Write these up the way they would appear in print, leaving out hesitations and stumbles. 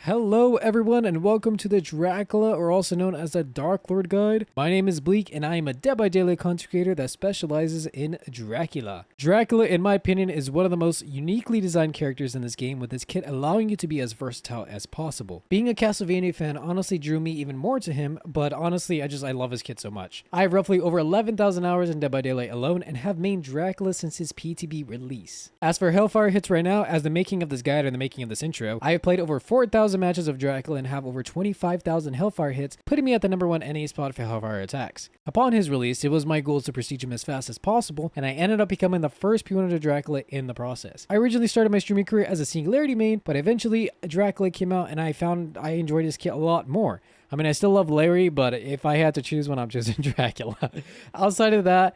Hello everyone and welcome to the Dracula, or also known as the Dark Lord Guide. My name is Bleak and I am a Dead by Daylight content creator that specializes in Dracula. Dracula, in my opinion, is one of the most uniquely designed characters in this game, with this kit allowing you to be as versatile as possible. Being a Castlevania fan honestly drew me even more to him, but honestly I love his kit so much. I have roughly over 11,000 hours in Dead by Daylight alone and have mained Dracula since his PTB release. As for Hellfire hits right now, as the making of this guide and the making of this intro, I have played over 4,000 matches of Dracula and have over 25,000 Hellfire hits, putting me at the #1 NA spot for Hellfire attacks. Upon his release, it was my goal to prestige him as fast as possible, and I ended up becoming the first P100 Dracula in the process. I originally started my streaming career as a Singularity main, but eventually Dracula came out and I found I enjoyed his kit a lot more. I mean, I still love Larry, but if I had to choose one, I'm choosing Dracula. Outside of that,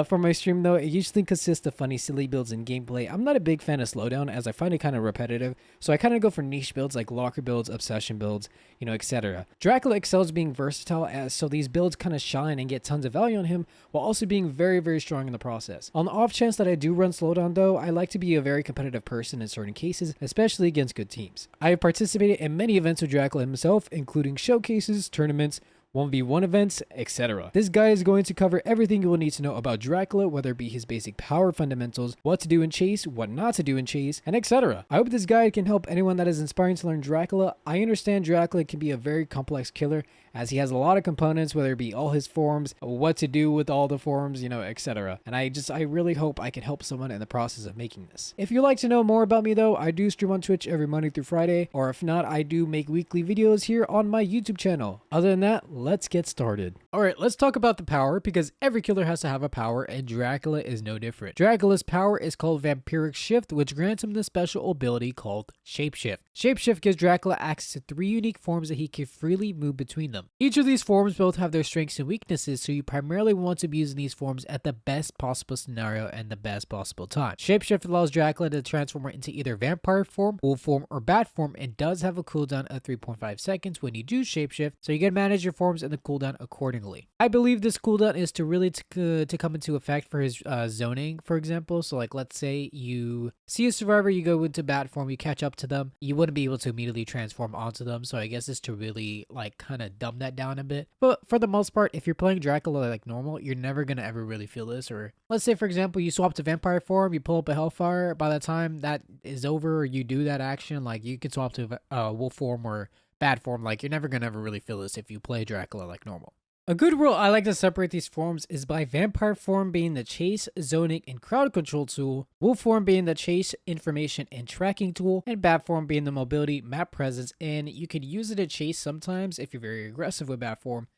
for my stream though, it usually consists of funny, silly builds and gameplay. I'm not a big fan of slowdown as I find it kind of repetitive, so I kind of go for niche builds like locker builds, obsession builds, etc. Dracula excels being versatile, so these builds kind of shine and get tons of value on him, while also being very, very strong in the process. On the off chance that I do run slowdown though, I like to be a very competitive person in certain cases, especially against good teams. I have participated in many events with Dracula himself, including showcases, tournaments, 1v1 events, etc. This guide is going to cover everything you will need to know about Dracula, whether it be his basic power fundamentals, what to do in chase, what not to do in chase, and etc. I hope this guide can help anyone that is inspiring to learn Dracula. I understand Dracula can be a very complex killer, as he has a lot of components, whether it be all his forms, what to do with all the forms, etc. And I really hope I can help someone in the process of making this. If you'd like to know more about me though, I do stream on Twitch every Monday through Friday, or if not, I do make weekly videos here on my YouTube channel. Other than that, let's get started. Alright, let's talk about the power, because every killer has to have a power, and Dracula is no different. Dracula's power is called Vampiric Shift, which grants him the special ability called Shapeshift. Shapeshift gives Dracula access to 3 unique forms that he can freely move between them. Each of these forms both have their strengths and weaknesses, so you primarily want to be using these forms at the best possible scenario and the best possible time. Shapeshift allows Dracula to transform into either vampire form, wolf form, or bat form, and does have a cooldown of 3.5 seconds when you do shapeshift, so you can manage your forms and the cooldown accordingly. I believe this cooldown is to really to come into effect for his zoning, for example. So like, let's say you see a survivor, you go into bat form, you catch up to them, you wouldn't be able to immediately transform onto them, so I guess it's to really like kind of dumb that down a bit. But for the most part, if you're playing Dracula like normal, you're never gonna ever really feel this. Or let's say, for example, you swap to vampire form, you pull up a Hellfire, by the time that is over or you do that action, like you can swap to wolf form or bad form. Like you're never gonna ever really feel this if you play Dracula like normal. A good rule I like to separate these forms is by vampire form being the chase, zoning, and crowd control tool, wolf form being the chase, information, and tracking tool, and bat form being the mobility, map presence, and you could use it to chase sometimes if you're very aggressive with bat form,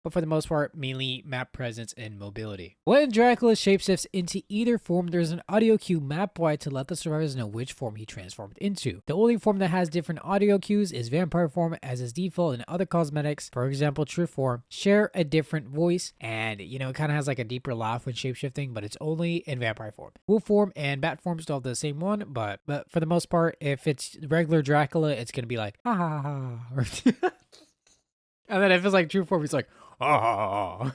but for the most part, mainly map presence and mobility. When Dracula shapeshifts into either form, there's an audio cue map-wide to let the survivors know which form he transformed into. The only form that has different audio cues is vampire form, as is default, and other cosmetics, for example true form, share a different voice, and it kind of has like a deeper laugh when shapeshifting, but it's only in vampire form. Wolf form and bat form still have the same one, but for the most part, if it's regular Dracula, it's gonna be like ha ha ha. And then if it's like true form, it's like, oh.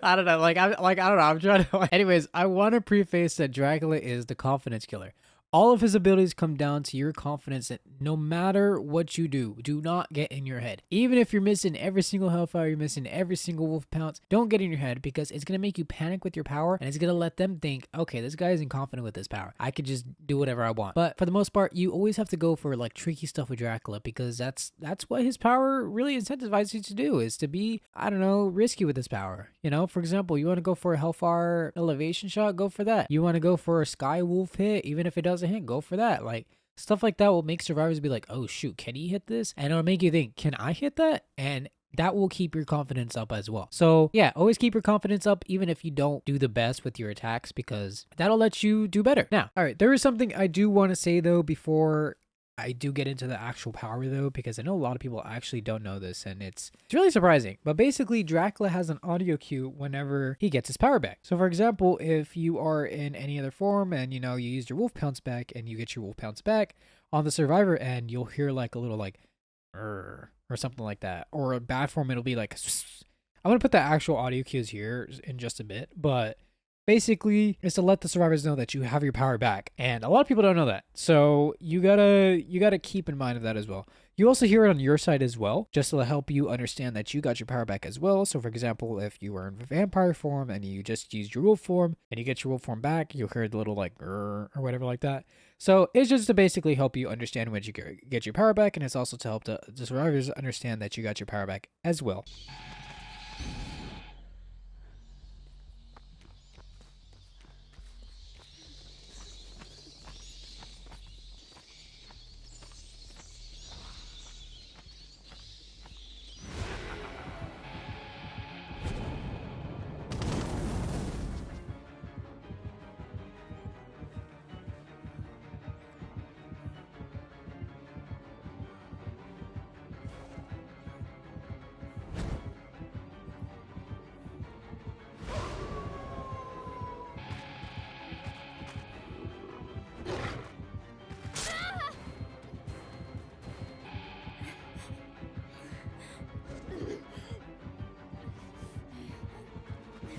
I don't know. I don't know. I'm trying to. Anyways, I want to preface that Dracula is the confidence killer. All of his abilities come down to your confidence that no matter what you do not get in your head. Even if you're missing every single Hellfire, you're missing every single wolf pounce, don't get in your head, because it's going to make you panic with your power, and it's going to let them think, okay, this guy isn't confident with this power. I could just do whatever I want. But for the most part, you always have to go for like tricky stuff with Dracula, because that's what his power really incentivizes you to do, is to be, I don't know, risky with his power. For example, you want to go for a Hellfire elevation shot, go for that. You want to go for a Sky Wolf hit, even if it doesn't hit, go for that. Like stuff like that will make survivors be like, oh shoot, can he hit this? And it'll make you think, can I hit that? And that will keep your confidence up as well. So yeah, always keep your confidence up, even if you don't do the best with your attacks, because that'll let you do better. Now, all right, there is something I do want to say though before I do get into the actual power though, because I know a lot of people actually don't know this, and it's really surprising. But basically, Dracula has an audio cue whenever he gets his power back. So for example, if you are in any other form and you used your wolf pounce back and you get your wolf pounce back on the survivor end, you'll hear like a little like or something like that. Or a bad form, it'll be like I'm gonna put the actual audio cues here in just a bit, but Basically, it's to let the survivors know that you have your power back, and a lot of people don't know that. So you gotta keep in mind of that as well. You also hear it on your side as well, just to help you understand that you got your power back as well. So for example, if you were in vampire form and you just used your wolf form and you get your wolf form back, you'll hear the little like or whatever like that. So it's just to basically help you understand when you get your power back, and it's also to help the survivors understand that you got your power back as well.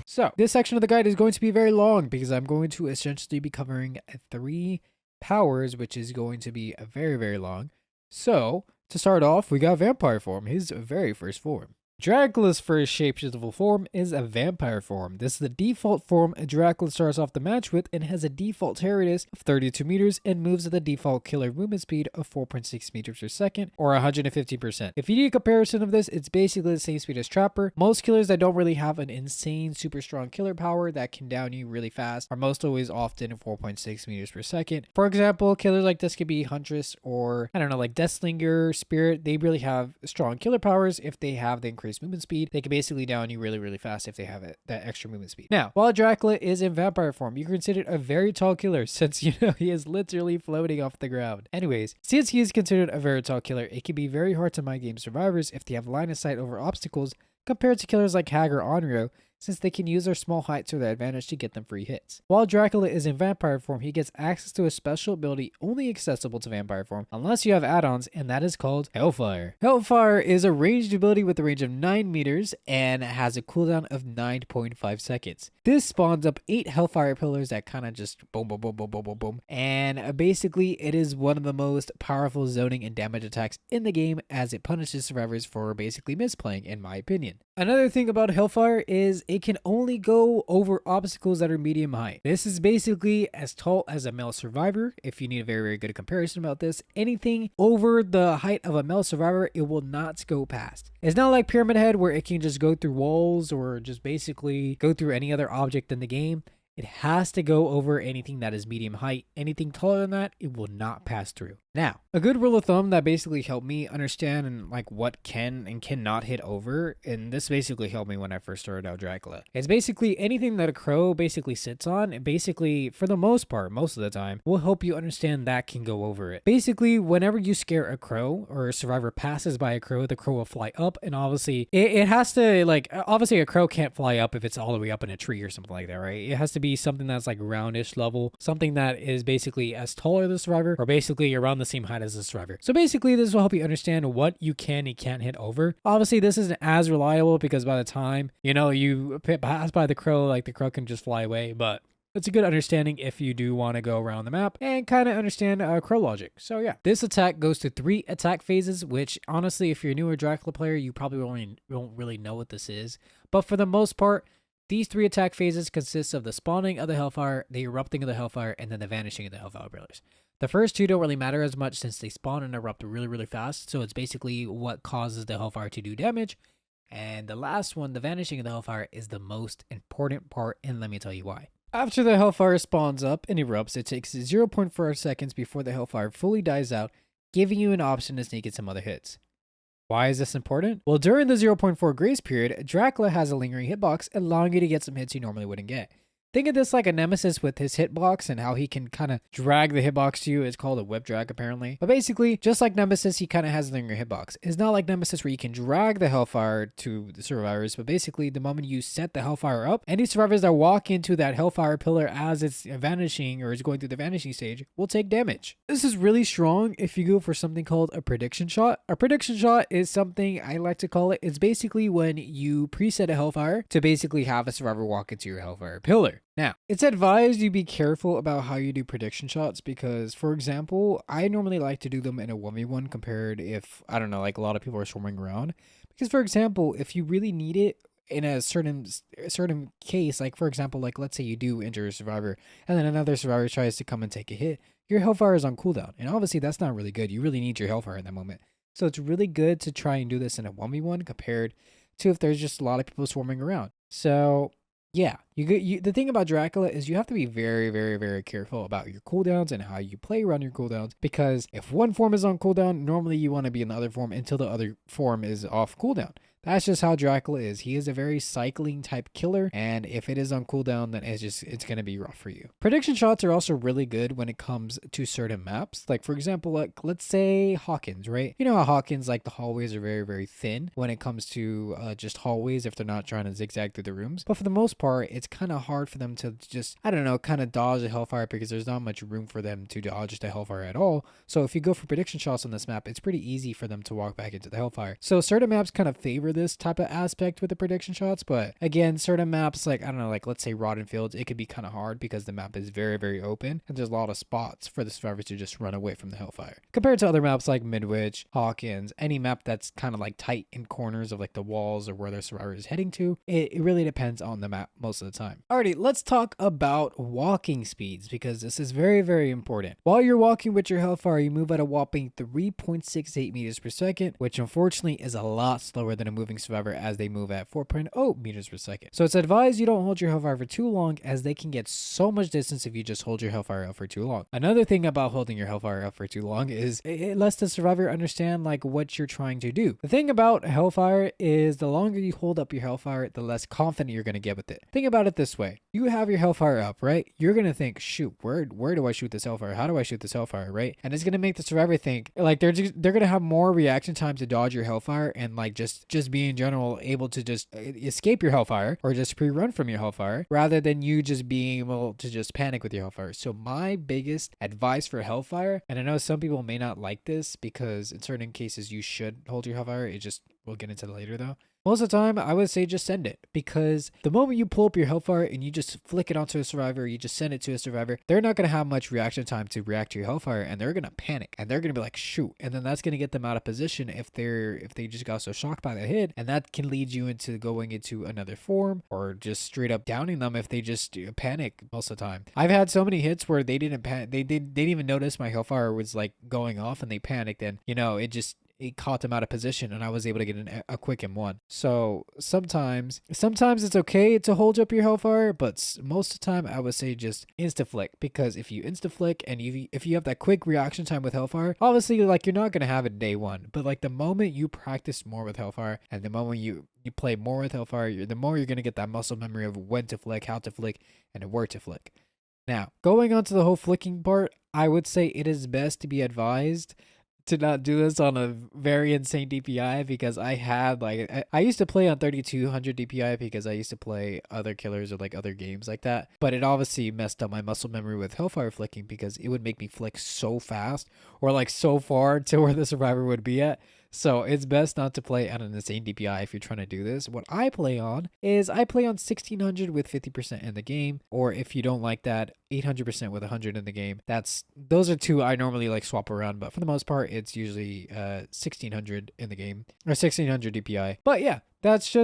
So this section of the guide is going to be very long because I'm going to essentially be covering 3 powers, which is going to be very, very long. So to start off, we got vampire form, his very first form. Dracula's first shapeshiftable form is a vampire form. This is the default form Dracula starts off the match with and has a default radius of 32 meters and moves at the default killer movement speed of 4.6 meters per second or 150%. If you need a comparison of this, it's basically the same speed as Trapper. Most killers that don't really have an insane super strong killer power that can down you really fast are most always often 4.6 meters per second. For example, killers like this could be Huntress or I don't know, like Deathslinger, Spirit. They really have strong killer powers if they have the increased movement speed. They can basically down you really, really fast if they have that extra movement speed. Now, while Dracula is in vampire form, you can consider it a very tall killer since, you know, he is literally floating off the ground. Anyways, since he is considered a very tall killer, it can be very hard to mind game survivors if they have line of sight over obstacles compared to killers like Hag or Onryo, since they can use their small height to their advantage to get them free hits. While Dracula is in vampire form, he gets access to a special ability only accessible to vampire form unless you have add-ons, and that is called Hellfire. Hellfire is a ranged ability with a range of 9 meters and has a cooldown of 9.5 seconds. This spawns up 8 Hellfire pillars that kind of just boom, boom, boom, boom, boom, boom, boom. And basically, it is one of the most powerful zoning and damage attacks in the game as it punishes survivors for basically misplaying, in my opinion. Another thing about Hellfire is it can only go over obstacles that are medium height. This is basically as tall as a male survivor. If you need a very, very good comparison about this, anything over the height of a male survivor, it will not go past. It's not like Pyramid Head where it can just go through walls or just basically go through any other object in the game. It has to go over anything that is medium height. Anything taller than that, it will not pass through. Now, a good rule of thumb that basically helped me understand and like what can and cannot hit over, and this basically helped me when I first started out Dracula, is basically anything that a crow basically sits on, and basically, for the most part, most of the time, will help you understand that can go over it. Basically, whenever you scare a crow or a survivor passes by a crow, the crow will fly up, and obviously, it has to, like, obviously a crow can't fly up if it's all the way up in a tree or something like that, right? It has to be something that's like roundish level, something that is basically as tall as the survivor, or basically around the same height as the survivor. So basically this will help you understand what you can and can't hit over. Obviously this isn't as reliable because by the time, you know, you pass by the crow, like the crow can just fly away, but it's a good understanding if you do want to go around the map and kind of understand crow logic. So yeah, this attack goes to 3 attack phases, which honestly, if you're a newer Dracula player, you probably won't really know what this is. But for the most part, these 3 attack phases consist of the spawning of the Hellfire, the erupting of the Hellfire, and then the vanishing of the Hellfire pillars. The first 2 don't really matter as much since they spawn and erupt really, really fast, so it's basically what causes the Hellfire to do damage. And the last one, the vanishing of the Hellfire, is the most important part, and let me tell you why. After the Hellfire spawns up and erupts, it takes 0.4 seconds before the Hellfire fully dies out, giving you an option to sneak in some other hits. Why is this important? Well, during the 0.4 grace period, Dracula has a lingering hitbox, allowing you to get some hits you normally wouldn't get. Think of this like a nemesis with his hitbox and how he can kind of drag the hitbox to you. It's called a whip drag apparently. But basically, just like nemesis, he kind of has a lingering hitbox. It's not like nemesis where you can drag the Hellfire to the survivors, but basically the moment you set the Hellfire up, any survivors that walk into that Hellfire pillar as it's vanishing or is going through the vanishing stage will take damage. This is really strong if you go for something called a prediction shot. A prediction shot is something I like to call it. It's basically when you preset a Hellfire to basically have a survivor walk into your Hellfire pillar. Now, it's advised you be careful about how you do prediction shots because, for example, I normally like to do them in a 1v1 compared if, I don't know, like a lot of people are swarming around. Because, for example, if you really need it in a certain case, like for example, like let's say you do injure a survivor and then another survivor tries to come and take a hit, your Hellfire is on cooldown. And obviously that's not really good. You really need your Hellfire in that moment. So it's really good to try and do this in a 1v1 compared to if there's just a lot of people swarming around. So yeah, the thing about Dracula is you have to be very, very, very careful about your cooldowns and how you play around your cooldowns, because if one form is on cooldown, normally you want to be in the other form until the other form is off cooldown. That's just how Dracula is. He is a very cycling type killer, and if it is on cooldown, then it's going to be rough for you. Prediction shots are also really good when it comes to certain maps. Like for example, like let's say Hawkins, right? You know how Hawkins, like the hallways are very, very thin when it comes to just hallways if they're not trying to zigzag through the rooms. But for the most part, it's kind of hard for them to just, I don't know, kind of dodge the Hellfire because there's not much room for them to dodge the Hellfire at all. So if you go for prediction shots on this map, it's pretty easy for them to walk back into the Hellfire. So certain maps kind of favor this type of aspect with the prediction shots, but again, certain maps, like I don't know, like let's say Rotten Fields, it could be kind of hard because the map is very, very open and there's a lot of spots for the survivors to just run away from the Hellfire. Compared to other maps like Midwich, Hawkins, any map that's kind of like tight in corners of like the walls or where the survivor is heading to, it really depends on the map most of the time. Alrighty, let's talk about walking speeds because this is very, very important. While you're walking with your Hellfire, you move at a whopping 3.68 meters per second, which unfortunately is a lot slower than a moving survivor as they move at 4.0 meters per second. So it's advised you don't hold your Hellfire for too long as they can get so much distance if you just hold your Hellfire out for too long. Another thing about holding your Hellfire out for too long is it lets the survivor understand like what you're trying to do. The thing about Hellfire is the longer you hold up your Hellfire, the less confident you're going to get with it. Think about it this way. You have your Hellfire up, right? You're going to think, shoot, where do I shoot this Hellfire? How do I shoot this Hellfire, right? And it's going to make the survivor think like they're going to have more reaction time to dodge your Hellfire and like just be in general able to just escape your Hellfire or just pre-run from your Hellfire rather than you just being able to just panic with your Hellfire. So my biggest advice for Hellfire, and I know some people may not like this because in certain cases you should hold your Hellfire, we'll get into that later though. Most of the time, I would say just send it, because the moment you pull up your Hellfire and you just flick it onto a survivor, you just send it to a survivor, they're not going to have much reaction time to react to your Hellfire, and they're going to panic, and they're going to be like, shoot, and then that's going to get them out of position if they just got so shocked by the hit, and that can lead you into going into another form, or just straight up downing them if they just panic most of the time. I've had so many hits where they didn't panic, they didn't even notice my Hellfire was like going off, and they panicked, and you know, it caught them out of position and I was able to get a quick M1. So sometimes it's okay to hold up your Hellfire, but most of the time I would say just insta flick, because if you insta flick and if you have that quick reaction time with Hellfire, obviously like you're not going to have it day one, but like the moment you practice more with Hellfire and the moment you play more with Hellfire, the more you're going to get that muscle memory of when to flick, how to flick, and where to flick. Now, going on to the whole flicking part, I would say it is best to be advised to not do this on a very insane DPI, because I used to play on 3200 DPI because I used to play other killers or like other games like that, but it obviously messed up my muscle memory with Hellfire flicking because it would make me flick so fast or like so far to where the survivor would be at. So it's best not to play at an insane DPI if you're trying to do this. What I play on is I play on 1600 with 50% in the game, or if you don't like that, 800% with 100 in the game. Those are two I normally like swap around, but for the most part, it's usually 1600 in the game or 1600 DPI. But yeah, that's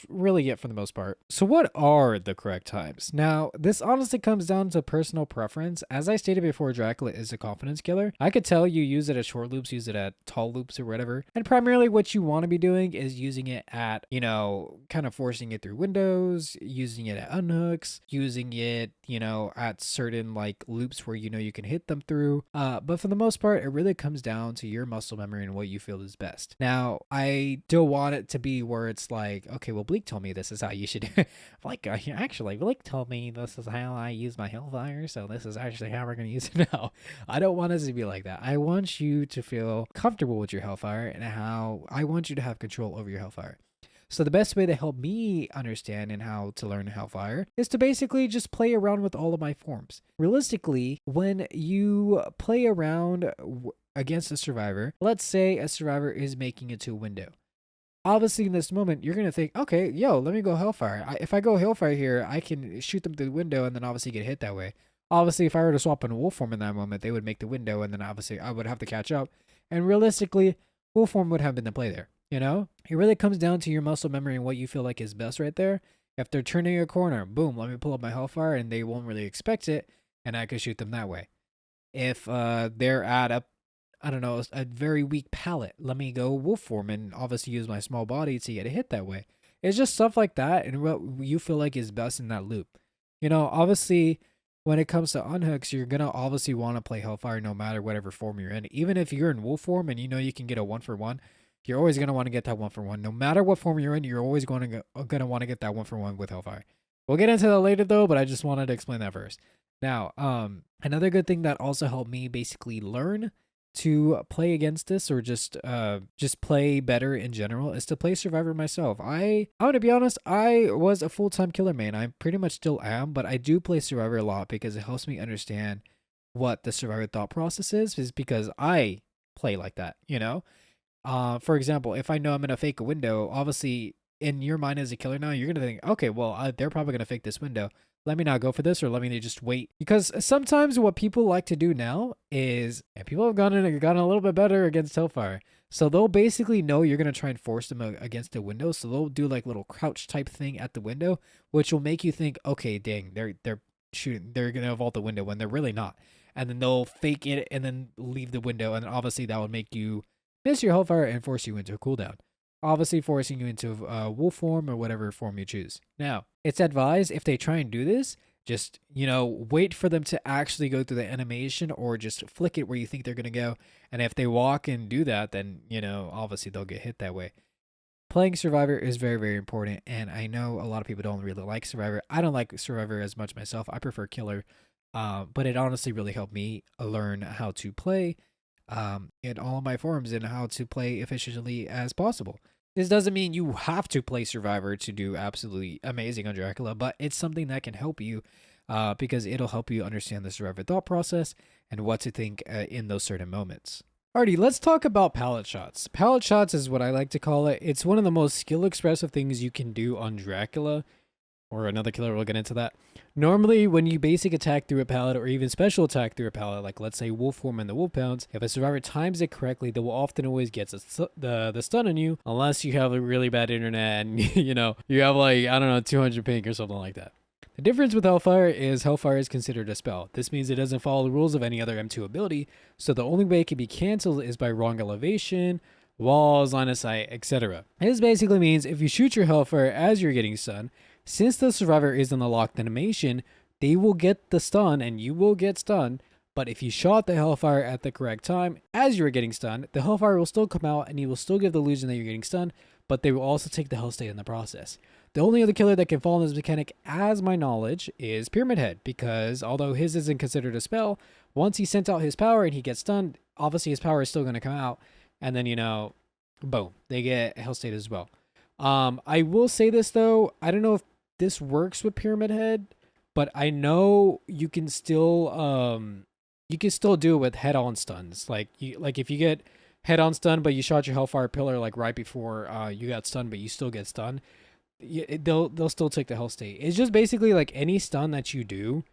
really it for the most part. So what are the correct times? Now, this honestly comes down to personal preference. As I stated before, Dracula is a confidence killer. I could tell you use it at short loops, use it at tall loops or whatever. And primarily what you want to be doing is using it at, you know, kind of forcing it through windows, using it at unhooks, using it, you know, at certain like loops where you know you can hit them through. But for the most part, it really comes down to your muscle memory and what you feel is best. Now, I don't want it to be where it's like, okay, well, Bleak told me this is how you should do it. Like, actually, Bleak told me this is how I use my Hellfire, so this is actually how we're going to use it now. I don't want it to be like that. I want you to feel comfortable with your Hellfire and how I want you to have control over your Hellfire. So the best way to help me understand and how to learn Hellfire is to basically just play around with all of my forms. Realistically, when you play around against a survivor, let's say a survivor is making it to a window. Obviously, in this moment, you're going to think, okay, yo, let me go Hellfire. If I go Hellfire here, I can shoot them through the window and then obviously get hit that way. Obviously, if I were to swap in Wolf form in that moment, they would make the window, and then obviously I would have to catch up. And realistically, Wolf form would have been the play there. You know, it really comes down to your muscle memory and what you feel like is best right there. If they're turning a corner, boom, let me pull up my Hellfire, and they won't really expect it, and I could shoot them that way. If they're at I don't know, a very weak pallet, let me go Wolf form and obviously use my small body to get a hit that way. It's just stuff like that and what you feel like is best in that loop. You know, obviously, when it comes to unhooks, you're going to obviously want to play Hellfire no matter whatever form you're in. Even if you're in Wolf form and you know you can get a 1-for-1, you're always going to want to get that 1-for-1. No matter what form you're in, you're always going to want to get that 1-for-1 with Hellfire. We'll get into that later though, but I just wanted to explain that first. Now, another good thing that also helped me basically learn to play against this or just play better in general is to play Survivor myself. I'm gonna be honest, I was a full-time killer main. I pretty much still am, but I do play Survivor a lot because it helps me understand what the Survivor thought process is because I play like that, you know? For example, if I know I'm gonna fake a window, obviously in your mind as a killer now, you're gonna think, okay, well, they're probably gonna fake this window. Let me not go for this, or let me just wait. Because sometimes what people like to do now is, and people have gotten a little bit better against Hellfire. So they'll basically know you're going to try and force them against the window. So they'll do like little crouch type thing at the window, which will make you think, okay, dang, they're shooting, they're going to vault the window when they're really not. And then they'll fake it and then leave the window. And then obviously that would make you miss your Hellfire and force you into a cooldown. Obviously forcing you into wolf form or whatever form you choose. Now, it's advised if they try and do this, just, you know, wait for them to actually go through the animation or just flick it where you think they're going to go. And if they walk and do that, then, you know, obviously they'll get hit that way. Playing Survivor is very, very important. And I know a lot of people don't really like Survivor. I don't like Survivor as much myself. I prefer Killer. But it honestly really helped me learn how to play in all of my forms and how to play efficiently as possible. This doesn't mean you have to play Survivor to do absolutely amazing on Dracula, but it's something that can help you because it'll help you understand the Survivor thought process and what to think in those certain moments. Alrighty, let's talk about Pallet Shots. Pallet Shots is what I like to call it. It's one of the most skill expressive things you can do on Dracula, or another killer, we'll get into that. Normally, when you basic attack through a pallet or even special attack through a pallet, like let's say Wolf Form and the Wolf Pounce, if a survivor times it correctly, they will often always get the stun on you, unless you have a really bad internet and, you know, you have like, I don't know, 200 ping or something like that. The difference with Hellfire is considered a spell. This means it doesn't follow the rules of any other M2 ability, so the only way it can be cancelled is by wrong elevation, walls, line of sight, etc. This basically means if you shoot your Hellfire as you're getting stunned, since the survivor is in the locked animation, they will get the stun and you will get stunned. But if you shot the Hellfire at the correct time as you're getting stunned, the Hellfire will still come out and you will still give the illusion that you're getting stunned, but they will also take the Hell State in the process. The only other killer that can fall in this mechanic, as my knowledge, is Pyramid Head, because although his isn't considered a spell, once he sent out his power and he gets stunned, obviously his power is still going to come out, and then, you know, boom, they get Hell State as well. I will say this though, I don't know if this works with Pyramid Head, but I know you can still do it with head-on stuns. Like if you get head-on stun, but you shot your Hellfire Pillar like right before you got stunned, but you still get stunned, they'll still take the Hell State. It's just basically like any stun that you do,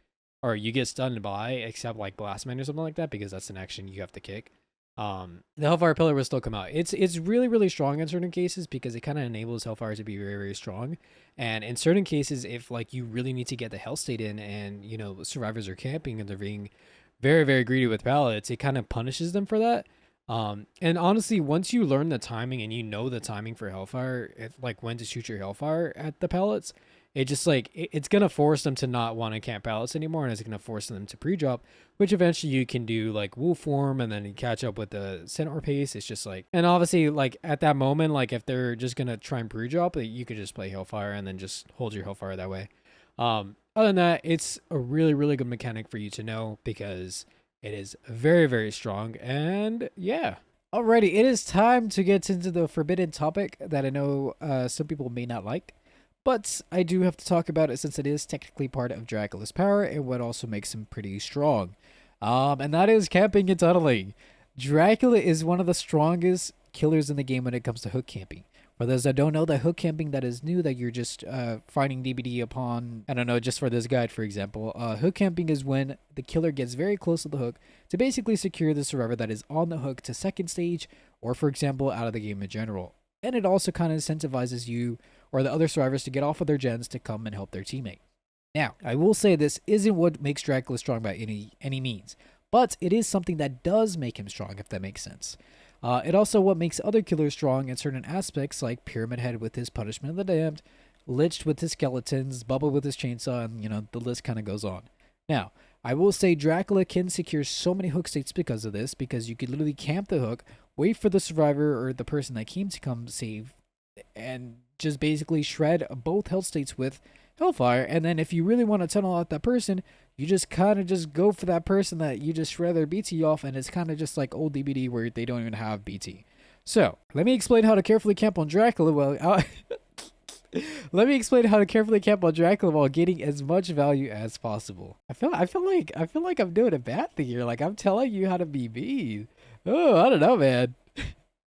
or you get stunned by, except like Blastman or something like that, because that's an action you have to kick. The Hellfire Pillar will still come out. It's really, really strong in certain cases because it kind of enables Hellfire to be very, very strong. And in certain cases, if like you really need to get the Hell State in and, you know, survivors are camping and they're being very, very greedy with pallets, it kind of punishes them for that. And honestly, once you learn the timing and you know the timing for Hellfire, like when to shoot your Hellfire at the pallets, it just like, it's going to force them to not want to camp pallets anymore, and it's going to force them to pre-drop, which eventually you can do like wolf form and then catch up with the centaur pace. It's just like, and obviously like at that moment, like if they're just going to try and pre-drop, you could just play Hellfire and then just hold your Hellfire that way. Other than that, it's a really, really good mechanic for you to know because it is very, very strong. And yeah. Alrighty, it is time to get into the forbidden topic that I know some people may not like. But I do have to talk about it since it is technically part of Dracula's power and what also makes him pretty strong. And that is camping and tunneling. Dracula is one of the strongest killers in the game when it comes to hook camping. For those that don't know, the hook camping that is new, that you're just finding DBD upon, I don't know, just for this guide, for example. Hook camping is when the killer gets very close to the hook to basically secure the survivor that is on the hook to second stage, or for example, out of the game in general. And it also kind of incentivizes you or the other survivors to get off of their gens to come and help their teammate. Now, I will say this isn't what makes Dracula strong by any means, but it is something that does make him strong, if that makes sense. It also what makes other killers strong in certain aspects, like Pyramid Head with his Punishment of the Damned, Liched with his skeletons, Bubble with his chainsaw, and, you know, the list kind of goes on. Now, I will say Dracula can secure so many hook states because of this, because you could literally camp the hook, wait for the survivor or the person that came to come save, and just basically shred both health states with Hellfire. And then if you really want to tunnel out that person, you just kind of just go for that person that you just shred their BT off, and it's kind of just like old DBD where they don't even have BT. So, let me explain how to carefully camp on Dracula let me explain how to carefully camp on Dracula while getting as much value as possible. I feel like I'm doing a bad thing here. Like, I'm telling you how to be me. Oh, I don't know, man.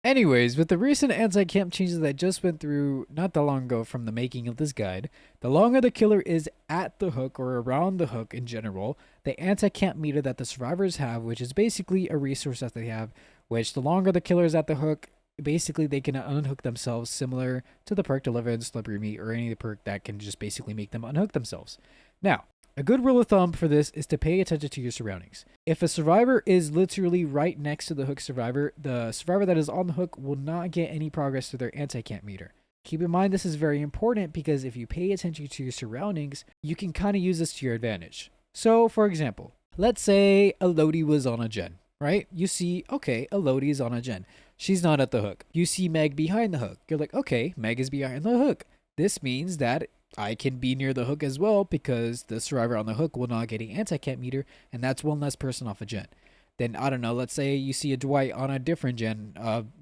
Anyways, with the recent anti-camp changes that just went through not that long ago from the making of this guide, the longer the killer is at the hook or around the hook in general, the anti-camp meter that the survivors have, which is basically a resource that they have, which the longer the killer is at the hook, basically they can unhook themselves, similar to the perk Deliverance, Slippery Meat, or any perk that can just basically make them unhook themselves. Now, a good rule of thumb for this is to pay attention to your surroundings. If a survivor is literally right next to the hook survivor, the survivor that is on the hook will not get any progress through their anti-camp meter. Keep in mind this is very important, because if you pay attention to your surroundings, you can kind of use this to your advantage. So, for example, let's say a Lodi was on a gen, right? You see, okay, a Lodi is on a gen. She's not at the hook. You see Meg behind the hook. You're like, okay, Meg is behind the hook. This means that I can be near the hook as well, because the survivor on the hook will not get an anti-camp meter, and that's one less person off a gen. Then, I don't know, let's say you see a Dwight on a different gen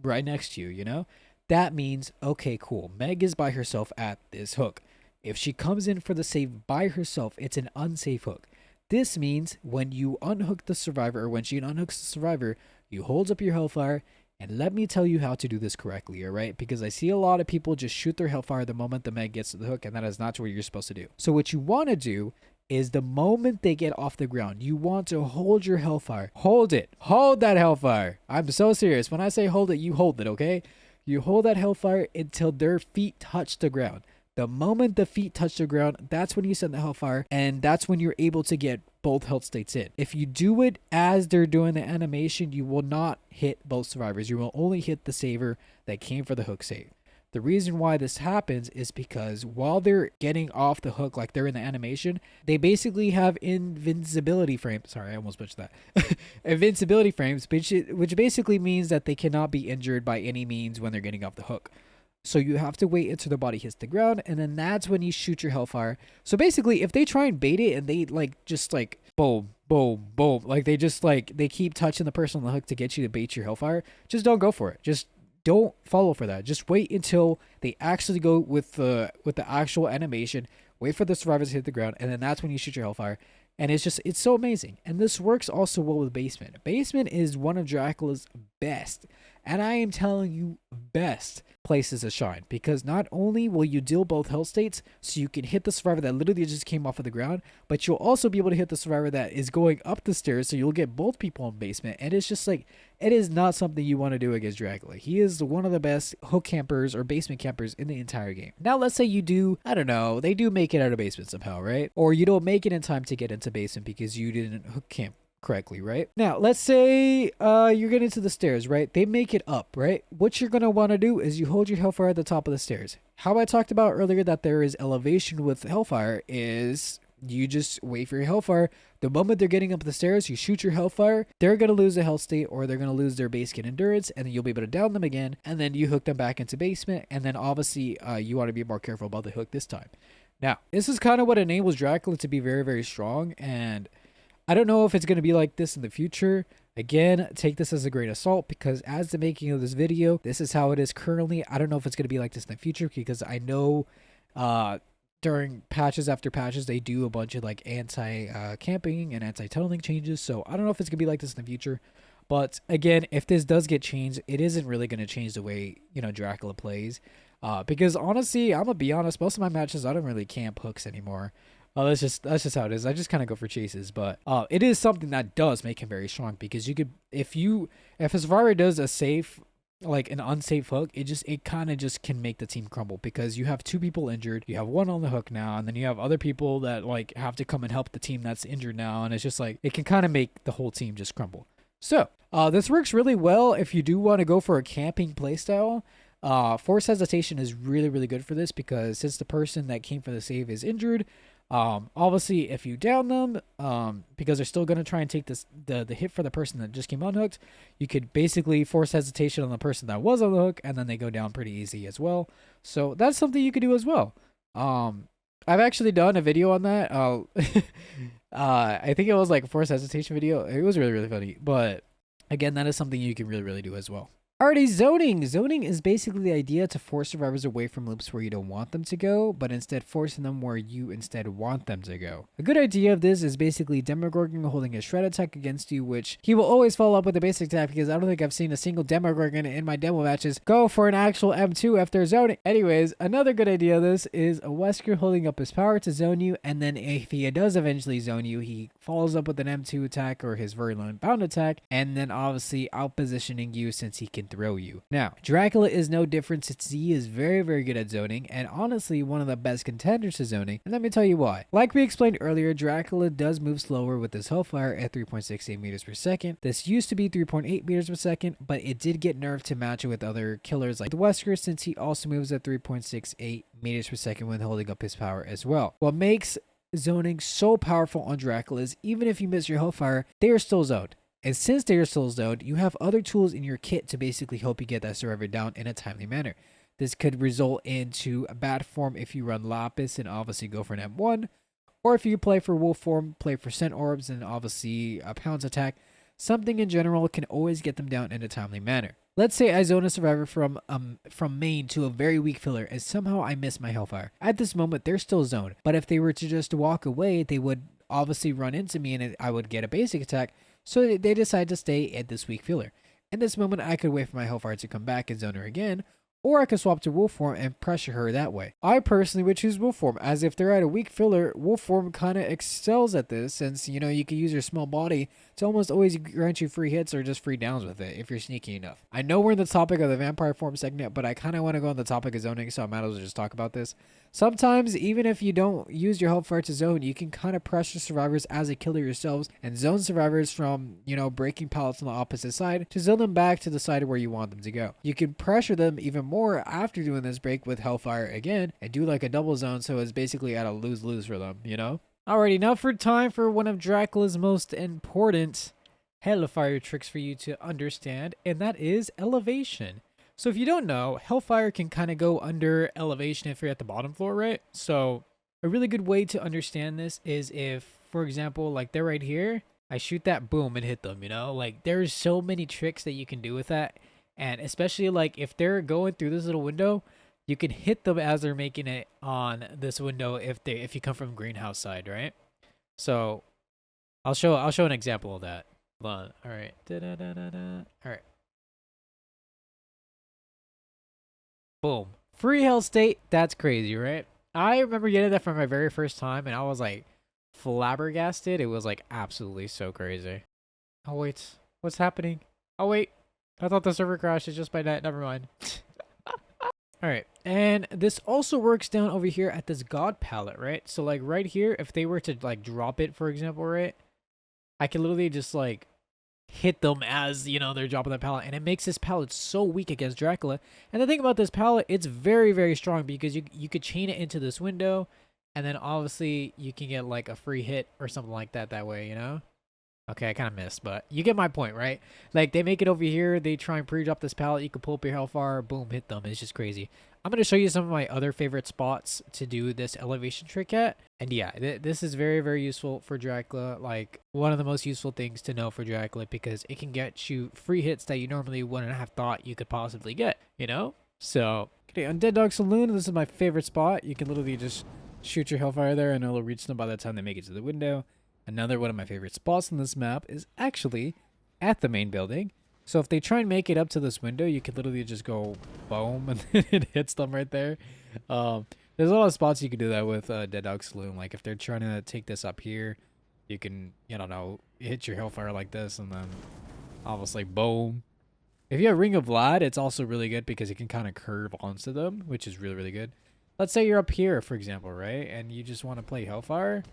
right next to you, you know? That means, okay, cool, Meg is by herself at this hook. If she comes in for the save by herself, it's an unsafe hook. This means when you unhook the survivor, or when she unhooks the survivor, you hold up your Hellfire. And let me tell you how to do this correctly, alright? Because I see a lot of people just shoot their Hellfire the moment the Meg gets to the hook, and that is not what you're supposed to do. So what you want to do is the moment they get off the ground, you want to hold your Hellfire. Hold it. Hold that Hellfire. I'm so serious. When I say hold it, you hold it, okay? You hold that Hellfire until their feet touch the ground. The moment the feet touch the ground, that's when you send the Hellfire, and that's when you're able to get both health states in. If you do it as they're doing the animation, you will not hit both survivors. You will only hit the saver that came for the hook save. The reason why this happens is because while they're getting off the hook, like they're in the animation, they basically have invincibility frames. Sorry, I almost butchered that. Invincibility frames, which basically means that they cannot be injured by any means when they're getting off the hook. So you have to wait until their body hits the ground, and then that's when you shoot your Hellfire. So basically, if they try and bait it and they just boom, boom, boom, like they keep touching the person on the hook to get you to bait your Hellfire, just don't go for it. Just don't follow for that. Just wait until they actually go with the actual animation. Wait for the survivors to hit the ground, and then that's when you shoot your Hellfire. And it's so amazing. And this works also well with Basement. Basement is one of Dracula's best, and I am telling you, best places to shine, because not only will you deal both health states, so you can hit the survivor that literally just came off of the ground, but you'll also be able to hit the survivor that is going up the stairs, so you'll get both people in Basement. And it's just like, it is not something you want to do against Dracula. He is one of the best hook campers or basement campers in the entire game. Now, let's say you do, I don't know, they do make it out of Basement somehow, right? Or you don't make it in time to get into Basement because you didn't hook camp correctly, right? Now, let's say you're getting to the stairs, right? They make it up, right? What you're going to want to do is you hold your Hellfire at the top of the stairs. How I talked about earlier that there is elevation with Hellfire is you just wait for your Hellfire. The moment they're getting up the stairs, you shoot your Hellfire. They're going to lose a health state, or they're going to lose their base skin endurance, and then you'll be able to down them again, and then you hook them back into Basement, and then obviously you want to be more careful about the hook this time. Now, this is kind of what enables Dracula to be very, very strong, and I don't know if it's going to be like this in the future. Again, take this as a grain of salt, because as the making of this video, this is how it is currently. I don't know if it's going to be like this in the future, because I know during patches after patches, they do a bunch of like anti-camping and anti-tunneling changes. So I don't know if it's going to be like this in the future. But again, if this does get changed, it isn't really going to change the way, Dracula plays. Because honestly, I'm gonna be honest, most of my matches I don't really camp hooks anymore. That's just how it is. I just kind of go for chases, but it is something that does make him very strong because you could if a survivor does a safe like an unsafe hook, it kind of just can make the team crumble because you have two people injured, you have one on the hook now, and then you have other people that like have to come and help the team that's injured now, and it's just like it can kind of make the whole team just crumble. So this works really well if you do want to go for a camping playstyle. Force hesitation is really, really good for this because since the person that came for the save is injured, obviously if you down them, because they're still going to try and take the hit for the person that just came unhooked, you could basically force hesitation on the person that was on the hook, and then they go down pretty easy as well. So that's something you could do as well. I've actually done a video on that. I think it was like a force hesitation video. It was really, really funny. But again, that is something you can really, really do as well. Alrighty, zoning. Zoning is basically the idea to force survivors away from loops where you don't want them to go, but instead forcing them where you instead want them to go. A good idea of this is basically Demogorgon holding a shred attack against you, which he will always follow up with a basic attack because I don't think I've seen a single Demogorgon in my demo matches go for an actual M2 after zoning. Anyways, another good idea of this is a Wesker holding up his power to zone you, and then if he does eventually zone you, he follows up with an M2 attack or his very low bound attack, and then obviously out positioning you since he can throw you. Now, Dracula is no different since he is very, very good at zoning and honestly one of the best contenders to zoning, and let me tell you why. Like we explained earlier, Dracula does move slower with his Hellfire at 3.68 meters per second. This used to be 3.8 meters per second, but it did get nerfed to match it with other killers like the Wesker since he also moves at 3.68 meters per second when holding up his power as well. What makes zoning so powerful on Dracula is even if you miss your Hellfire, they are still zoned. And since they are still zoned, you have other tools in your kit to basically help you get that survivor down in a timely manner. This could result into a bad form if you run Lapis and obviously go for an M1, or if you play for Wolf form, play for Scent Orbs and obviously a Pounce Attack. Something in general can always get them down in a timely manner. Let's say I zone a survivor from main to a very weak filler and somehow I miss my Hellfire. At this moment, they're still zoned, but if they were to just walk away, they would obviously run into me and I would get a basic attack. So they decide to stay at this weak filler. In this moment, I could wait for my Hellfire to come back and zone her again, or I could swap to Wolf form and pressure her that way. I personally would choose Wolf form, as if they're at a weak filler, Wolf form kind of excels at this, since, you know, you can use your small body to almost always grant you free hits or just free downs with it, if you're sneaky enough. I know we're in the topic of the vampire form segment, but I kind of want to go on the topic of zoning, so I might as well just talk about this. Sometimes, even if you don't use your Hellfire to zone, you can kind of pressure survivors as a killer yourselves and zone survivors from, you know, breaking pallets on the opposite side to zone them back to the side where you want them to go. You can pressure them even more after doing this break with Hellfire again and do like a double zone, so it's basically at a lose-lose for them, you know? Alrighty, now for time for one of Dracula's most important Hellfire tricks for you to understand, and that is elevation. So if you don't know, Hellfire can kind of go under elevation if you're at the bottom floor, right? So a really good way to understand this is if, for example, like they're right here, I shoot that, boom, and hit them, you know? Like there's so many tricks that you can do with that. And especially like if they're going through this little window, you can hit them as they're making it on this window if you come from greenhouse side, right? So I'll show an example of that. Hold on. All right. All right. Boom. Free Hell State. That's crazy, right? I remember getting that for my very first time, and I was like flabbergasted. It was like absolutely so crazy. Oh wait, what's happening? Oh wait, I thought the server crashed. It's just by net. Never mind. All right, and this also works down over here at this God pallet, right? So like right here, if they were to like drop it, for example, right, I can literally just like hit them as, you know, they're dropping the pallet, and it makes this pallet so weak against Dracula. And the thing about this pallet, it's very, very strong because you could chain it into this window, and then obviously you can get like a free hit or something like that way, you know? Okay, I kind of missed, but you get my point, right? Like, they make it over here, they try and pre-drop this pallet, you can pull up your Hellfire, boom, hit them. It's just crazy. I'm going to show you some of my other favorite spots to do this elevation trick at. And yeah, this is very, very useful for Dracula. Like, one of the most useful things to know for Dracula because it can get you free hits that you normally wouldn't have thought you could possibly get, you know? So, okay, on Dead Dog Saloon, this is my favorite spot. You can literally just shoot your Hellfire there and it'll reach them by the time they make it to the window. Another one of my favorite spots on this map is actually at the main building. So if they try and make it up to this window, you could literally just go boom and then it hits them right there. There's a lot of spots you can do that with Dead Dog Saloon. Like if they're trying to take this up here, you can, you don't know, hit your Hellfire like this and then obviously boom. If you have Ring of Vlad, it's also really good because it can kind of curve onto them, which is really, really good. Let's say you're up here, for example, right? And you just want to play Hellfire.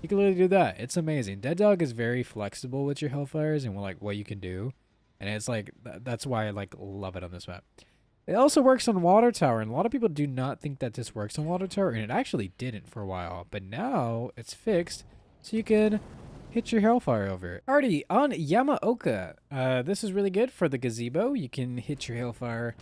You can literally do that. It's amazing. Dead Dog is very flexible with your Hellfires and like what you can do. And it's like, that's why I like love it on this map. It also works on Water Tower. And a lot of people do not think that this works on Water Tower. And it actually didn't for a while. But now it's fixed. So you can hit your Hellfire over it. Alrighty, on Yamaoka. This is really good for the gazebo. You can hit your Hellfire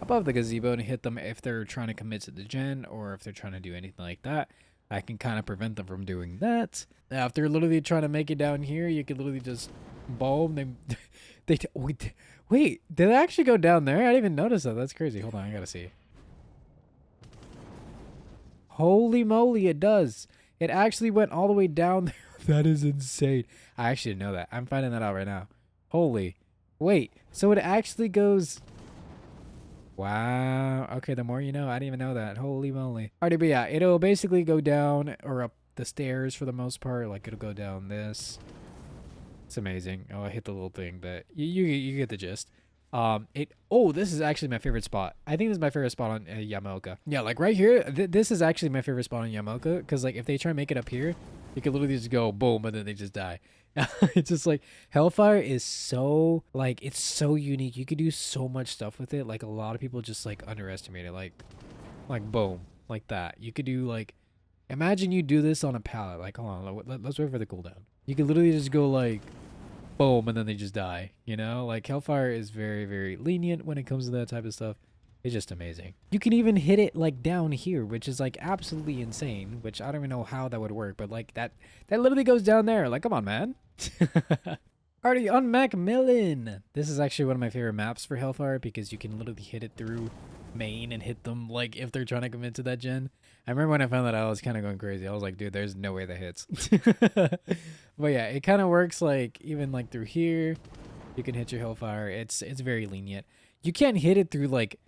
above the gazebo and hit them if they're trying to commit to the gen or if they're trying to do anything like that. I can kind of prevent them from doing that. Now, if they're literally trying to make it down here, you can literally just boom. Wait, did it actually go down there? I didn't even notice that. That's crazy. Hold on, I gotta see. Holy moly, it does. It actually went all the way down there. That is insane. I actually didn't know that. I'm finding that out right now. Holy. Wait, so it actually goes... Wow. Okay, the more you know. I didn't even know that. Holy moly. Alrighty, but yeah, it'll basically go down or up the stairs for the most part. Like, it'll go down this. It's amazing. Oh, I hit the little thing, but you get the gist. Oh, this is actually my favorite spot. I think this is my favorite spot on Yamaoka. Yeah, like right here, this is actually my favorite spot on Yamaoka, because like if they try and make it up here, you can literally just go boom and then they just die. It's just like Hellfire is so like, it's so unique. You could do so much stuff with it. Like a lot of people just like underestimate it. Like boom, like that. You could do like, imagine you do this on a pallet. Like, hold on, let's wait for the cooldown. You could literally just go like boom and then they just die, you know? Like Hellfire is very, very lenient when it comes to that type of stuff. It's just amazing. You can even hit it like down here, which is like absolutely insane, which I don't even know how that would work, but like that literally goes down there. Like, come on, man. Alrighty, on Macmillan. This is actually one of my favorite maps for Hellfire because you can literally hit it through main and hit them like if they're trying to commit to that gen. I remember when I found that out, I was kind of going crazy. I was like, dude, there's no way that hits. But yeah, it kind of works like even like through here. You can hit your Hellfire. It's very lenient. You can't hit it through like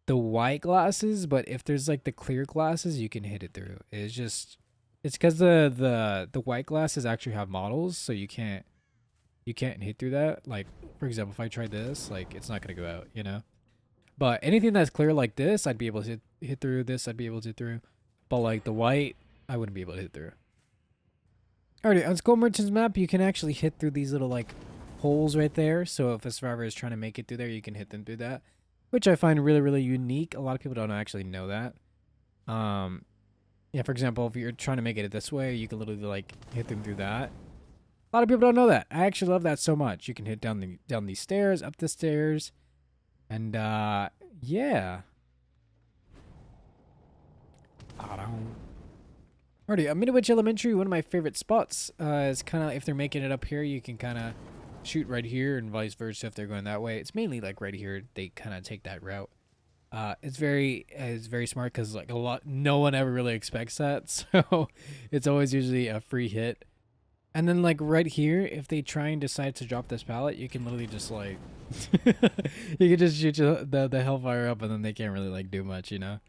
the white glasses, but if there's like the clear glasses, you can hit it through. It's just, it's because the white glasses actually have models, so you can't hit through that. Like for example, if I try this, like it's not gonna go out, you know. But anything that's clear like this, I'd be able to hit through. This I'd be able to hit through, but like the white, I wouldn't be able to hit through. Alrighty, on Skull Merchant's map, you can actually hit through these little like holes right there. So if a survivor is trying to make it through there, you can hit them through that, which I find really, really unique. A lot of people don't actually know that. Yeah, for example, if you're trying to make it this way, you can literally like hit them through that. A lot of people don't know that. I actually love that so much. You can hit down these stairs, up the stairs, and yeah. Alrighty, Midwich Elementary, one of my favorite spots. Is kind of if they're making it up here, you can kind of shoot right here and vice versa if they're going that way. It's mainly like right here they kind of take that route. It's very smart because like no one ever really expects that, so it's always usually a free hit. And then like right here, if they try and decide to drop this pallet, you can literally just like you can just shoot the Hellfire up and then they can't really like do much, you know.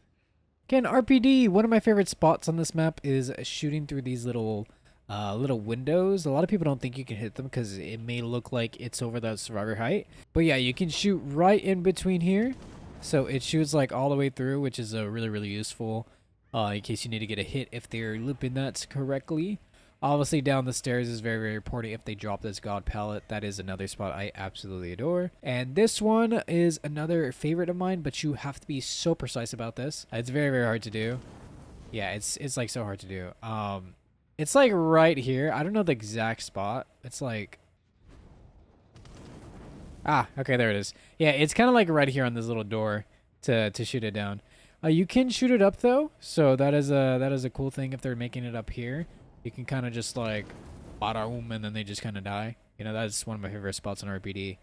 Again, RPD, one of my favorite spots on this map is shooting through these little windows. A lot of people don't think you can hit them because it may look like it's over the survivor height. But yeah, you can shoot right in between here. So it shoots like all the way through, which is really, really useful in case you need to get a hit if they're looping that correctly. Obviously, down the stairs is very, very important if they drop this God pallet. That is another spot I absolutely adore. And this one is another favorite of mine, but you have to be so precise about this. It's very, very hard to do. Yeah, it's like so hard to do. It's like right here. I don't know the exact spot. It's like... Ah, okay, there it is. Yeah, it's kind of like right here on this little door to shoot it down. You can shoot it up though, so that is a cool thing if they're making it up here. You can kind of just like, bada-oom, and then they just kind of die. You know, that's one of my favorite spots on RPD.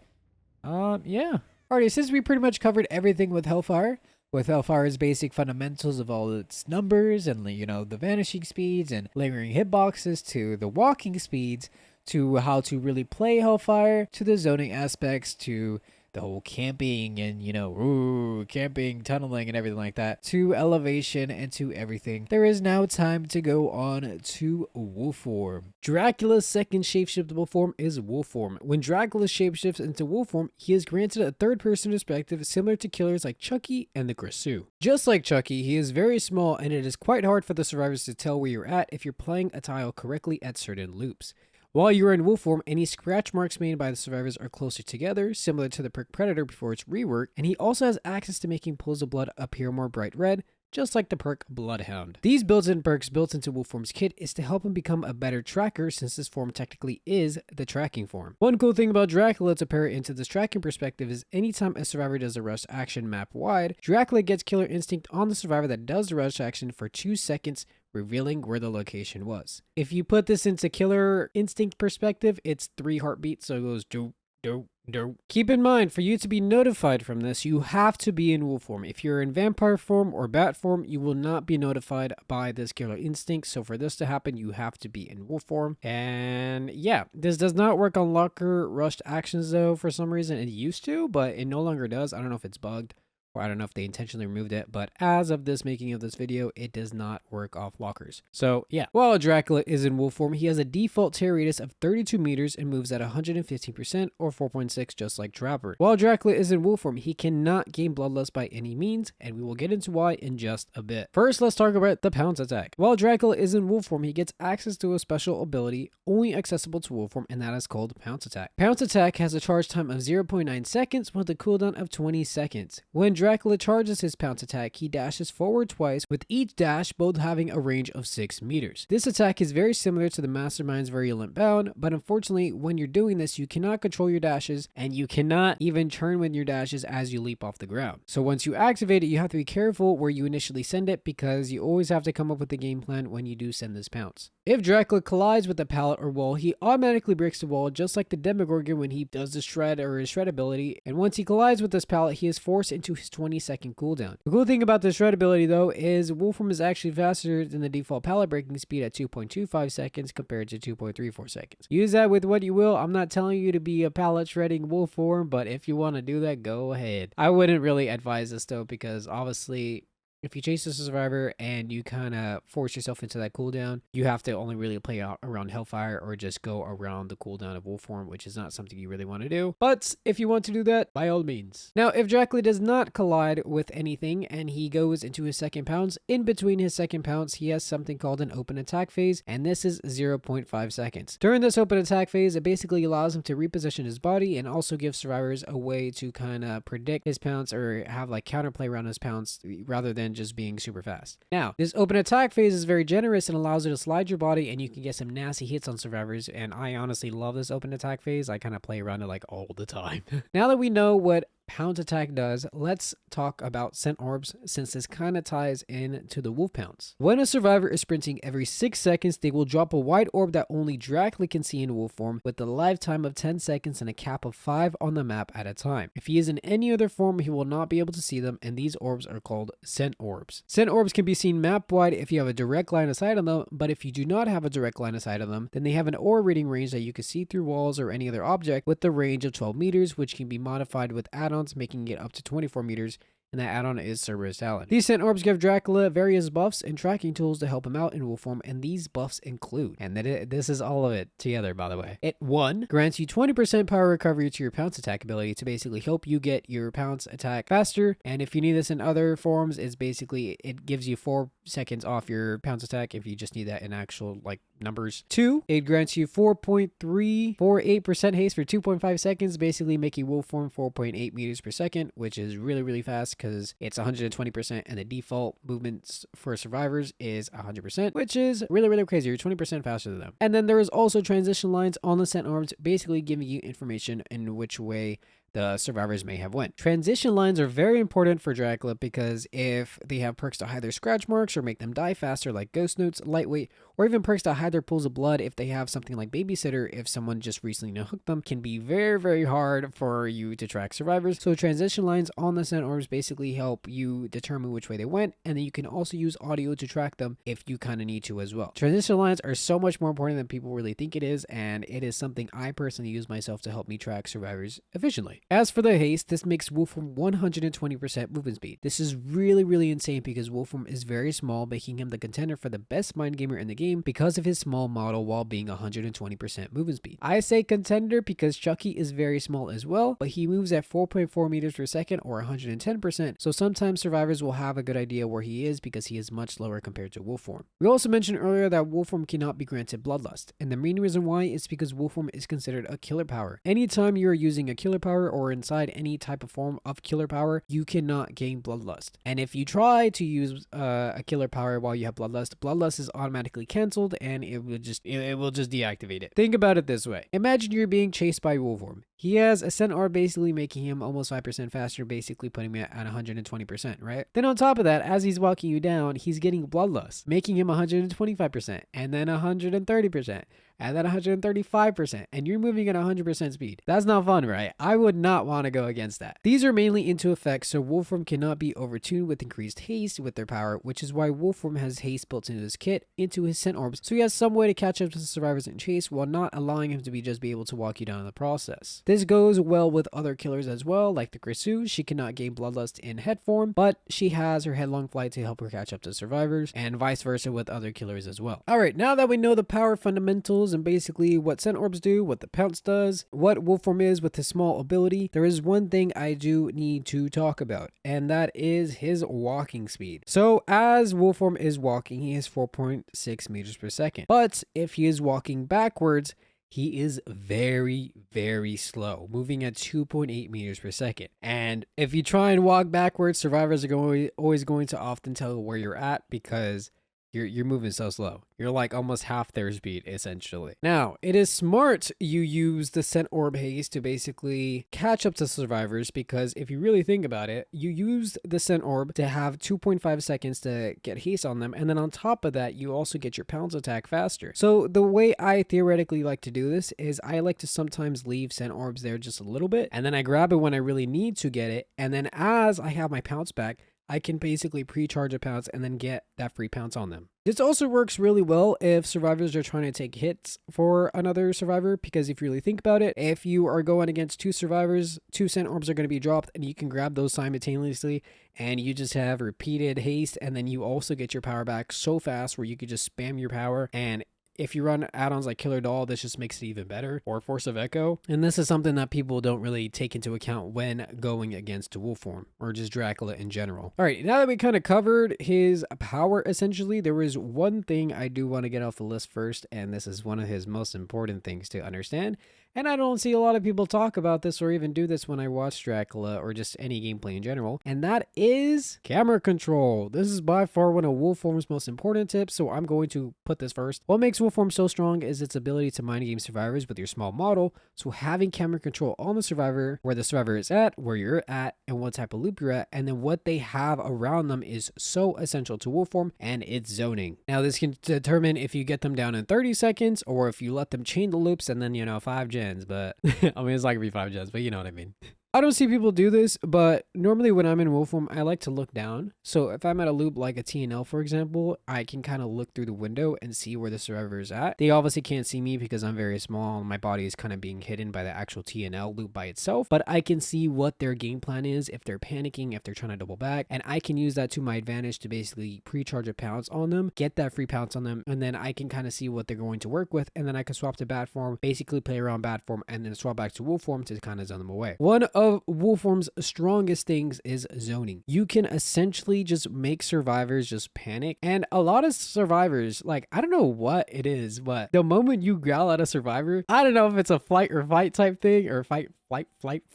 Yeah. Alrighty, since we pretty much covered everything with Hellfire, with Hellfire's basic fundamentals of all its numbers and, you know, the vanishing speeds and layering hitboxes to the walking speeds to how to really play Hellfire, to the zoning aspects, to the whole camping and, you know, camping, tunneling, and everything like that, to elevation and to everything. There is now time to go on to wolf form. Dracula's second shapeshiftable form is wolf form. When Dracula shapeshifts into wolf form, he is granted a third-person perspective similar to killers like Chucky and the Grisou. Just like Chucky, he is very small, and it is quite hard for the survivors to tell where you're at if you're playing a tile correctly at certain loops. While you're in wolf form, any scratch marks made by the survivors are closer together, similar to the perk Predator before its rework, and he also has access to making pools of blood appear more bright red, just like the perk Bloodhound. These built-in perks built into wolf form's kit is to help him become a better tracker, since this form technically is the tracking form. One cool thing about Dracula to pair it into this tracking perspective is anytime a survivor does a rush action map wide, Dracula gets killer instinct on the survivor that does the rush action for 2 seconds, revealing where the location was. If you put this into killer instinct perspective, it's 3 heartbeats, so it goes do, do, do. Keep in mind, for you to be notified from this, you have to be in wolf form. If you're in vampire form or bat form, you will not be notified by this killer instinct. So for this to happen, you have to be in wolf form. And yeah, this does not work on locker rushed actions though. For some reason it used to, but it no longer does. I don't know if it's bugged, or I don't know if they intentionally removed it, but as of this making of this video, it does not work off lockers. So yeah, while Dracula is in wolf form, he has a default tear radius of 32 meters and moves at 115% or 4.6, just like Trapper. While Dracula is in wolf form, he cannot gain Bloodlust by any means, and we will get into why in just a bit. First, let's talk about the Pounce Attack. While Dracula is in wolf form, he gets access to a special ability only accessible to wolf form, and that is called Pounce Attack. Pounce Attack has a charge time of 0.9 seconds with a cooldown of 20 seconds. When Dracula charges his Pounce Attack, he dashes forward twice, with each dash both having a range of 6 meters. This attack is very similar to the Mastermind's Virulent Bound, but unfortunately, when you're doing this, you cannot control your dashes, and you cannot even turn with your dashes as you leap off the ground. So once you activate it, you have to be careful where you initially send it, because you always have to come up with a game plan when you do send this Pounce. If Dracula collides with a pallet or wall, he automatically breaks the wall, just like the Demogorgon when he does the shred or his shred ability, and once he collides with this pallet, he is forced into his 20-second cooldown. The cool thing about the shred ability though is wolf form is actually faster than the default pallet breaking speed at 2.25 seconds compared to 2.34 seconds. Use that with what you will. I'm not telling you to be a pallet shredding wolf form, but if you want to do that, go ahead. I wouldn't really advise this though, because obviously if you chase a survivor and you kind of force yourself into that cooldown, you have to only really play out around Hellfire or just go around the cooldown of wolf form, which is not something you really want to do. But if you want to do that, by all means. Now, if Dracula does not collide with anything and he goes into his second pounce, in between his second pounce, he has something called an open attack phase, and this is 0.5 seconds. During this open attack phase, it basically allows him to reposition his body and also gives survivors a way to kind of predict his pounce or have like counterplay around his pounce rather than just being super fast. Now, this open attack phase is very generous and allows you to slide your body, and you can get some nasty hits on survivors, and I honestly love this open attack phase. I kind of play around it like all the time. Now that we know what Pounce Attack does, let's talk about scent orbs, since this kind of ties in to the wolf pounce. When a survivor is sprinting every 6 seconds, they will drop a white orb that only Dracula can see in wolf form, with a lifetime of 10 seconds and a cap of 5 on the map at a time. If he is in any other form, he will not be able to see them, and these orbs are called scent orbs. Scent orbs can be seen map wide if you have a direct line of sight on them, but if you do not have a direct line of sight on them, then they have an aura reading range that you can see through walls or any other object, with the range of 12 meters, which can be modified with add-ons, making it up to 24 meters, and that add-on is Cerberus Talon. These scent orbs give Dracula various buffs and tracking tools to help him out in wolf form, and these buffs include, and this is all of it together by the way. It 1 grants you 20% power recovery to your Pounce Attack ability to basically help you get your Pounce Attack faster, and if you need this in other forms, it's basically, it gives you 4 seconds off your Pounce Attack if you just need that in actual like numbers. 2, it grants you 4.348% haste for 2.5 seconds, basically making wolf form 4.8 meters per second, which is really fast because it's 120%, and the default movements for survivors is 100%, which is really crazy. You're 20% faster than them. And then there is also transition lines on the scent orbs, basically giving you information in which way the survivors may have went. Transition lines are very important for Dracula, because if they have perks to hide their scratch marks or make them die faster like Ghost Notes, Lightweight, or even perks that hide their pools of blood if they have something like Babysitter. If someone just recently hooked them, can be very, very hard for you to track survivors. So transition lines on the scent orbs basically help you determine which way they went, and then you can also use audio to track them if you kind of need to as well. Transition lines are so much more important than people really think it is, and it is something I personally use myself to help me track survivors efficiently. As for the haste, this makes Wolfram 120% movement speed. This is really, really insane because Wolfram is very small, making him the contender for the best mind gamer in the game because of his small model while being 120% movement speed. I say contender because Chucky is very small as well, but he moves at 4.4 meters per second or 110%, so sometimes survivors will have a good idea where he is because he is much lower compared to Wolfram. We also mentioned earlier that Wolfram cannot be granted Bloodlust, and the main reason why is because Wolfram is considered a killer power. Anytime you are using a killer power or inside any type of form of killer power, you cannot gain Bloodlust. And if you try to use a killer power while you have Bloodlust is automatically cancelled and it will just deactivate it. Think about it this way. Imagine you're being chased by Wolfram. He has a scent orb basically making him almost 5% faster, basically putting him at 120%, right? Then on top of that, as he's walking you down, he's getting Bloodlust, making him 125%, and then 130%, and then 135%, and you're moving at 100% speed. That's not fun, right? I would not want to go against that. These are mainly into effects, so Wolfram cannot be overtuned with increased haste with their power, which is why Wolfram has haste built into his kit, into his scent orbs, so he has some way to catch up to the survivors in chase while not allowing him to be able to walk you down in the process. This goes well with other killers as well, like the Grisou. She cannot gain Bloodlust in head form, but she has her headlong flight to help her catch up to survivors, and vice versa with other killers as well. Alright, now that we know the power fundamentals and basically what scent orbs do, what the Pounce does, what Wolfram is with his small ability, there is one thing I do need to talk about, and that is his walking speed. So as Wolfram is walking, he has 4.6 meters per second, but if he is walking backwards, he is very, very slow, moving at 2.8 meters per second. And if you try and walk backwards, survivors are always going to often tell where you're at because you're moving so slow. You're like almost half their speed, essentially. Now, it is smart you use the scent orb haste to basically catch up to survivors because if you really think about it, you used the scent orb to have 2.5 seconds to get haste on them, and then on top of that, you also get your Pounce Attack faster. So the way I theoretically like to do this is I like to sometimes leave scent orbs there just a little bit, and then I grab it when I really need to get it, and then as I have my Pounce back, I can basically pre-charge a Pounce and then get that free Pounce on them. This also works really well if survivors are trying to take hits for another survivor, because if you really think about it, if you are going against two survivors, two scent orbs are going to be dropped and you can grab those simultaneously and you just have repeated haste, and then you also get your power back so fast where you could just spam your power, and if you run add-ons like Killer Doll, this just makes it even better, or Force of Echo. And this is something that people don't really take into account when going against Wolfram, or just Dracula in general. All right, now that we kind of covered his power, essentially, there is one thing I do want to get off the list first, and this is one of his most important things to understand. And I don't see a lot of people talk about this or even do this when I watch Dracula or just any gameplay in general, and that is camera control. This is by far one of Wolfram's most important tips, so I'm going to put this first. What makes Wolfram so strong is its ability to mind game survivors with your small model, so having camera control on the survivor, where the survivor is at, where you're at, and what type of loop you're at, and then what they have around them is so essential to Wolfram and its zoning. Now this can determine if you get them down in 30 seconds or if you let them chain the loops and then, 5 gens, but I mean, it's not gonna be 5 gens, but you know what I mean. I don't see people do this, but normally when I'm in Wolfram, I like to look down. So if I'm at a loop like a TNL, for example, I can kind of look through the window and see where the survivor is at. They obviously can't see me because I'm very small and my body is kind of being hidden by the actual TNL loop by itself, but I can see what their game plan is, if they're panicking, if they're trying to double back, and I can use that to my advantage to basically pre-charge a Pounce on them, get that free Pounce on them, and then I can kind of see what they're going to work with, and then I can swap to bat form, basically play around bat form, and then swap back to wolf form to kind of zone them away. One of Wolfram's strongest things is zoning. You can essentially just make survivors just panic, and a lot of survivors, like, I don't know what it is, but the moment you growl at a survivor, I don't know if it's a flight or fight type thing, or flight,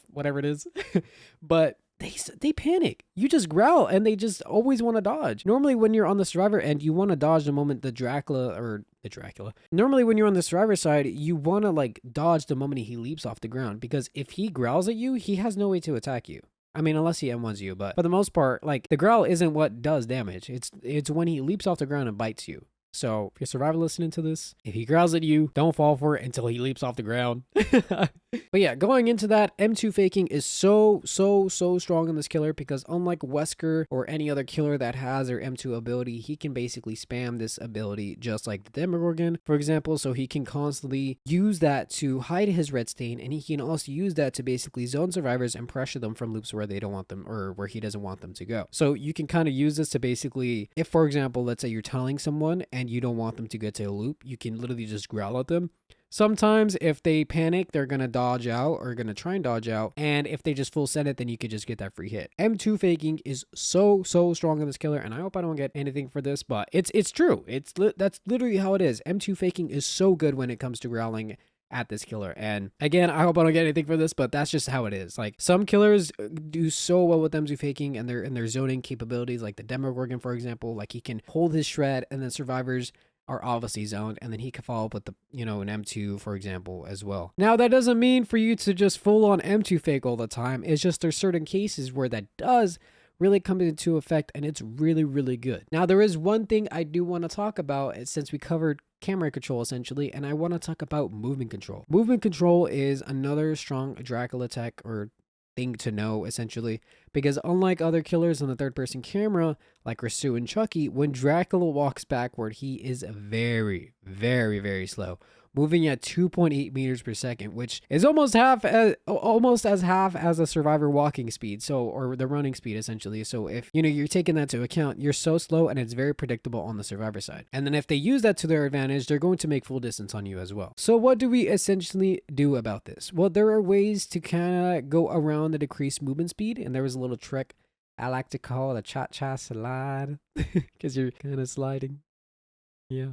whatever it is, but they panic. You just growl and they just always want to dodge. Normally when you're on the survivor end, you want to dodge the moment normally when you're on the survivor side, you want to like dodge the moment he leaps off the ground, because if he growls at you, he has no way to attack you. I mean, unless he M1s you, but for the most part, like, the growl isn't what does damage. It's when he leaps off the ground and bites you. So if you're a survivor listening to this, if he growls at you, don't fall for it until he leaps off the ground. But yeah, going into that, M2 faking is so strong in this killer because unlike Wesker or any other killer that has their M2 ability, he can basically spam this ability just like the Demogorgon, for example. So he can constantly use that to hide his red stain, and he can also use that to basically zone survivors and pressure them from loops where they don't want them or where he doesn't want them to go. So you can kind of use this to basically, if for example, let's say you're telling someone and you don't want them to get to a loop, you can literally just growl at them. Sometimes if they panic, they're going to dodge out or going to try and dodge out. And if they just full send it, then you could just get that free hit. M2 faking is so strong in this killer. And I hope I don't get anything for this, but it's true. That's literally how it is. M2 faking is so good when it comes to growling at this killer. And again, I hope I don't get anything for this, but that's just how it is. Like some killers do so well with M2 faking and their zoning capabilities, like the Demogorgon, for example. Like he can hold his shred and then survivors are obviously zoned, and then he can follow up with the, an M2, for example, as well. Now, that doesn't mean for you to just full on M2 fake all the time. It's just there's certain cases where that does really come into effect, and it's really good. Now, there is one thing I do want to talk about since we covered camera control essentially, and I want to talk about movement control. Movement control is another strong Dracula tech or thing to know essentially, because unlike other killers on the third person camera like Rasu and Chucky, when Dracula walks backward, he is very slow, moving at 2.8 meters per second, which is almost as half as a survivor walking speed, or the running speed essentially. So if you're taking that into account, you're so slow and it's very predictable on the survivor side. And then if they use that to their advantage, they're going to make full distance on you as well. So what do we essentially do about this? Well, there are ways to kind of go around the decreased movement speed, and there was a little trick I like to call the cha-cha slide because you're kind of sliding. Yeah.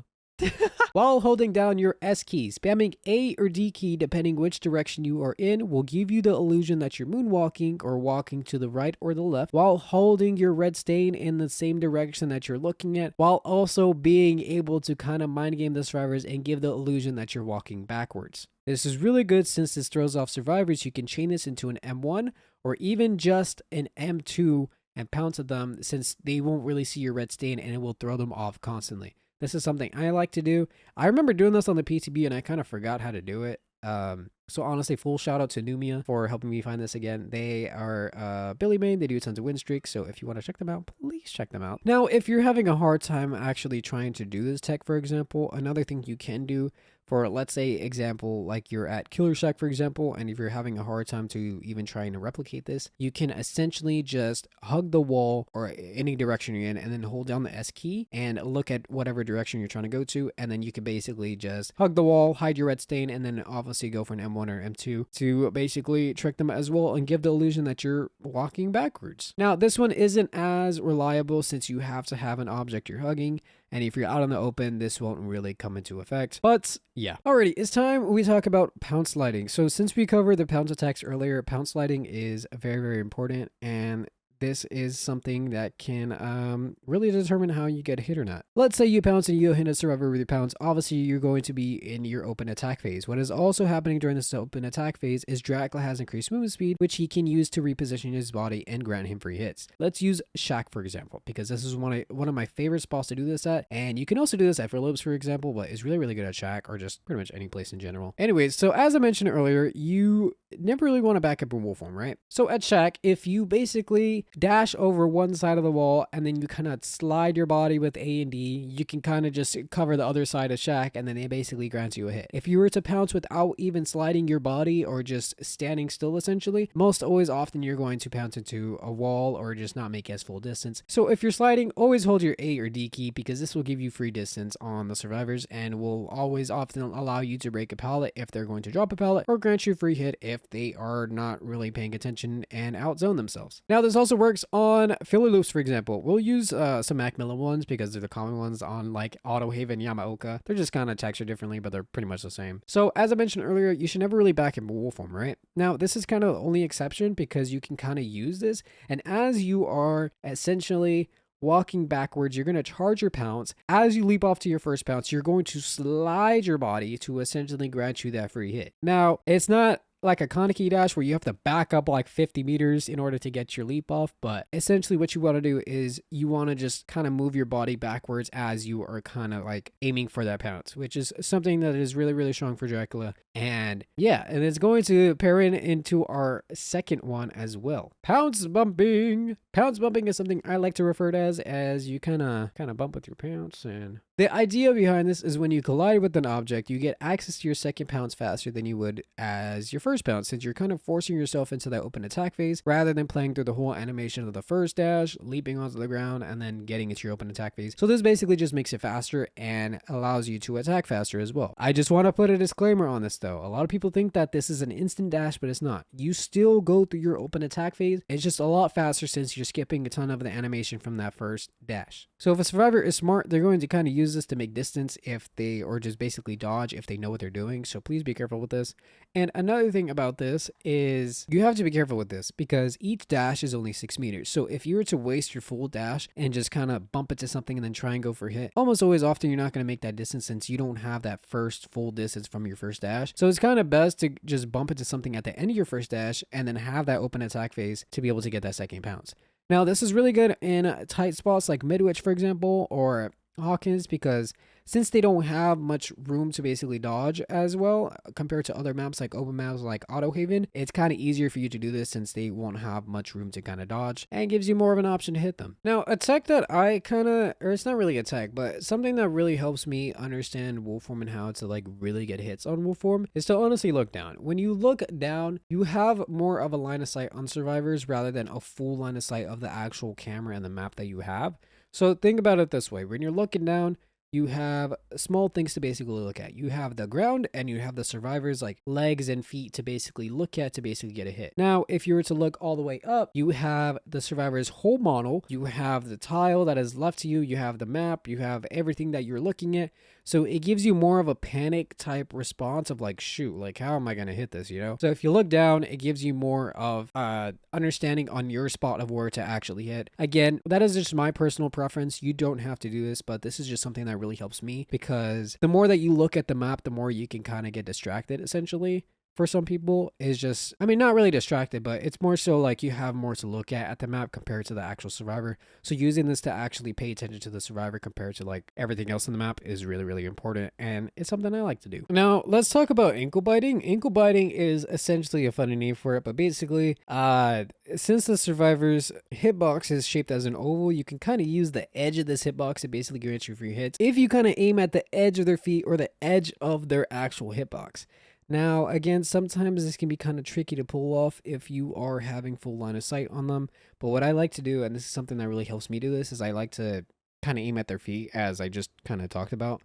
While holding down your S key, spamming A or D key depending which direction you are in will give you the illusion that you're moonwalking or walking to the right or the left, while holding your red stain in the same direction that you're looking at, while also being able to kind of mind game the survivors and give the illusion that you're walking backwards. This is really good since this throws off survivors. You can chain this into an M1 or even just an M2 and pounce at them, since they won't really see your red stain and it will throw them off constantly. This is something I like to do. I remember doing this on the PTB and I kind of forgot how to do it. So honestly, full shout out to Numia for helping me find this again. They are Billy Main. They do tons of win streaks. So if you want to check them out, please check them out. Now, if you're having a hard time actually trying to do this tech, for example, another thing you can do for, let's say, example, like you're at Killer Shack, for example, and if you're having a hard time to even trying to replicate this, you can essentially just hug the wall or any direction you're in and then hold down the S key and look at whatever direction you're trying to go to. And then you can basically just hug the wall, hide your red stain, and then obviously go for an M1 or M2 to basically trick them as well and give the illusion that you're walking backwards. Now, this one isn't as reliable since you have to have an object you're hugging. And if you're out in the open, this won't really come into effect. But yeah. Alrighty, it's time we talk about Pounce Sliding. So since we covered the Pounce Attacks earlier, Pounce Sliding is very important. And this is something that can really determine how you get hit or not. Let's say you pounce and you hit a survivor with your pounce. Obviously, you're going to be in your open attack phase. What is also happening during this open attack phase is Dracula has increased movement speed, which he can use to reposition his body and grant him free hits. Let's use Shack, for example, because this is one of my favorite spots to do this at. And you can also do this at Lobes, for example, but it's really good at Shack or just pretty much any place in general. Anyways, so as I mentioned earlier, you never really want to back up in wolf form, right? So at Shack, if you basically dash over one side of the wall and then you kind of slide your body with A and D, you can kind of just cover the other side of Shack and then it basically grants you a hit. If you were to pounce without even sliding your body or just standing still essentially, most always often you're going to pounce into a wall or just not make as full distance. So if you're sliding, always hold your A or D key because this will give you free distance on the survivors and will always often allow you to break a pallet if they're going to drop a pallet or grant you a free hit if they are not really paying attention and outzone themselves. Now this also works on filler loops, for example. We'll use some Macmillan ones because they're the common ones on like Auto Haven, Yamaoka. They're just kind of textured differently, but they're pretty much the same. So as I mentioned earlier, you should never really back in wolf form, right? Now this is kind of the only exception because you can kind of use this, and as you are essentially walking backwards, you're going to charge your pounce. As you leap off to your first pounce, you're going to slide your body to essentially grant you that free hit. Now, it's not like a Conc dash where you have to back up like 50 meters in order to get your leap off. But essentially what you want to do is you want to just kind of move your body backwards as you are kind of like aiming for that pounce, which is something that is really, really strong for Dracula. And yeah, and it's going to pair into our second one as well. Pounce bumping. Pounce bumping is something I like to refer to as you kind of bump with your pounce. And the idea behind this is when you collide with an object, you get access to your second pounce faster than you would as your first pounce, since you're kind of forcing yourself into that open attack phase rather than playing through the whole animation of the first dash, leaping onto the ground, and then getting into your open attack phase. So this basically just makes it faster and allows you to attack faster as well. I just want to put a disclaimer on this though. A lot of people think that this is an instant dash, but it's not. You still go through your open attack phase. It's just a lot faster since you're skipping a ton of the animation from that first dash. So if a survivor is smart, they're going to kind of use this to make distance or just basically dodge if they know what they're doing. So please be careful with this. And another thing about this is you have to be careful with this because each dash is only 6 meters. So if you were to waste your full dash and just kind of bump into something and then try and go for a hit, almost always often you're not going to make that distance since you don't have that first full distance from your first dash. So it's kind of best to just bump into something at the end of your first dash and then have that open attack phase to be able to get that second pounce. Now, this is really good in tight spots like Midwich, for example, or Hawkins, because since they don't have much room to basically dodge as well compared to other maps like open maps like Autohaven, it's kind of easier for you to do this since they won't have much room to kind of dodge and gives you more of an option to hit them. Now, a tech that it's not really a tech, but something that really helps me understand Wolfform and how to like really get hits on Wolfform is to honestly look down. When you look down, you have more of a line of sight on survivors rather than a full line of sight of the actual camera and the map that you have. So think about it this way. When you're looking down, you have small things to basically look at. You have the ground and you have the survivors like legs and feet to basically look at to basically get a hit. Now, if you were to look all the way up, you have the survivor's whole model. You have the tile that is left to you. You have the map. You have everything that you're looking at. So it gives you more of a panic type response of like, shoot, like how am I going to hit this, you know? So if you look down, it gives you more of understanding on your spot of where to actually hit. Again, that is just my personal preference. You don't have to do this, but this is just something that really helps me because the more that you look at the map, the more you can kind of get distracted essentially. For some people is just, I mean, not really distracted, but it's more so like you have more to look at the map compared to the actual survivor. So using this to actually pay attention to the survivor compared to like everything else in the map is really, really important. And it's something I like to do. Now, let's talk about ankle biting. Ankle biting is essentially a funny name for it, but basically, since the survivor's hitbox is shaped as an oval, you can kind of use the edge of this hitbox to basically grant you free hits if you kind of aim at the edge of their feet or the edge of their actual hitbox. Now, again, sometimes this can be kind of tricky to pull off if you are having full line of sight on them. But what I like to do, and this is something that really helps me do this, is I like to kind of aim at their feet as I just kind of talked about.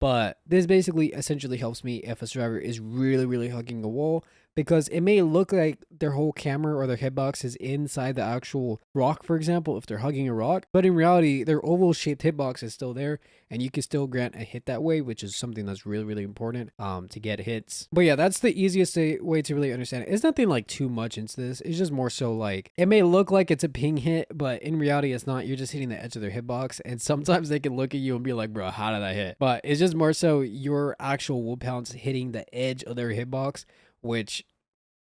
But this basically essentially helps me if a survivor is really, really hugging a wall, because it may look like their whole camera or their hitbox is inside the actual rock, for example, if they're hugging a rock. But in reality, their oval shaped hitbox is still there and you can still grant a hit that way, which is something that's really, really important to get hits. But yeah, that's the easiest way to really understand it. It's nothing like too much into this. It's just more so like, it may look like it's a ping hit, but in reality, it's not. You're just hitting the edge of their hitbox. And sometimes they can look at you and be like, bro, how did I hit? But it's just more so your actual wolf pounce hitting the edge of their hitbox, which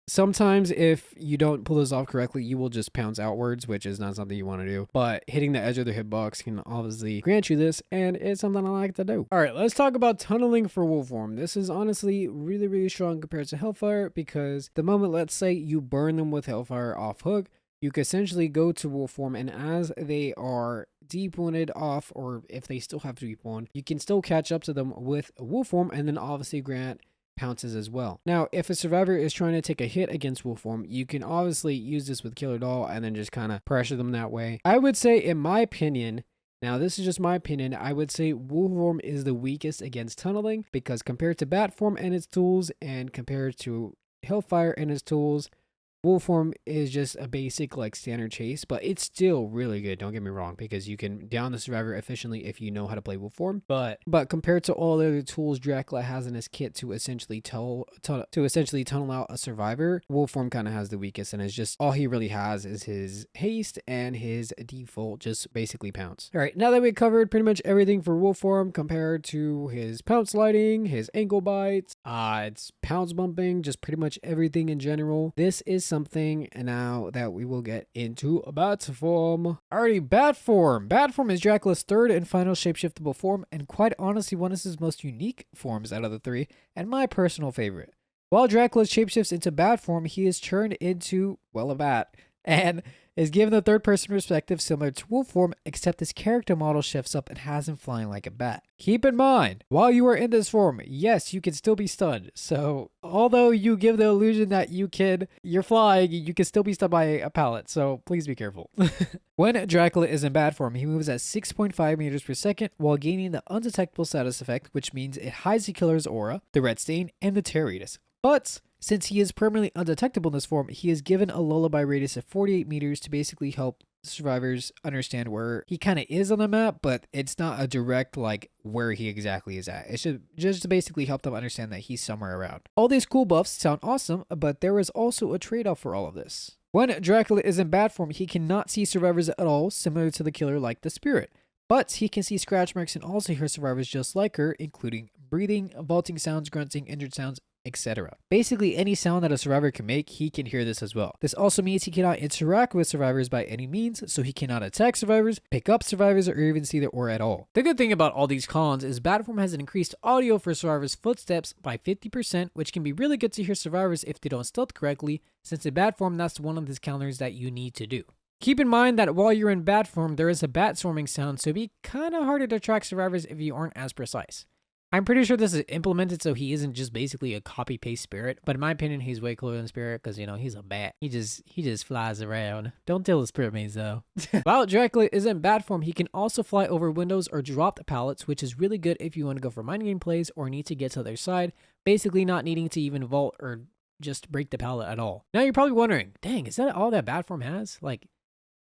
sometimes if you don't pull this off correctly, you will just pounce outwards, which is not something you want to do. But hitting the edge of the hitbox can obviously grant you this, and it's something I like to do. All right, let's talk about tunneling for Wolfform. This is honestly really, really strong compared to Hellfire, because the moment, let's say, you burn them with Hellfire off hook, you can essentially go to Wolfform, and as they are deep wounded off, or if they still have deep wound, you can still catch up to them with Wolfform, and then obviously grant pounces as well. Now, if a survivor is trying to take a hit against Wolfform, you can obviously use this with Killer Doll and then just kind of pressure them that way. I would say, in my opinion, now this is just my opinion, I would say Wolfform is the weakest against tunneling, because compared to Batform and its tools and compared to Hellfire and its tools, Wolfform is just a basic like standard chase, but it's still really good, don't get me wrong, because you can down the survivor efficiently if you know how to play Wolfform. But compared to all the other tools Dracula has in his kit to essentially tunnel out a survivor, Wolfform kind of has the weakest, and it's just all he really has is his haste and his default just basically pounce. All right, now that we covered pretty much everything for Wolfform compared to his Pounce Sliding, his ankle bites, It's Pounce Bumping, just pretty much everything in general. This is something now that we will get into bat form. Alrighty, bat form. Bat form is Dracula's third and final shapeshiftable form, and quite honestly one of his most unique forms out of the three, and my personal favorite. While Dracula shapeshifts into bat form, he is turned into, well, a bat, and is given the third-person perspective similar to wolf form, except his character model shifts up and has him flying like a bat. Keep in mind, while you are in this form, yes, you can still be stunned. So, although you give the illusion that you're flying, you can still be stunned by a pallet, so please be careful. When Dracula is in bat form, he moves at 6.5 meters per second while gaining the undetectable status effect, which means it hides the killer's aura, the red stain, and the tear radius. But since he is permanently undetectable in this form, he is given a lullaby radius of 48 meters to basically help survivors understand where he kind of is on the map, but it's not a direct, like, where he exactly is at. It should just to basically help them understand that he's somewhere around. All these cool buffs sound awesome, but there is also a trade-off for all of this. When Dracula is in bat form, he cannot see survivors at all, similar to the killer like the spirit. But he can see scratch marks and also hear survivors just like her, including breathing, vaulting sounds, grunting, injured sounds, etc. Basically, any sound that a survivor can make, he can hear this as well. This also means he cannot interact with survivors by any means, so he cannot attack survivors, pick up survivors, or even see their aura at all. The good thing about all these cons is Batform has an increased audio for survivors' footsteps by 50%, which can be really good to hear survivors if they don't stealth correctly, since in Batform that's one of the counters that you need to do. Keep in mind that while you're in bat form, there is a bat swarming sound, so it'd be kind of harder to track survivors if you aren't as precise. I'm pretty sure this is implemented so he isn't just basically a copy-paste spirit, but in my opinion, he's way cooler than spirit because, you know, he's a bat. He just flies around. Don't tell the spirit mates, though. While Dracula is in bat form, he can also fly over windows or drop the pallets, which is really good if you want to go for mind game plays or need to get to the other side, basically not needing to even vault or just break the pallet at all. Now you're probably wondering, dang, is that all that bat form has? Like,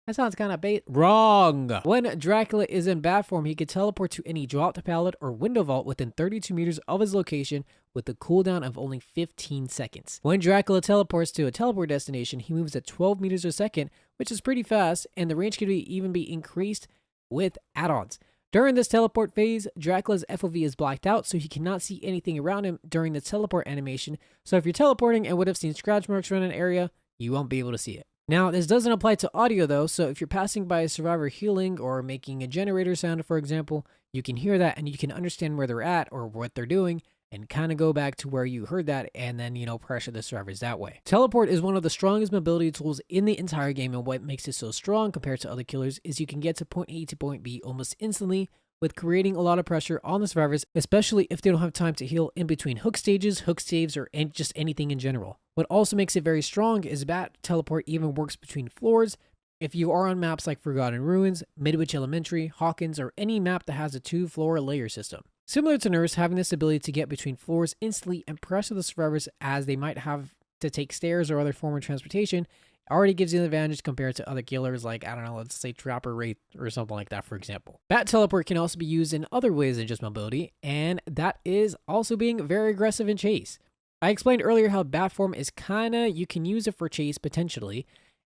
that sounds kind of bait. Wrong! When Dracula is in bat form, he can teleport to any dropped pallet or window vault within 32 meters of his location with a cooldown of only 15 seconds. When Dracula teleports to a teleport destination, he moves at 12 meters a second, which is pretty fast, and the range can even be increased with add-ons. During this teleport phase, Dracula's FOV is blacked out, so he cannot see anything around him during the teleport animation, so if you're teleporting and would have seen scratch marks around an area, you won't be able to see it. Now, this doesn't apply to audio though, so if you're passing by a survivor healing or making a generator sound, for example, you can hear that and you can understand where they're at or what they're doing and kind of go back to where you heard that and then, you know, pressure the survivors that way. Teleport is one of the strongest mobility tools in the entire game, and what makes it so strong compared to other killers is you can get to point A to point B almost instantly, with creating a lot of pressure on the survivors, especially if they don't have time to heal in between hook stages, hook saves, or just anything in general. What also makes it very strong is Bat Teleport even works between floors. If you are on maps like Forgotten Ruins, Midwich Elementary, Hawkins, or any map that has a 2-floor layer system. Similar to Nurse, having this ability to get between floors instantly and pressure the survivors as they might have to take stairs or other form of transportation already gives you an advantage compared to other killers like, I don't know, let's say Trapper Wraith or something like that, for example. Bat Teleport can also be used in other ways than just mobility, and that is also being very aggressive in chase. I explained earlier how Bat Form is kinda, you can use it for chase potentially,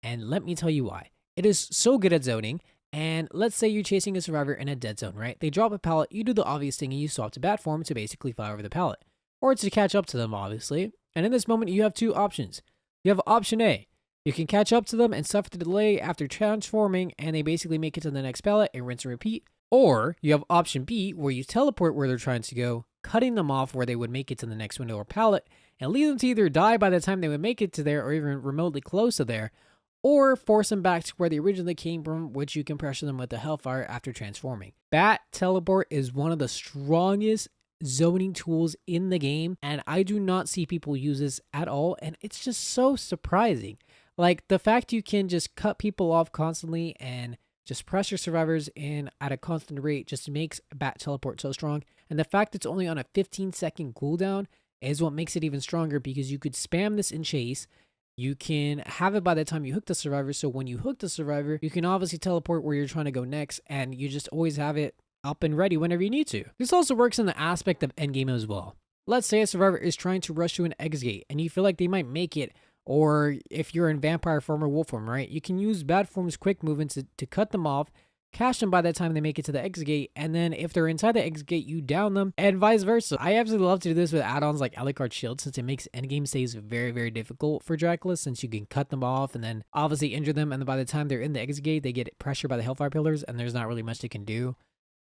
and let me tell you why. It is so good at zoning, and let's say you're chasing a survivor in a dead zone, right? They drop a pallet, you do the obvious thing and you swap to Bat Form to basically fly over the pallet, or to catch up to them, obviously. And in this moment, you have two options. You have option A. You can catch up to them and suffer the delay after transforming and they basically make it to the next pallet and rinse and repeat. Or you have option B, where you teleport where they're trying to go, cutting them off where they would make it to the next window or pallet, and leave them to either die by the time they would make it to there or even remotely close to there, or force them back to where they originally came from, which you can pressure them with the Hellfire after transforming. Bat Teleport is one of the strongest zoning tools in the game, and I do not see people use this at all, and it's just so surprising. Like, the fact you can just cut people off constantly and just pressure survivors in at a constant rate just makes Bat Teleport so strong. And the fact it's only on a 15-second cooldown is what makes it even stronger, because you could spam this in chase. You can have it by the time you hook the survivor, so when you hook the survivor, you can obviously teleport where you're trying to go next, and you just always have it up and ready whenever you need to. This also works in the aspect of endgame as well. Let's say a survivor is trying to rush to an exit gate, and you feel like they might make it, or if you're in vampire form or wolf form, right? You can use Bat Form's quick movements to cut them off, catch them by the time they make it to the exit gate, and then if they're inside the exit gate, you down them, and vice versa. I absolutely love to do this with add-ons like Alucard Shield, since it makes endgame saves very, very difficult for Dracula, since you can cut them off and then obviously injure them, and then by the time they're in the exit gate, they get pressured by the Hellfire Pillars, and there's not really much they can do.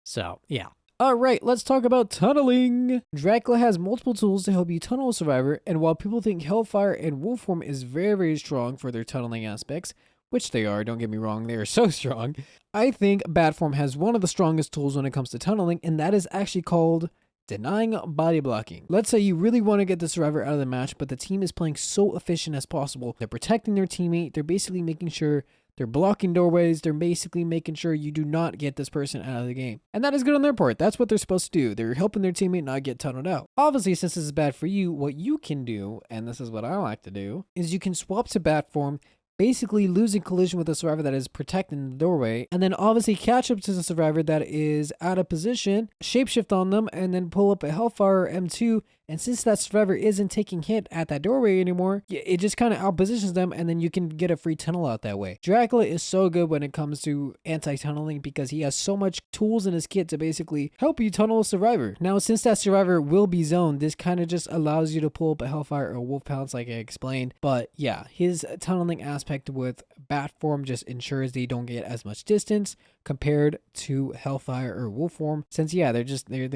So, yeah. Alright, let's talk about tunneling. Dracula has multiple tools to help you tunnel a survivor, and while people think Hellfire and Wolf form is very, very strong for their tunneling aspects, which they are, don't get me wrong, they are so strong, I think Bat form has one of the strongest tools when it comes to tunneling, and that is actually called denying body blocking. Let's say you really want to get the survivor out of the match, but the team is playing so efficient as possible. They're protecting their teammate, they're basically making sure they're blocking doorways, they're basically making sure you do not get this person out of the game. And that is good on their part. That's what they're supposed to do. They're helping their teammate not get tunneled out. Obviously, since this is bad for you, what you can do, and this is what I like to do, is you can swap to bat form, basically losing collision with the survivor that is protecting the doorway, and then obviously catch up to the survivor that is out of position, shapeshift on them, and then pull up a Hellfire M2, and since that survivor isn't taking hit at that doorway anymore, it just kind of outpositions them, and then you can get a free tunnel out that way. Dracula is so good when it comes to anti-tunneling because he has so much tools in his kit to basically help you tunnel a survivor. Now, since that survivor will be zoned, this kind of just allows you to pull up a Hellfire or a Wolf Pounce like I explained, but yeah, his tunneling aspect with bat form just ensures they don't get as much distance compared to Hellfire or Wolf form, since yeah, they're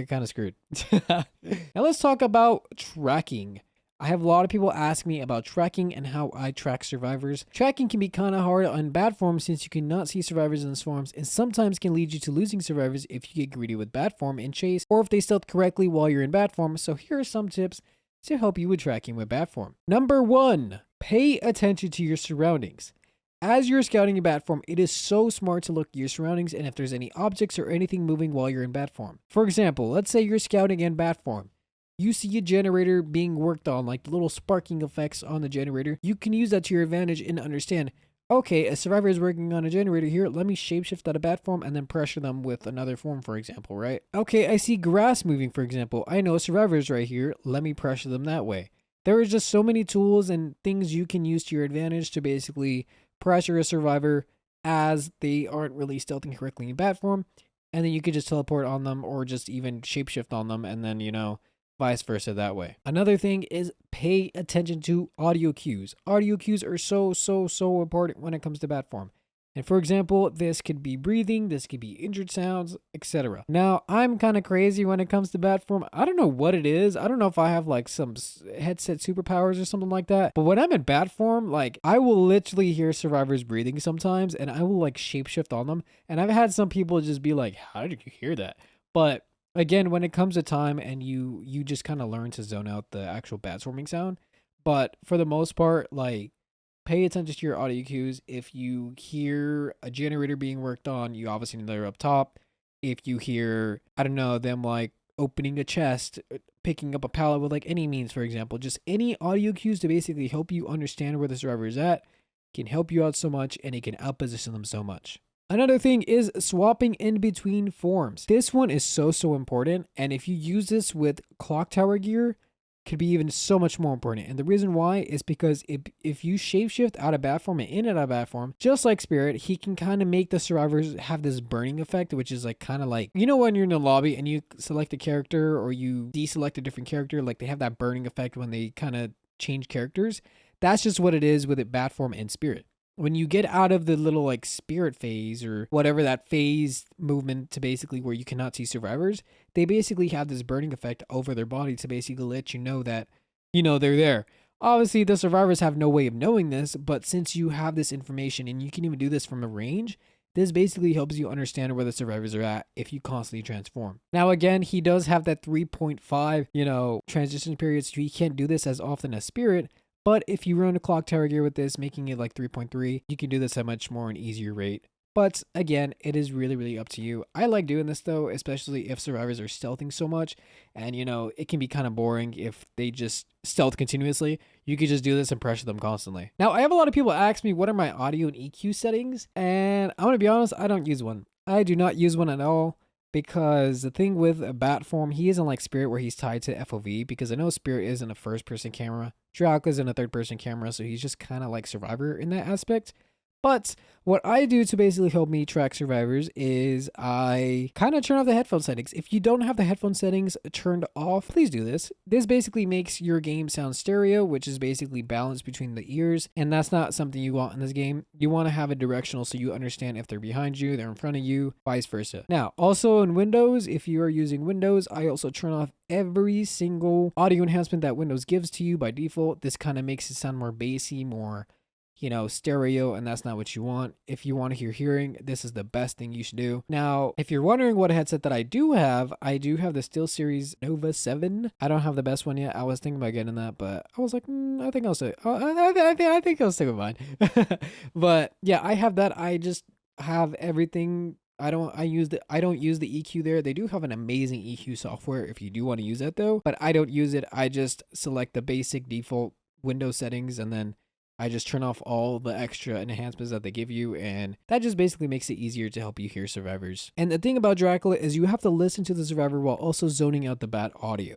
kind of screwed. Now let's talk about tracking. I have a lot of people ask me about tracking and how I track survivors. Tracking can be kind of hard on bad form since you cannot see survivors in the swarms, and sometimes can lead you to losing survivors if you get greedy with bad form and chase, or if they stealth correctly while you're in bad form. So here are some tips to help you with tracking with bad form. Number 1, pay attention to your surroundings. As you're scouting in bat form, it is so smart to look at your surroundings and if there's any objects or anything moving while you're in bat form. For example, let's say you're scouting in bat form. You see a generator being worked on, like the little sparking effects on the generator. You can use that to your advantage and understand, okay, a survivor is working on a generator here. Let me shapeshift out of bat form and then pressure them with another form, for example, right? Okay, I see grass moving, for example. I know a survivor is right here. Let me pressure them that way. There is just so many tools and things you can use to your advantage to basically pressure a survivor as they aren't really stealthing correctly in bat form, and then you could just teleport on them or just even shapeshift on them, and then, you know, vice versa that way. Another thing is pay attention to audio cues. Audio cues are so important when it comes to bat form. And for example, this could be breathing, this could be injured sounds, etc. Now, I'm kind of crazy when it comes to bat form. I don't know what it is. I don't know if I have like some headset superpowers or something like that. But when I'm in bat form, like I will literally hear survivors breathing sometimes and I will like shapeshift on them. And I've had some people just be like, how did you hear that? But again, when it comes to time and you just kind of learn to zone out the actual bat swarming sound. But for the most part, like, pay attention to your audio cues. If you hear a generator being worked on, you obviously know they're up top. If you hear, I don't know, them like opening a chest, picking up a pallet with like any means, for example, just any audio cues to basically help you understand where the survivor is at can help you out so much, and it can outposition them so much. Another thing is swapping in between forms. This one is so important, and if you use this with clock tower gear, could be even so much more important. And the reason why is because if you shapeshift out of bat form and in and out of bat form, just like Spirit, he can kind of make the survivors have this burning effect, which is like kind of like, you know, when you're in the lobby and you select a character or you deselect a different character, like they have that burning effect when they kind of change characters. That's just what it is with it bat form and Spirit. When you get out of the little like spirit phase or whatever that phase movement to basically where you cannot see survivors, they basically have this burning effect over their body to basically let you know that, you know, they're there. Obviously, the survivors have no way of knowing this, but since you have this information and you can even do this from a range, this basically helps you understand where the survivors are at if you constantly transform. Now, again, he does have that 3.5, you know, transition period, so he can't do this as often as Spirit. But if you run a clock tower gear with this, making it like 3.3, you can do this at much more an easier rate. But again, it is really up to you. I like doing this though, especially if survivors are stealthing so much. And you know, it can be kind of boring if they just stealth continuously. You could just do this and pressure them constantly. Now, I have a lot of people ask me what are my audio and EQ settings. And I'm going to be honest, I don't use one. I do not use one at all. Because the thing with a bat form, he isn't like Spirit where he's tied to FOV, because I know Spirit isn't a first person camera. Dracula's in a third person camera, so he's just kind of like Survivor in that aspect. But what I do to basically help me track survivors is I kind of turn off the headphone settings. If you don't have the headphone settings turned off, please do this. This basically makes your game sound stereo, which is basically balanced between the ears. And that's not something you want in this game. You want to have it directional so you understand if they're behind you, they're in front of you, vice versa. Now, also in Windows, if you are using Windows, I also turn off every single audio enhancement that Windows gives to you by default. This kind of makes it sound more bassy, more, you know, stereo, and that's not what you want. If you want to hear hearing, this is the best thing you should do. Now, if you're wondering what headset that I do have the SteelSeries Nova 7. I don't have the best one yet. I was thinking about getting that, but I was like, I think I'll stick. I think I'll stick with mine. But yeah, I have that. I just have everything. I don't use the EQ there. They do have an amazing EQ software if you do want to use that though, but I don't use it. I just select the basic default Windows settings and then I just turn off all the extra enhancements that they give you, and that just basically makes it easier to help you hear survivors. And the thing about Dracula is you have to listen to the survivor while also zoning out the bad audio.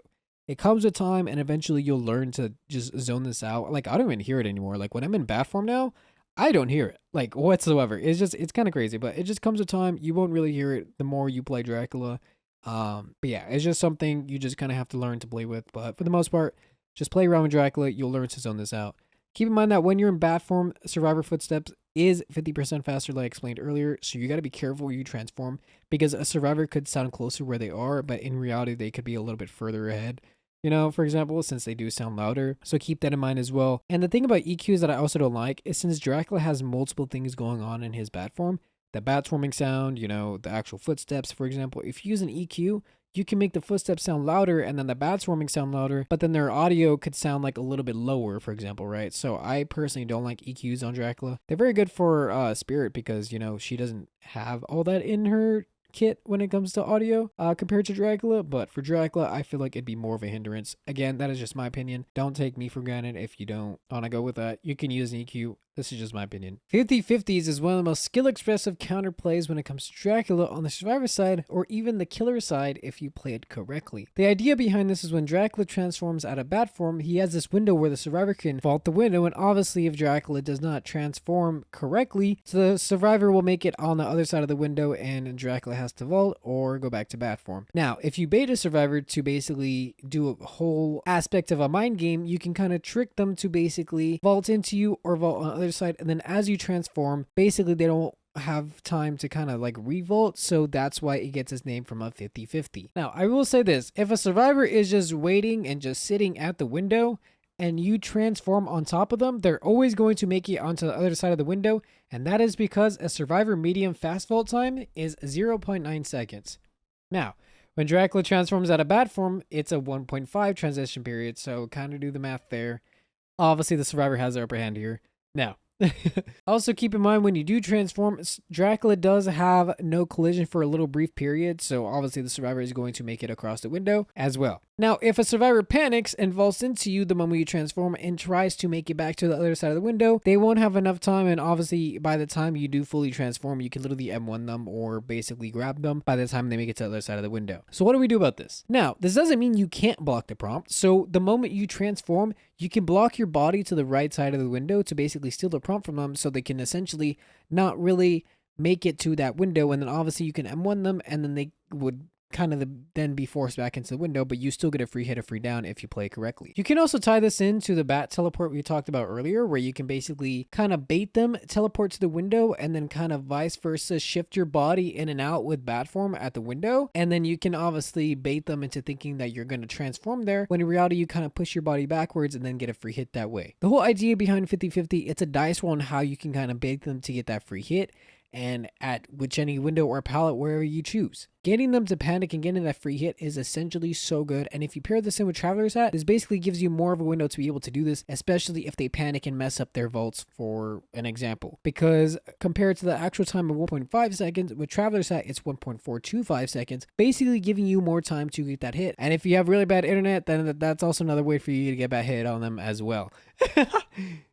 It comes with time, and eventually you'll learn to just zone this out. Like, I don't even hear it anymore. Like, when I'm in bat form now, I don't hear it, like, whatsoever. It's kind of crazy, but it just comes with time. You won't really hear it the more you play Dracula. But yeah, it's just something you just kind of have to learn to play with. But for the most part, just play around with Dracula. You'll learn to zone this out. Keep in mind that when you're in bat form, survivor footsteps is 50% faster, like I explained earlier. So you got to be careful where you transform, because a survivor could sound closer where they are, but in reality, they could be a little bit further ahead. You know, for example, since they do sound louder. So keep that in mind as well. And the thing about EQs that I also don't like is since Dracula has multiple things going on in his bat form, the bat swarming sound, you know, the actual footsteps, for example, if you use an EQ, you can make the footsteps sound louder and then the bat swarming sound louder, but then their audio could sound like a little bit lower, for example, right? So I personally don't like EQs on Dracula. They're very good for Spirit because, you know, she doesn't have all that in her kit when it comes to audio compared to Dracula, but for Dracula I feel like it'd be more of a hindrance. Again, that is just my opinion. Don't take me for granted. If you don't want to go with that, you can use an EQ. This is just my opinion. 50-50s is one of the most skill expressive counterplays when it comes to Dracula on the survivor side, or even the killer side if you play it correctly. The idea behind this is when Dracula transforms out of bat form, he has this window where the survivor can vault the window, and obviously if Dracula does not transform correctly, the survivor will make it on the other side of the window and Dracula has to vault or go back to bat form. Now, if you bait a survivor to basically do a whole aspect of a mind game, you can kind of trick them to basically vault into you or vault on the other side, and then as you transform, basically they don't have time to kind of like revolt, so that's why it gets its name from a 50-50. Now, I will say this, if a survivor is just waiting and just sitting at the window and you transform on top of them, they're always going to make it onto the other side of the window, and that is because a survivor medium fast vault time is 0.9 seconds. Now, when Dracula transforms out of bat form, it's a 1.5 transition period, so kind of do the math there. Obviously, the survivor has the upper hand here. Now, also keep in mind when you do transform, Dracula does have no collision for a little brief period, so obviously the survivor is going to make it across the window as well. Now, if a survivor panics and vaults into you the moment you transform and tries to make it back to the other side of the window, they won't have enough time, and obviously by the time you do fully transform, you can literally M1 them or basically grab them by the time they make it to the other side of the window. So what do we do about this? Now, this doesn't mean you can't block the prompt, so the moment you transform, you can block your body to the right side of the window to basically steal the prompt from them so they can essentially not really make it to that window, and then obviously you can M1 them and then they would kind of then be forced back into the window, but you still get a free hit or free down if you play correctly. You can also tie this into the bat teleport we talked about earlier, where you can basically kind of bait them, teleport to the window, and then kind of vice versa shift your body in and out with bat form at the window, and then you can obviously bait them into thinking that you're going to transform there, when in reality you kind of push your body backwards and then get a free hit that way. The whole idea behind 50-50, it's a dice roll on how you can kind of bait them to get that free hit, and at which any window or pallet wherever you choose. Getting them to panic and getting that free hit is essentially so good, and if you pair this in with Traveler's Hat, this basically gives you more of a window to be able to do this, especially if they panic and mess up their vaults, for an example. Because compared to the actual time of 1.5 seconds, with Traveler's Hat it's 1.425 seconds, basically giving you more time to get that hit. And if you have really bad internet, then that's also another way for you to get bad hit on them as well.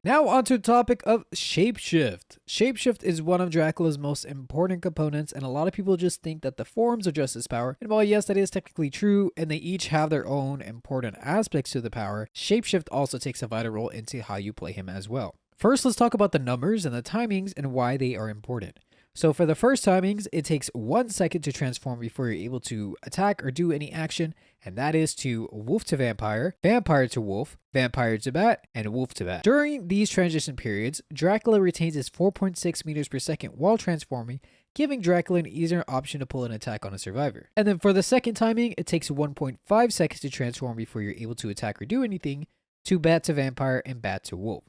Now onto the topic of Shapeshift. Shapeshift is one of Dracula's most important components, and a lot of people just think that the forms are just his power. And while yes, that is technically true, and they each have their own important aspects to the power, Shapeshift also takes a vital role into how you play him as well. First, let's talk about the numbers and the timings and why they are important. So for the first timings, it takes 1 second to transform before you're able to attack or do any action, and that is to wolf to vampire, vampire to wolf, vampire to bat, and wolf to bat. During these transition periods, Dracula retains his 4.6 meters per second while transforming, giving Dracula an easier option to pull an attack on a survivor. And then for the second timing, it takes 1.5 seconds to transform before you're able to attack or do anything, to bat to vampire and bat to wolf.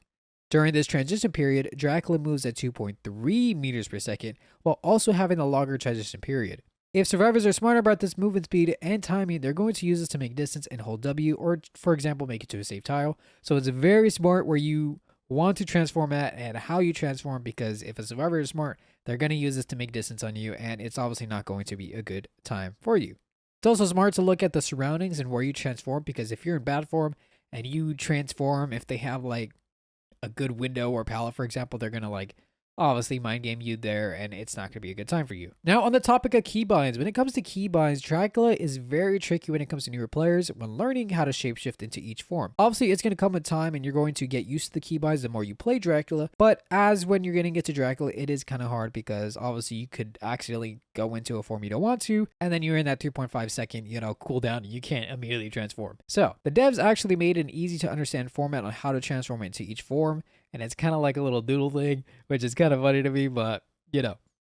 During this transition period, Dracula moves at 2.3 meters per second while also having a longer transition period. If survivors are smart about this movement speed and timing, they're going to use this to make distance and hold W, or for example, make it to a safe tile. So it's very smart where you want to transform at and how you transform, because if a survivor is smart, they're going to use this to make distance on you, and it's obviously not going to be a good time for you. It's also smart to look at the surroundings and where you transform, because if you're in bad form and you transform, if they have like a good window or pallet, for example, they're gonna like obviously mind game you there, and it's not gonna be a good time for you. Now, on the topic of keybinds, when it comes to keybinds, Dracula is very tricky when it comes to newer players when learning how to shapeshift into each form. Obviously, it's gonna come with time, and you're going to get used to the keybinds the more you play Dracula. But as when you're gonna get to Dracula, it is kind of hard, because obviously you could accidentally go into a form you don't want to, and then you're in that 3.5 second, cooldown, and you can't immediately transform. So the devs actually made an easy to understand format on how to transform into each form. And it's kind of like a little doodle thing, which is kind of funny to me, but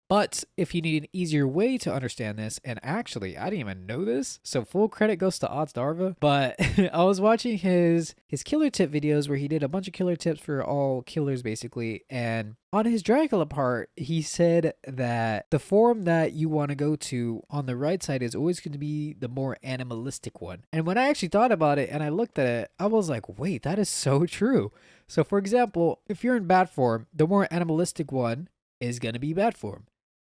But if you need an easier way to understand this, and actually, I didn't even know this, so full credit goes to Otzdarva, but I was watching his killer tip videos where he did a bunch of killer tips for all killers, basically, and on his Dracula part, he said that the form that you want to go to on the right side is always going to be the more animalistic one. And when I actually thought about it and I looked at it, I was like, wait, that is so true. So for example, if you're in bad form, the more animalistic one is going to be bad form.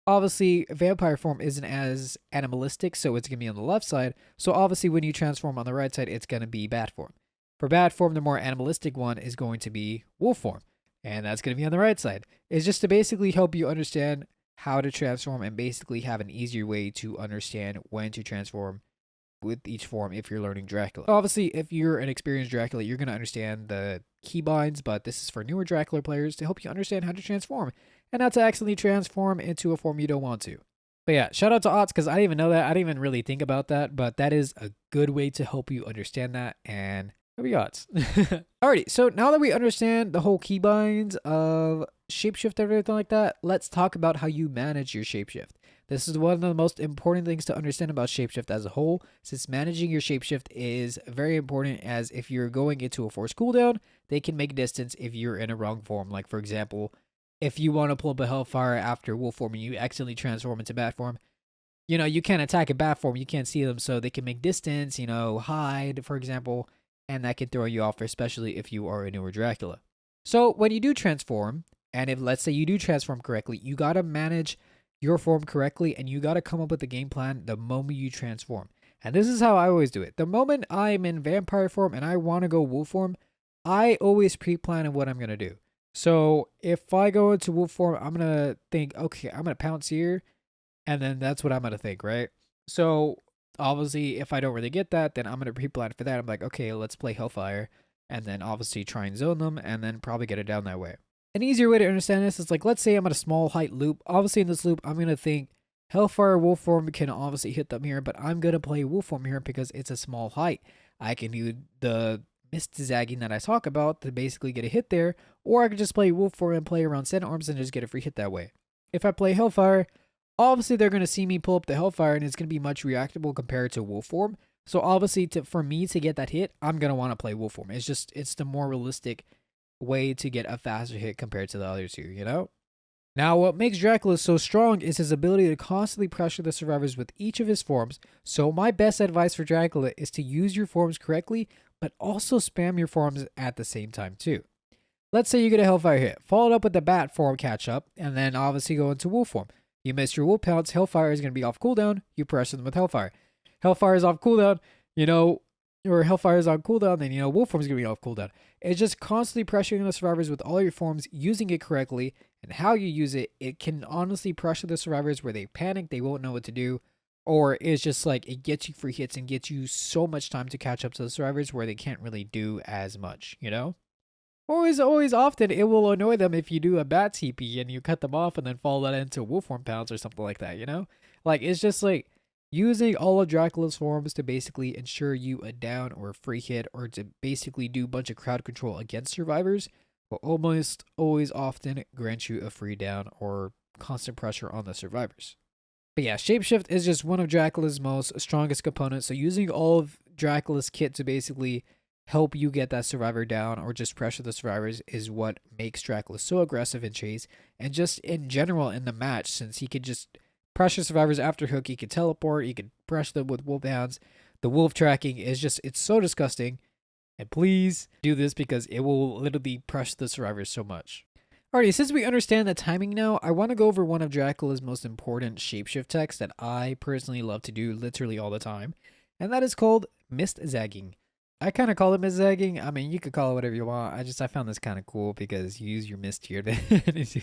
Obviously, vampire form isn't as animalistic, so it's going to be on the left side. So obviously, when you transform on the right side, it's going to be bad form. For bad form, the more animalistic one is going to be wolf form, and that's going to be on the right side. It's just to basically help you understand how to transform and basically have an easier way to understand when to transform with each form if you're learning Dracula. Obviously, if you're an experienced Dracula, you're going to understand the keybinds, but this is for newer Dracula players to help you understand how to transform and not to accidentally transform into a form you don't want to. But yeah, shout out to Otz, because I didn't even know that. I didn't even really think about that, but that is a good way to help you understand that, and there we go. Alrighty, so now that we understand the whole keybinds of shapeshift and everything like that, let's talk about how you manage your shapeshift. This is one of the most important things to understand about shapeshift as a whole, since managing your shapeshift is very important, as if you're going into a forced cooldown, they can make distance if you're in a wrong form. Like, for example, if you want to pull up a Hellfire after wolf form and you accidentally transform into bat form, you can't attack a bat form, you can't see them, so they can make distance, hide, for example, and that can throw you off, especially if you are a newer Dracula. So when you do transform, and if let's say you do transform correctly, you gotta manage your form correctly, and you gotta come up with a game plan the moment you transform. And this is how I always do it. The moment I'm in vampire form and I want to go wolf form, I always pre-plan what I'm gonna do. So if I go into wolf form, I'm gonna think, okay, I'm gonna pounce here, and then that's what I'm gonna think, right? So obviously, if I don't really get that, then I'm going to pre-plan for that. I'm like, okay, let's play Hellfire, and then obviously try and zone them, and then probably get it down that way. An easier way to understand this is like, let's say I'm at a small height loop. Obviously, in this loop, I'm going to think Hellfire wolf form can obviously hit them here, but I'm going to play wolf form here because it's a small height. I can do the mist zagging that I talk about to basically get a hit there, or I could just play wolf form and play around center arms and just get a free hit that way. If I play Hellfire, obviously, they're going to see me pull up the Hellfire, and it's going to be much reactable compared to wolf form. So obviously, for me to get that hit, I'm going to want to play wolf form. It's the more realistic way to get a faster hit compared to the other two, Now, what makes Dracula so strong is his ability to constantly pressure the survivors with each of his forms. So my best advice for Dracula is to use your forms correctly, but also spam your forms at the same time too. Let's say you get a Hellfire hit, followed up with the bat form catch up, and then obviously go into wolf form. You miss your wolf pounce, Hellfire is going to be off cooldown, you pressure them with Hellfire. Hellfire is off cooldown, or Hellfire is on cooldown, then wolf form is going to be off cooldown. It's just constantly pressuring the survivors with all your forms, using it correctly, and how you use it, it can honestly pressure the survivors where they panic, they won't know what to do, or it's just like it gets you free hits and gets you so much time to catch up to the survivors where they can't really do as much, always often it will annoy them if you do a bat TP and you cut them off and then follow that into wolf form pounce or something like that, you know? Like, it's just like using all of Dracula's forms to basically ensure you a down or a free hit or to basically do a bunch of crowd control against survivors will almost always often grant you a free down or constant pressure on the survivors. But yeah, Shapeshift is just one of Dracula's most strongest components. So using all of Dracula's kit to basically help you get that survivor down or just pressure the survivors is what makes Dracula so aggressive in chase and just in general in the match, since he could just pressure survivors after hook, he could teleport, he could pressure them with wolf hounds. The wolf tracking is just, it's so disgusting. And please do this because it will literally pressure the survivors so much. Alrighty, since we understand the timing now, I want to go over one of Dracula's most important shapeshift techs that I personally love to do literally all the time. And that is called Mist Zagging. I kind of call it Mist Zagging. I mean, you could call it whatever you want. I found this kind of cool because you use your mist here to...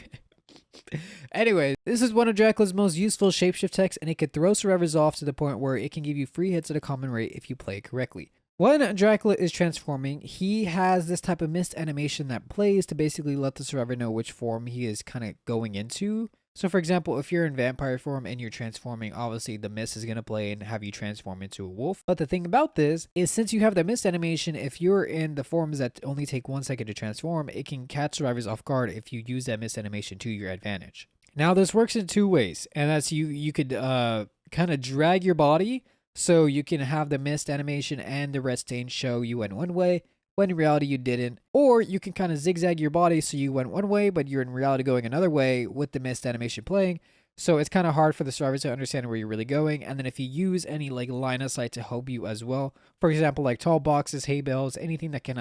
Anyway, this is one of Dracula's most useful shapeshift techs, and it can throw survivors off to the point where it can give you free hits at a common rate if you play it correctly. When Dracula is transforming, he has this type of mist animation that plays to basically let the survivor know which form he is kind of going into. So for example, if you're in vampire form and you're transforming, obviously the mist is going to play and have you transform into a wolf. But the thing about this is, since you have the mist animation, if you're in the forms that only take 1 second to transform, it can catch survivors off guard if you use that mist animation to your advantage. Now this works in two ways, and that's you could kind of drag your body so you can have the mist animation and the red stain show you went one way, when in reality you didn't. Or you can kind of zigzag your body so you went one way, but you're in reality going another way with the mist animation playing. So it's kind of hard for the survivors to understand where you're really going. And then if you use any like line of sight to help you as well, for example, like tall boxes, hay bales, anything that can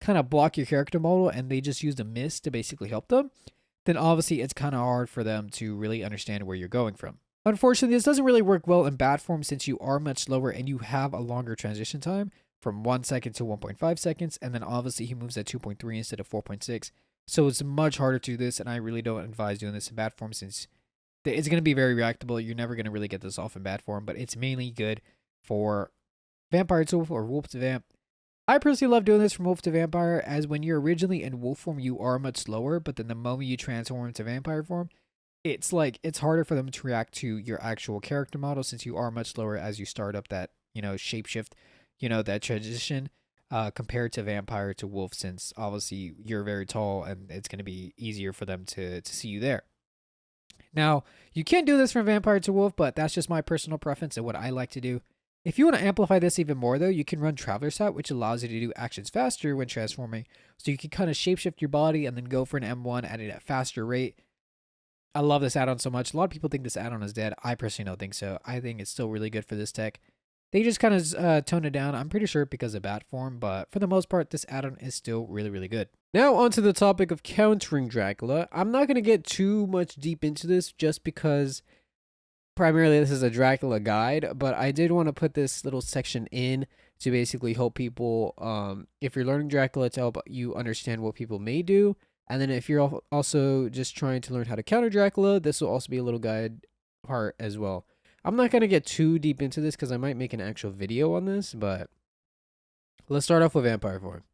kind of block your character model and they just use the mist to basically help them, then obviously it's kind of hard for them to really understand where you're going from. Unfortunately, this doesn't really work well in bat form since you are much slower and you have a longer transition time from 1 second to 1.5 seconds. And then obviously he moves at 2.3 instead of 4.6. So it's much harder to do this. And I really don't advise doing this in bat form since it's going to be very reactable. You're never going to really get this off in bat form, but it's mainly good for vampire to wolf or wolf to vamp. I personally love doing this from wolf to vampire, as when you're originally in wolf form, you are much slower, but then the moment you transform into vampire form, it's like it's harder for them to react to your actual character model since you are much slower as you start up that, shapeshift, that transition compared to vampire to wolf, since obviously you're very tall and it's going to be easier for them to see you there. Now, you can do this from vampire to wolf, but that's just my personal preference and what I like to do. If you want to amplify this even more though, you can run Traveler's Hat, which allows you to do actions faster when transforming. So you can kind of shapeshift your body and then go for an M1 at a faster rate. I love this add-on so much. A lot of people think this add-on is dead. I personally don't think so. I think it's still really good for this tech. They just kind of toned it down, I'm pretty sure because of bat form, but for the most part, this add-on is still really, really good. Now onto the topic of countering Dracula. I'm not going to get too much deep into this just because primarily this is a Dracula guide, but I did want to put this little section in to basically help people, if you're learning Dracula, to help you understand what people may do. And then if you're also just trying to learn how to counter Dracula, this will also be a little guide part as well. I'm not going to get too deep into this because I might make an actual video on this, but let's start off with vampire form.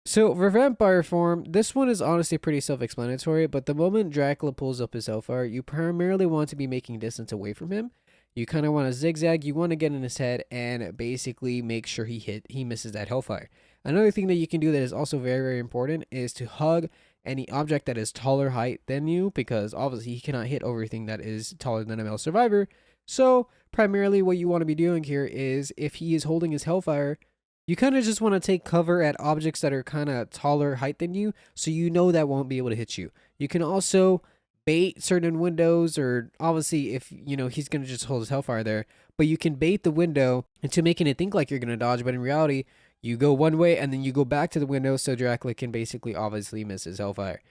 So for vampire form, this one is honestly pretty self-explanatory, but the moment Dracula pulls up his Hellfire, you primarily want to be making distance away from him. You kind of want to zigzag, you want to get in his head and basically make sure he misses that Hellfire. Another thing that you can do that is also very, very important is to hug any object that is taller height than you, because obviously he cannot hit everything that is taller than a male survivor. So primarily what you want to be doing here is if he is holding his Hellfire, you kind of just want to take cover at objects that are kind of taller height than you, so you know that won't be able to hit you. You can also bait certain windows, or obviously if he's going to just hold his Hellfire there, but you can bait the window into making it think like you're going to dodge, but in reality you go one way and then you go back to the window so Dracula can basically obviously miss his Hellfire.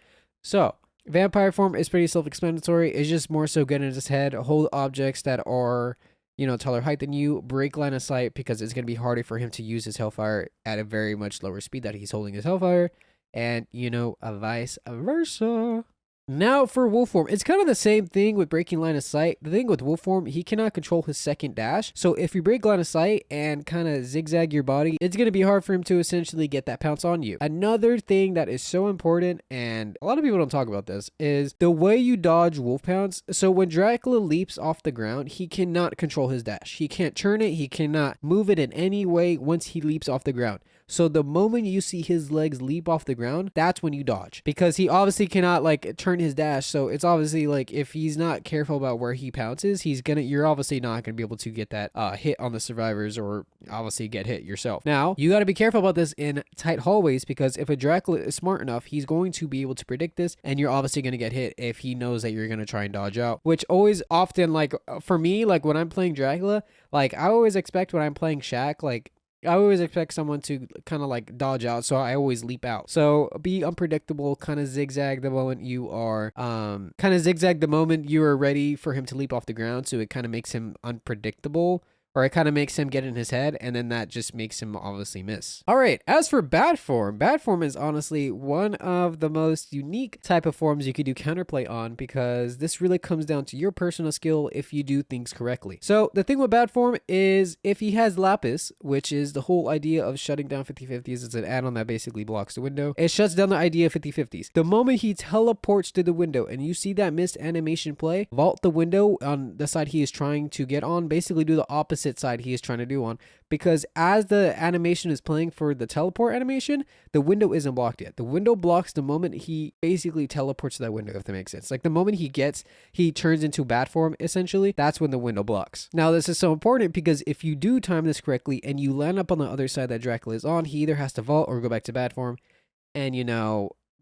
So vampire form is pretty self-explanatory. It's just more so get in his head, hold objects that are taller height than you, break line of sight because it's going to be harder for him to use his Hellfire at a very much lower speed that he's holding his Hellfire, and vice versa. Now for wolf form, it's kind of the same thing with breaking line of sight. The thing with wolf form, he cannot control his second dash. So if you break line of sight and kind of zigzag your body, it's going to be hard for him to essentially get that pounce on you. Another thing that is so important, and a lot of people don't talk about this, is the way you dodge wolf pounce. So when Dracula leaps off the ground, he cannot control his dash. He can't turn it. He cannot move it in any way once he leaps off the ground. So the moment you see his legs leap off the ground, that's when you dodge, because he obviously cannot like turn his dash. So it's obviously like if he's not careful about where he pounces, you're obviously not going to be able to get that hit on the survivors, or obviously get hit yourself. Now you got to be careful about this in tight hallways, because if a Dracula is smart enough, he's going to be able to predict this, and you're obviously going to get hit if he knows that you're going to try and dodge out, which always often, like for me, like when I'm playing Dracula, like I always expect when I'm playing Shaq, like I always expect someone to kind of like dodge out, so I always leap out. So be unpredictable, kind of zigzag the moment you are, ready for him to leap off the ground, so it kind of makes him unpredictable. Or it kind of makes him get in his head, and then that just makes him obviously miss. All right, as for bad form is honestly one of the most unique type of forms you could do counterplay on, because this really comes down to your personal skill if you do things correctly. So the thing with bad form is if he has Lapis, which is the whole idea of shutting down 50/50s, it's an add-on that basically blocks the window. It shuts down the idea of 50/50s. The moment he teleports to the window and you see that missed animation play, vault the window on the side he is trying to get on, basically do the opposite side he is trying to do on, because as the animation is playing for the teleport animation, the window isn't blocked yet. The window blocks the moment he basically teleports to that window, if that makes sense. Like the moment he turns into bad form, essentially, that's when the window blocks. Now this is so important because if you do time this correctly and you land up on the other side that Dracula is on, he either has to vault or go back to bad form, and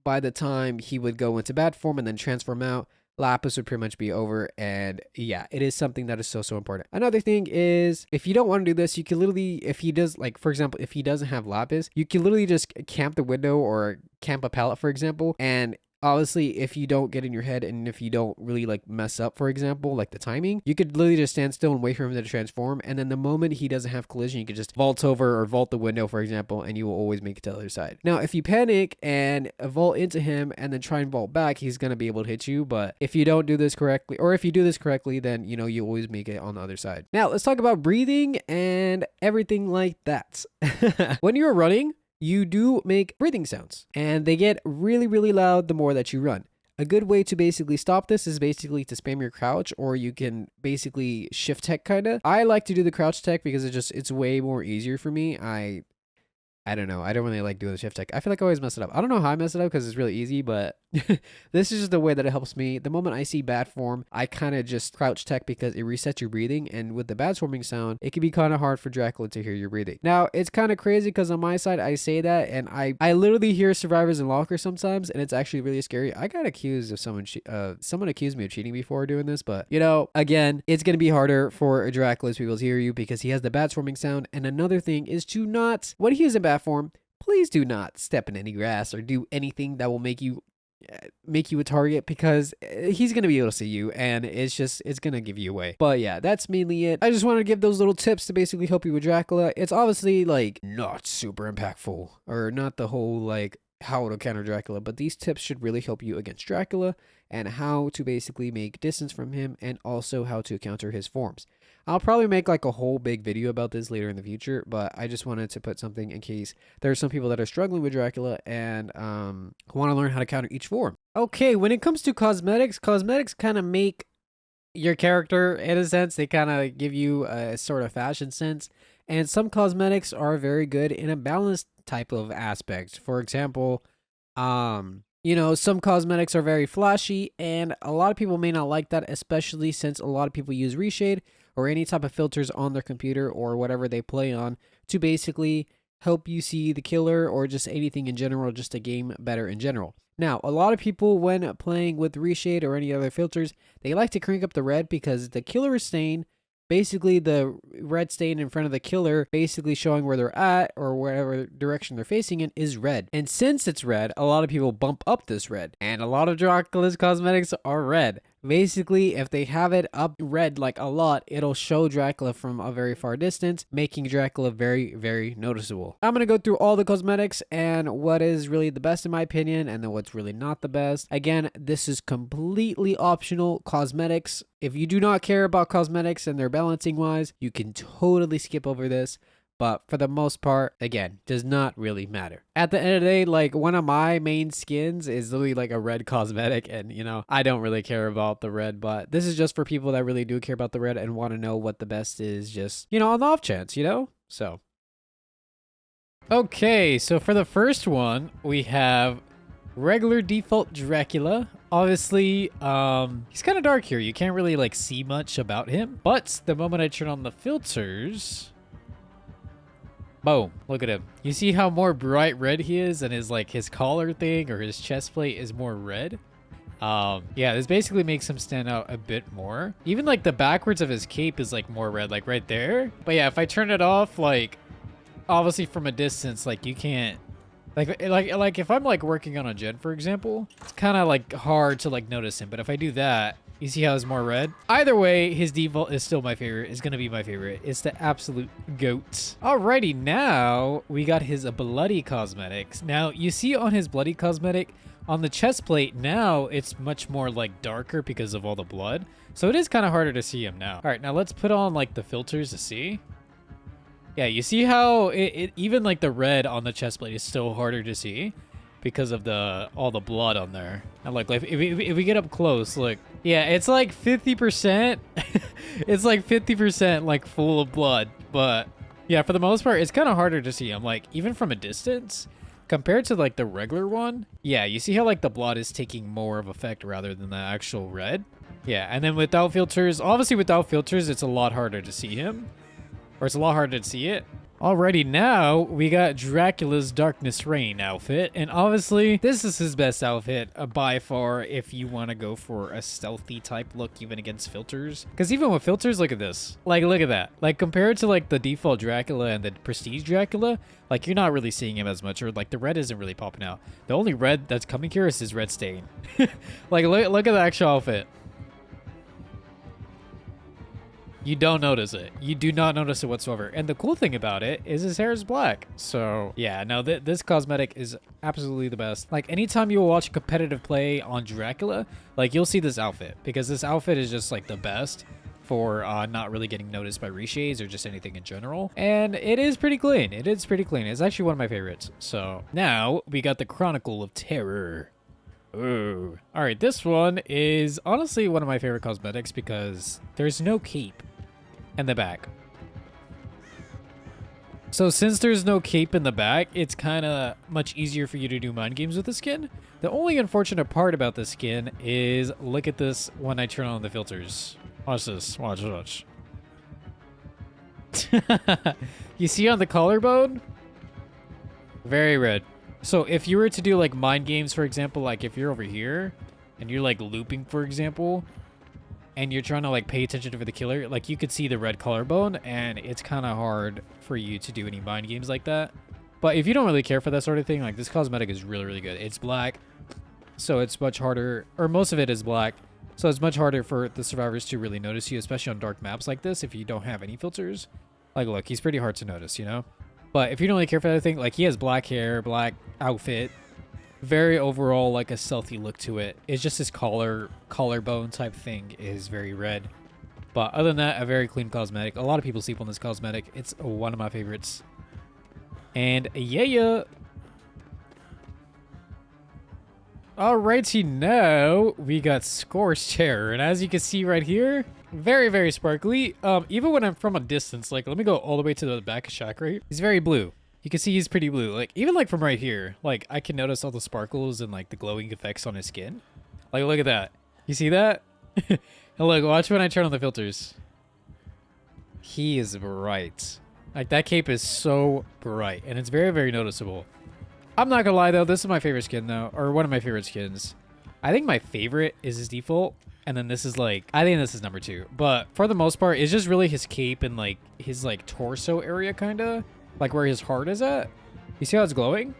by the time he would go into bad form and then transform out, Lapis would pretty much be over. And yeah, it is something that is so important. Another thing is, if you don't want to do this, you can literally, if he does, like for example, if he doesn't have Lapis, you can literally just camp the window or camp a pallet, for example, and obviously, if you don't get in your head and if you don't really like mess up, for example, like the timing, you could literally just stand still and wait for him to transform. And then the moment he doesn't have collision, you could just vault over or vault the window, for example, and you will always make it to the other side. Now, if you panic and vault into him and then try and vault back, he's going to be able to hit you. But if you don't do this correctly, or if you do this correctly, then, you always make it on the other side. Now, let's talk about breathing and everything like that. When you're running, you do make breathing sounds, and they get really, really loud the more that you run. A good way to basically stop this is basically to spam your crouch, or you can basically shift tech kinda. I like to do the crouch tech because it's way more easier for me. I don't know. I don't really like doing the shift tech. I feel like I always mess it up. I don't know how I mess it up because it's really easy, but this is just the way that it helps me. The moment I see bad form, I kind of just crouch tech because it resets your breathing. And with the bad forming sound, it can be kind of hard for Dracula to hear your breathing. Now, it's kind of crazy because on my side, I say that and I literally hear survivors in lockers sometimes, and it's actually really scary. I got accused of someone accused me of cheating before doing this, but again, it's going to be harder for Dracula's people to hear you because he has the bad forming sound. And another thing is to not, when he is in bad form, please do not step in any grass or do anything that will make you a target, because he's going to be able to see you and it's going to give you away. But yeah, that's mainly it. I just wanted to give those little tips to basically help you with Dracula. It's obviously like not super impactful or not the whole like how to counter Dracula, but these tips should really help you against Dracula and how to basically make distance from him and also how to counter his forms. I'll probably make like a whole big video about this later in the future, but I just wanted to put something in case there are some people that are struggling with Dracula and want to learn how to counter each form. Okay, when it comes to cosmetics kind of make your character in a sense. They kind of give you a sort of fashion sense, and some cosmetics are very good in a balanced type of aspect. For example, some cosmetics are very flashy, and a lot of people may not like that, especially since a lot of people use reshade or any type of filters on their computer or whatever they play on to basically help you see the killer or just anything in general, just a game better in general. Now, a lot of people when playing with reshade or any other filters, they like to crank up the red because the killer is staying. Basically, the red stain in front of the killer, basically showing where they're at or whatever direction they're facing in, is red. And since it's red, a lot of people bump up this red. And a lot of Dracula's cosmetics are red. Basically, if they have it up red like a lot, it'll show Dracula from a very far distance, making Dracula very, very noticeable. I'm going to go through all the cosmetics and what is really the best in my opinion, and then what's really not the best. Again, this is completely optional cosmetics. If you do not care about cosmetics and their balancing wise, you can totally skip over this. But for the most part, again, does not really matter. At the end of the day, like one of my main skins is literally like a red cosmetic. And, you know, I don't really care about the red, but this is just for people that really do care about the red and want to know what the best is just, you know, on the off chance, you know? So. Okay, so for the first one, we have regular default Dracula. Obviously, he's kind of dark here. You can't really like see much about him. But the moment I turn on the filters... Boom, look at him. You see how more bright red he is, and his collar thing or his chest plate is more red? Yeah, this basically makes him stand out a bit more. Even like the backwards of his cape is like more red, like right there. But yeah, if I turn it off, like obviously from a distance, like you can't like if I'm like working on a gen, for example, it's kind of like hard to like notice him. But if I do that, you see how it's more red? Either way, his default is still my favorite. It's going to be my favorite. It's the absolute GOAT. Alrighty, now we got his bloody cosmetics. Now, you see on his bloody cosmetic, on the chest plate, now it's much more like darker because of all the blood. So it is kind of harder to see him now. Alright, now let's put on like the filters to see. Yeah, you see how it even like the red on the chest plate is still harder to see because of all the blood on there. And like if we get up close, look. Yeah, it's like 50%. It's like 50% like full of blood. But yeah, for the most part, it's kind of harder to see. I'm like, even from a distance, compared to like the regular one. Yeah, you see how like the blood is taking more of effect rather than the actual red. Yeah, and then without filters, obviously without filters, it's a lot harder to see him. Or it's a lot harder to see it. Alrighty, now we got Dracula's Darkness Reign outfit, and obviously this is his best outfit by far if you want to go for a stealthy type look even against filters. Because even with filters, look at this. Like, look at that. Like, compared to like the default Dracula and the Prestige Dracula, like you're not really seeing him as much, or like the red isn't really popping out. The only red that's coming here is his red stain. Like, look at the actual outfit. You don't notice it. You do not notice it whatsoever. And the cool thing about it is his hair is black. So yeah, no, this cosmetic is absolutely the best. Like anytime you watch competitive play on Dracula, like you'll see this outfit because this outfit is just like the best for not really getting noticed by reshades or just anything in general. And it is pretty clean. It is pretty clean. It's actually one of my favorites. So now we got the Chronicle of Terror. Ooh. All right, this one is honestly one of my favorite cosmetics because there's no cape in the back. So since there's no cape in the back, it's kind of much easier for you to do mind games with the skin. The only unfortunate part about the skin is look at this when I turn on the filters. Watch this. Watch. You see on the collarbone? Very red. So if you were to do like mind games, for example, like if you're over here and you're like looping, for example, and you're trying to like pay attention to the killer, like you could see the red collarbone and it's kind of hard for you to do any mind games like that. But if you don't really care for that sort of thing, like this cosmetic is really, really good. It's black, so it's much harder, or most of it is black. So it's much harder for the survivors to really notice you, especially on dark maps like this if you don't have any filters. Like look, he's pretty hard to notice, you know? But if you don't really care for that thing, like he has black hair, black outfit, very overall like a stealthy look to it. It's just his collarbone type thing is very red. But other than that, a very clean cosmetic. A lot of people sleep on this cosmetic. It's one of my favorites. And yeah. Alrighty, now we got Scorched Terror. And as you can see right here, very, very sparkly. Even when I'm from a distance, like let me go all the way to the back of Shack right here. He's very blue. You can see he's pretty blue. Like even like from right here, like I can notice all the sparkles and like the glowing effects on his skin. Like look at that. You see that? And look, watch when I turn on the filters. He is bright. Like that cape is so bright and it's very, very noticeable. I'm not gonna lie though, this is my favorite skin though, or one of my favorite skins. I think my favorite is his default. And then this is like, I think this is number 2. But for the most part, it's just really his cape and like his like torso area kind of. Like where his heart is at. You see how it's glowing?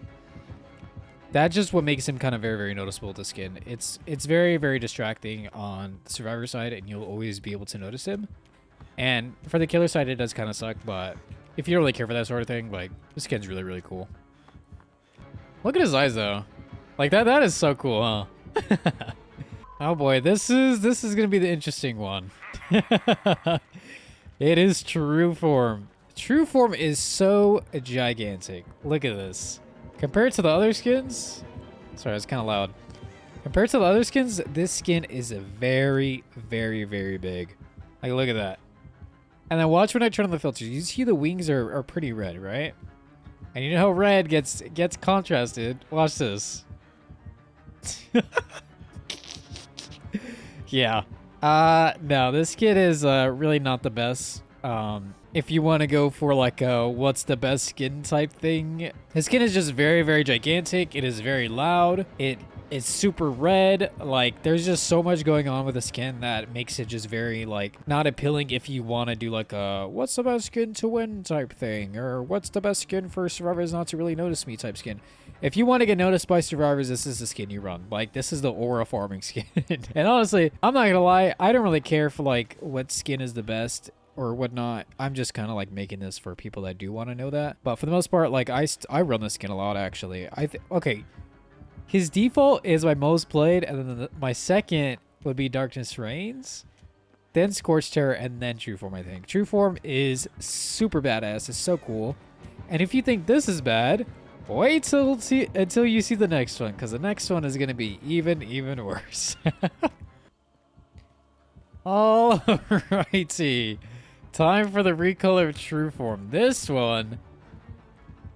That's just what makes him kind of very, very noticeable with the skin. It's very, very distracting on the survivor side, and you'll always be able to notice him. And for the killer side, it does kind of suck, but if you don't really care for that sort of thing, like, the skin's really, really cool. Look at his eyes, though. Like, that is so cool, huh? Oh boy, this is gonna be the interesting one. It is True Form. True Form is so gigantic. Look at this. Compared to the other skins, sorry, it's kind of loud. Compared to the other skins, this skin is very, very, very big. Like, look at that. And then watch when I turn on the filters. You see the wings are pretty red, right? And you know how red gets contrasted. Watch this. Yeah. No, this skin is really not the best. If you want to go for like a what's the best skin type thing, his skin is just very, very gigantic. It is very loud. It's super red. Like, there's just so much going on with the skin that makes it just very, like, not appealing if you want to do like a what's the best skin to win type thing, or what's the best skin for survivors not to really notice me type skin. If you want to get noticed by survivors, this is the skin you run. Like, this is the aura farming skin. And honestly, I'm not gonna lie, I don't really care for like what skin is the best or whatnot. I'm just kind of like making this for people that do want to know that. But for the most part, like, I run this skin a lot, actually. Okay, his default is my most played, and then my second would be Darkness Reigns, then Scorched Terror, and then True Form, I think. True Form is super badass. It's so cool. And if you think this is bad, wait until you see the next one, because the next one is going to be even worse. Alrighty. Time for the recolor of True Form. This one,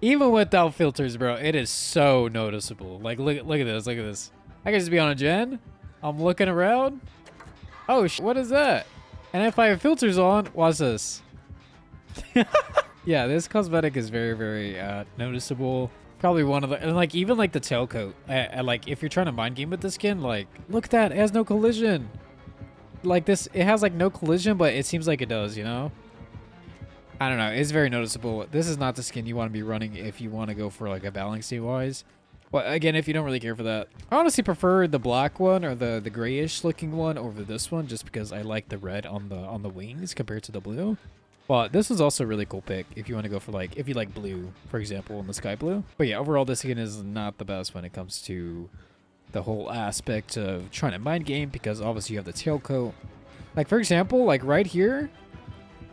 even without filters, bro, it is so noticeable. Like, look at this. Look at this. I can just be on a gen. I'm looking around. Oh, what is that? And if I have filters on, watch this. Yeah, this cosmetic is very, very noticeable. Probably one of the, and like even like the tailcoat. Like if you're trying to mind game with the skin, like look at that, it has no collision. Like this, it has like no collision, but it seems like it does, you know? I don't know, it's very noticeable. This is not the skin you want to be running if you want to go for like a balancing wise. Well, again, if you don't really care for that. I honestly prefer the black one or the grayish looking one over this one, just because I like the red on the wings compared to the blue. But this is also a really cool pick if you want to go for like, if you like blue, for example, in the sky blue. But yeah, overall, this skin is not the best when it comes to the whole aspect of trying to mind game, because obviously you have the tailcoat. Like, for example, like right here,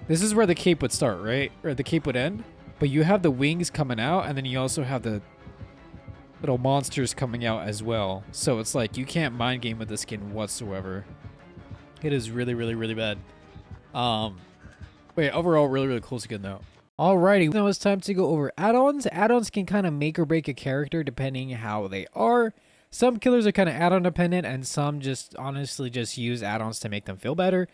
this is where the cape would start, right? Or the cape would end. But you have the wings coming out, and then you also have the little monsters coming out as well. So it's like you can't mind game with the skin whatsoever. It is really, really, really bad. But yeah, overall, really, really cool skin though. Alrighty, now it's time to go over add-ons. Add-ons can kind of make or break a character depending how they are. Some killers are kind of add-on dependent, and some just honestly just use add-ons to make them feel better.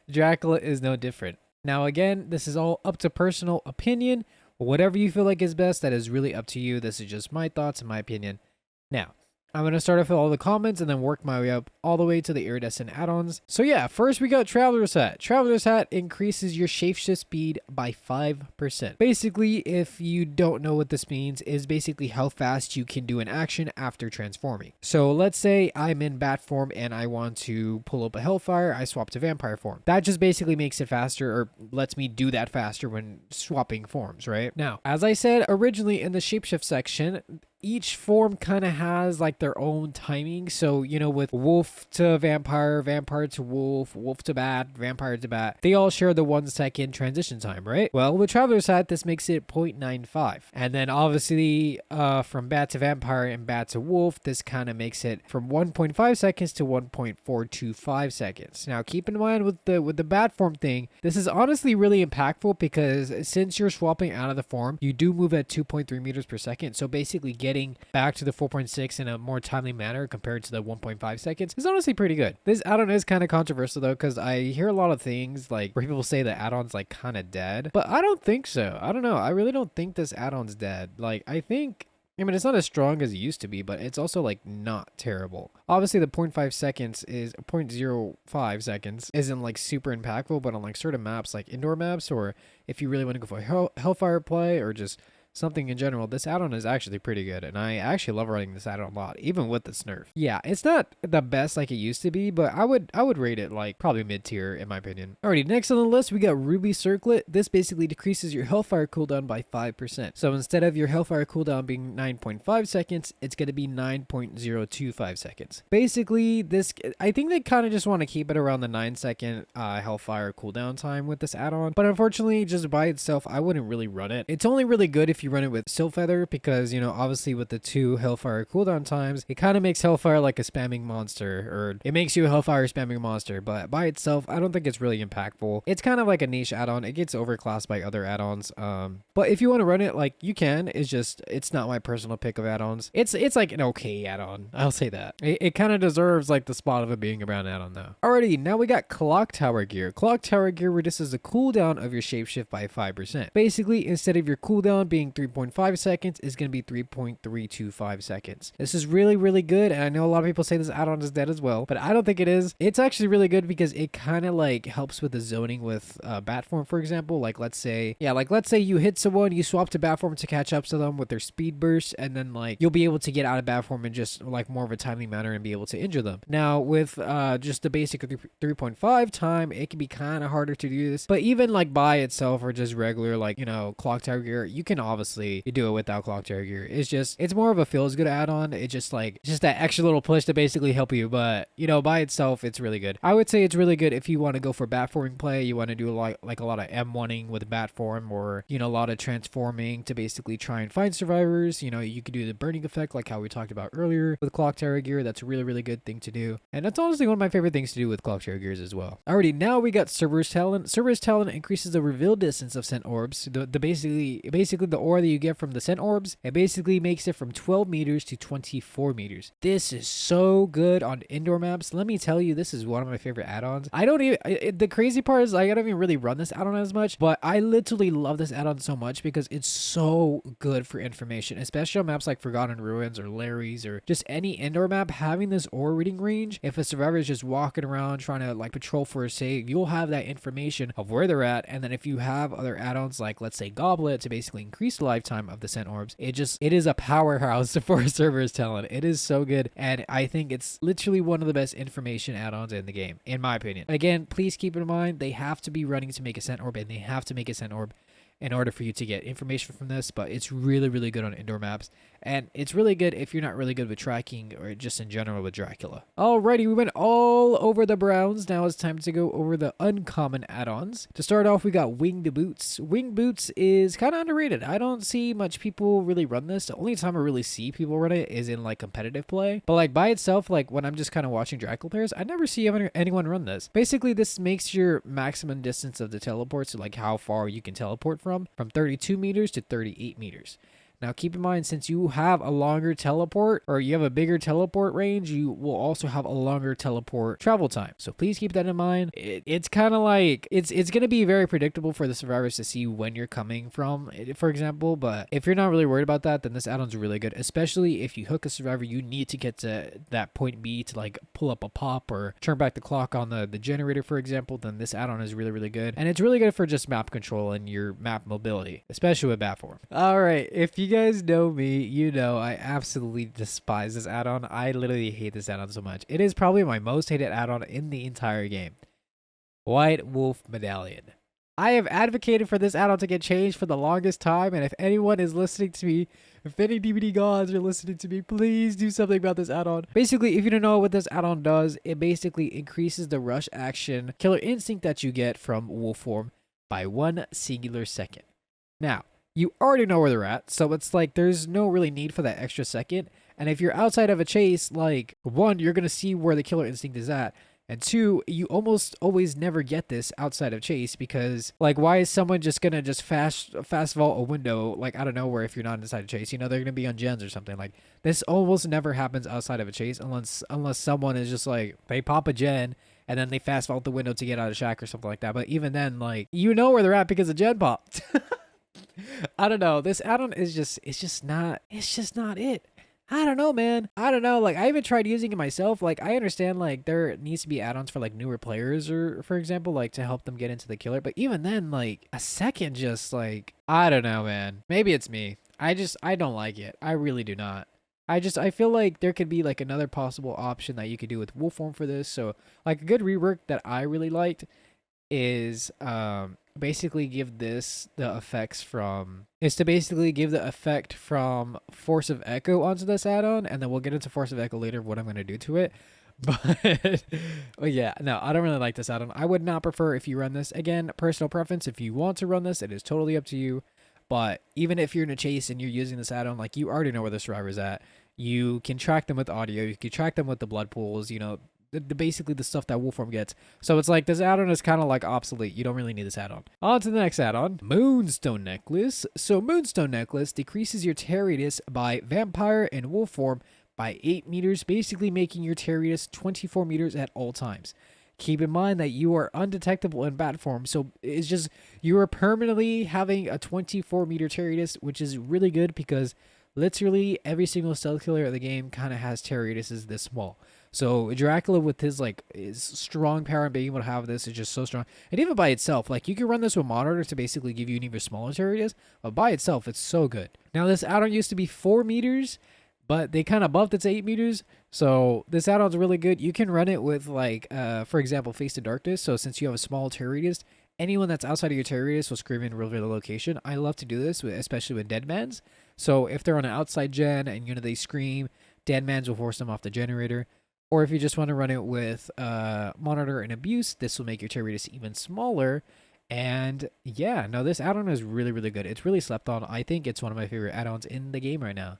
Dracula is no different. Now again, this is all up to personal opinion. Whatever you feel like is best, that is really up to you. This is just my thoughts and my opinion. Now, I'm going to start off with all the comments and then work my way up all the way to the iridescent add-ons. So yeah, first we got Traveler's Hat. Traveler's Hat increases your shapeshift speed by 5%. Basically, if you don't know what this means, is basically how fast you can do an action after transforming. So let's say I'm in bat form and I want to pull up a Hellfire, I swap to vampire form. That just basically makes it faster, or lets me do that faster when swapping forms, right? Now, as I said originally in the shapeshift section, each form kind of has like their own timing. So, you know, with wolf to vampire, vampire to wolf, wolf to bat, vampire to bat, they all share the 1 second transition time, right? Well, with Traveler's Hat, this makes it 0.95. And then obviously from bat to vampire and bat to wolf, this kind of makes it from 1.5 seconds to 1.425 seconds. Now, keep in mind with the bat form thing, this is honestly really impactful, because since you're swapping out of the form, you do move at 2.3 meters per second. So basically getting back to the 4.6 in a more timely manner compared to the 1.5 seconds is honestly pretty good. This add-on is kind of controversial though, because I hear a lot of things like where people say the add-on's like kind of dead, but I don't think so. I don't know. I really don't think this add-on's dead. Like, I mean, it's not as strong as it used to be, but it's also like not terrible. Obviously, the 0.5 seconds is 0.05 seconds isn't like super impactful, but on like certain maps, like indoor maps, or if you really want to go for Hellfire play or just something in general, this add-on is actually pretty good, and I actually love running this add-on a lot, even with its nerf. Yeah, it's not the best like it used to be, but I would rate it like probably mid-tier in my opinion. Alrighty, next on the list we got Ruby Circlet. This basically decreases your Hellfire cooldown by 5%. So instead of your Hellfire cooldown being 9.5 seconds, it's going to be 9.025 seconds. Basically, this, I think they kind of just want to keep it around the 9-second Hellfire cooldown time with this add-on, but unfortunately, just by itself, I wouldn't really run it. It's only really good if you run it with Siltfeather, because, you know, obviously with the 2 Hellfire cooldown times, it kind of makes Hellfire like a spamming monster, or it makes you a Hellfire spamming monster, but by itself, I don't think it's really impactful. It's kind of like a niche add-on. It gets overclassed by other add-ons, but if you want to run it, like, you can. It's not my personal pick of add-ons. It's like an okay add-on, I'll say that. It kind of deserves like the spot of it being a brown add-on though. Alrighty, now we got Clock Tower Gear. Clock Tower Gear reduces the cooldown of your Shapeshift by 5%. Basically, instead of your cooldown being 3.5 seconds, it's going to be 3.325 seconds. This is really, really good, and I know a lot of people say this add-on is dead as well, but I don't think it is. It's actually really good because it kind of like helps with the zoning with bat form, for example. Like let's say you hit someone, you swap to bat form to catch up to them with their speed burst, and then like you'll be able to get out of bat form in just like more of a timely manner and be able to injure them. Now with just the basic 3.5 time, it can be kind of harder to do this, but even like by itself or just regular like, you know, Clock Tower Gear, you can obviously do it without Clock Tower Gear. It's more of a feels good add-on. It's just that extra little push to basically help you, but you know, by itself it's really good. I would say it's really good if you want to go for bat forming play, you want to do like a lot of M1ing with bat form, or you know, a lot of transforming to basically try and find survivors. You know, you could do the burning effect like how we talked about earlier with Clock Tower Gear. That's a really, really good thing to do, and that's honestly one of my favorite things to do with Clock Tower Gears as well. Alrighty, now we got Cerberus Talent. Cerberus Talent increases the reveal distance of sent orbs. Basically the aura that you get from the sent orbs, it basically makes it from 12 meters to 24 meters. This is so good on indoor maps. Let me tell you, this is one of my favorite add-ons. The crazy part is I don't even really run this add-on as much, but I literally love this add-on so much because it's so good for information, especially on maps like Forgotten Ruins or Larry's or just any indoor map. Having this aura reading range, if a survivor is just walking around trying to like patrol for a save, you'll have that information of where they're at. And then if you have other add-ons like let's say Goblet to basically increase the lifetime of the sent orbs, it is a powerhouse for a Cerberus Talent. It is so good, and I think it's literally one of the best information add-ons in the game, in my opinion. Again, please keep in mind they have to be running to make a sent orb, and they have to make a sent orb in order for you to get information from this, but it's really, really good on indoor maps, and it's really good if you're not really good with tracking or just in general with Dracula. Alrighty, we went all over the browns. Now it's time to go over the uncommon add-ons. To start off, we got Winged Boots. Winged Boots is kind of underrated. I don't see much people really run this. The only time I really see people run it is in like competitive play, but like by itself, like when I'm just kind of watching Dracula players, I never see anyone run this. Basically, this makes your maximum distance of the teleports, so like how far you can teleport from 32 meters to 38 meters. Now keep in mind, since you have a longer teleport, or you have a bigger teleport range, you will also have a longer teleport travel time. So please keep that in mind. It's kind of like, it's going to be very predictable for the survivors to see when you're coming from, for example, but if you're not really worried about that, then this add-on's really good, especially if you hook a survivor, you need to get to that point B to like pull up a pop or turn back the clock on the generator, for example, then this add-on is really, really good. And it's really good for just map control and your map mobility, especially with bat form. All right, if you guys know me, you know I absolutely despise this add-on. I literally hate this add-on so much. It is probably my most hated add-on in the entire game. White Wolf Medallion. I have advocated for this add-on to get changed for the longest time, and if anyone is listening to me, if any DVD gods are listening to me, please do something about this add-on. Basically, if you don't know what this add-on does, it basically increases the rush action killer instinct that you get from wolf form by 1 singular second. Now, you already know where they're at, so it's like there's no really need for that extra second. And if you're outside of a chase, like, 1, you're going to see where the killer instinct is at. And 2, you almost always never get this outside of chase, because, like, why is someone just going to just fast vault a window, like, out of nowhere if you're not inside a chase? You know, they're going to be on gens or something. Like, this almost never happens outside of a chase unless someone is just like, they pop a gen and then they fast vault the window to get out of shack or something like that. But even then, like, you know where they're at because the gen popped. I don't know. This add-on is just, it's just not it. I don't know, man. I don't know. Like, I even tried using it myself. Like, I understand, like, there needs to be add-ons for, like, newer players or, for example, like, to help them get into the killer. But even then, like, a second just, like, I don't know, man. Maybe it's me. I don't like it. I really do not. I feel like there could be, like, another possible option that you could do with wolf form for this. So, like, a good rework that I really liked is, basically give this the effects from is to basically give the effect from Force of Echo onto this add-on, and then we'll get into Force of Echo later of what I'm going to do to it. But yeah, no, I don't really like this add-on. I would not prefer if you run this. Again, personal preference. If you want to run this, it is totally up to you. But even if you're in a chase and you're using this add-on, like, you already know where the survivor's at. You can track them with audio. You can track them with the blood pools, you know, basically the stuff that Wolfform gets. So it's like this add-on is kind of like obsolete. You don't really need this add-on. On to the next add-on, Moonstone Necklace. So Moonstone Necklace decreases your tear radius by vampire and wolf form by 8 meters, basically making your tear radius 24 meters at all times. Keep in mind that you are undetectable in bat form, so it's just you are permanently having a 24 meter tear radius, which is really good because literally every single stealth killer of the game kind of has tear radiuses this small. So Dracula with his strong power and being able to have this is just so strong. And even by itself, like, you can run this with monitor to basically give you an even smaller tear radius, but by itself it's so good. Now this add-on used to be 4 meters, but they kind of buffed it to 8 meters. So this add-on's really good. You can run it with, like, for example, Face to Darkness. So since you have a small tear radius, anyone that's outside of your tear radius will scream and reveal the location. I love to do this, especially with Deadmans. So if they're on an outside gen and, you know, they scream, Deadmans will force them off the generator. Or if you just want to run it with Monitor and Abuse, this will make your tear radius even smaller. And yeah, no, this add-on is really, really good. It's really slept on. I think it's one of my favorite add-ons in the game right now.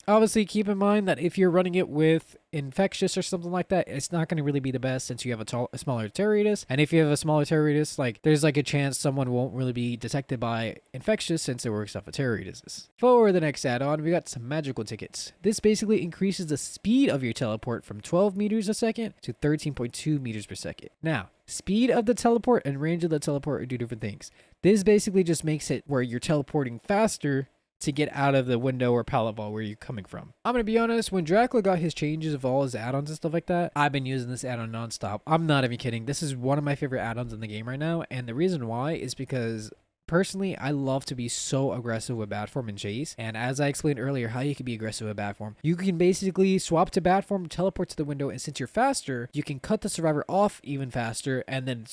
Obviously, keep in mind that if you're running it with Infectious or something like that, it's not going to really be the best since you have a smaller tear radius. And if you have a smaller tear radius, like, there's like a chance someone won't really be detected by Infectious since it works off of tear radiuses. For the next add-on, we got some magical tickets. This basically increases the speed of your teleport from 12 meters a second to 13.2 meters per second. Now, speed of the teleport and range of the teleport are two different things. This basically just makes it where you're teleporting faster to get out of the window or pallet ball where you're coming from. I'm going to be honest, when Dracula got his changes of all his add-ons and stuff like that, I've been using this add-on nonstop. I'm not even kidding. This is one of my favorite add-ons in the game right now, and the reason why is because personally, I love to be so aggressive with bat form and chase. And as I explained earlier, how you can be aggressive with bat form, you can basically swap to bat form, teleport to the window, and since you're faster, you can cut the survivor off even faster and then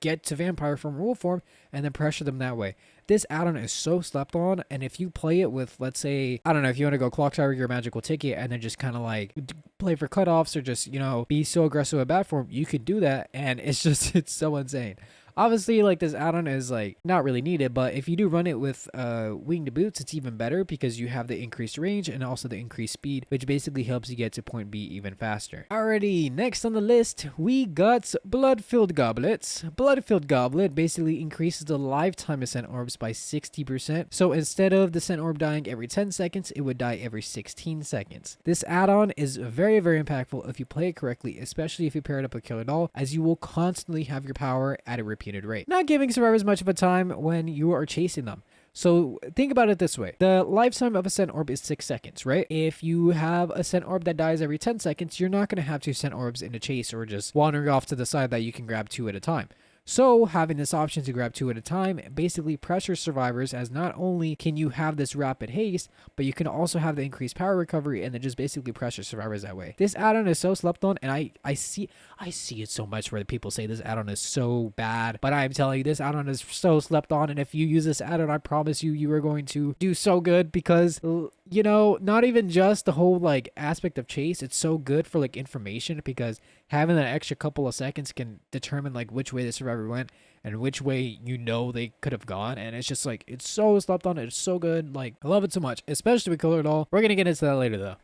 get to vampire from wolf form and then pressure them that way. This add-on is so slept on, and if you play it with, let's say, I don't know, if you want to go clock tower your magical ticket and then just kind of like play for cutoffs or just, you know, be so aggressive with bat form, you could do that, and it's just, it's so insane. Obviously, like, this add-on is, like, not really needed, but if you do run it with winged boots, it's even better because you have the increased range and also the increased speed, which basically helps you get to point B even faster. Alrighty, next on the list, we got Blood-Filled Goblets. Blood-Filled Goblet basically increases the lifetime of Scent Orbs by 60%. So instead of the Scent Orb dying every 10 seconds, it would die every 16 seconds. This add-on is very, very impactful if you play it correctly, especially if you pair it up with Killer Doll, as you will constantly have your power at a repeated rate, not giving survivors much of a time when you are chasing them. So think about it this way. The lifetime of a Scent Orb is 6 seconds, right? If you have a Scent Orb that dies every 10 seconds, you're not going to have 2 Scent Orbs in a chase or just wandering off to the side that you can grab 2 at a time. So having this option to grab 2 at a time basically pressures survivors, as not only can you have this rapid haste, but you can also have the increased power recovery and then just basically pressure survivors that way. This add-on is so slept on, and I see it so much where the people say this add-on is so bad, but I'm telling you, this add-on is so slept on, and if you use this add-on, I promise you, you are going to do so good because, you know, not even just the whole like aspect of chase, it's so good for like information because having that extra couple of seconds can determine like which way the survivor went and which way, you know, they could have gone. And it's just like, it's so slept on. It's so good. Like, I love it so much, especially with Killer Doll. We're going to get into that later though.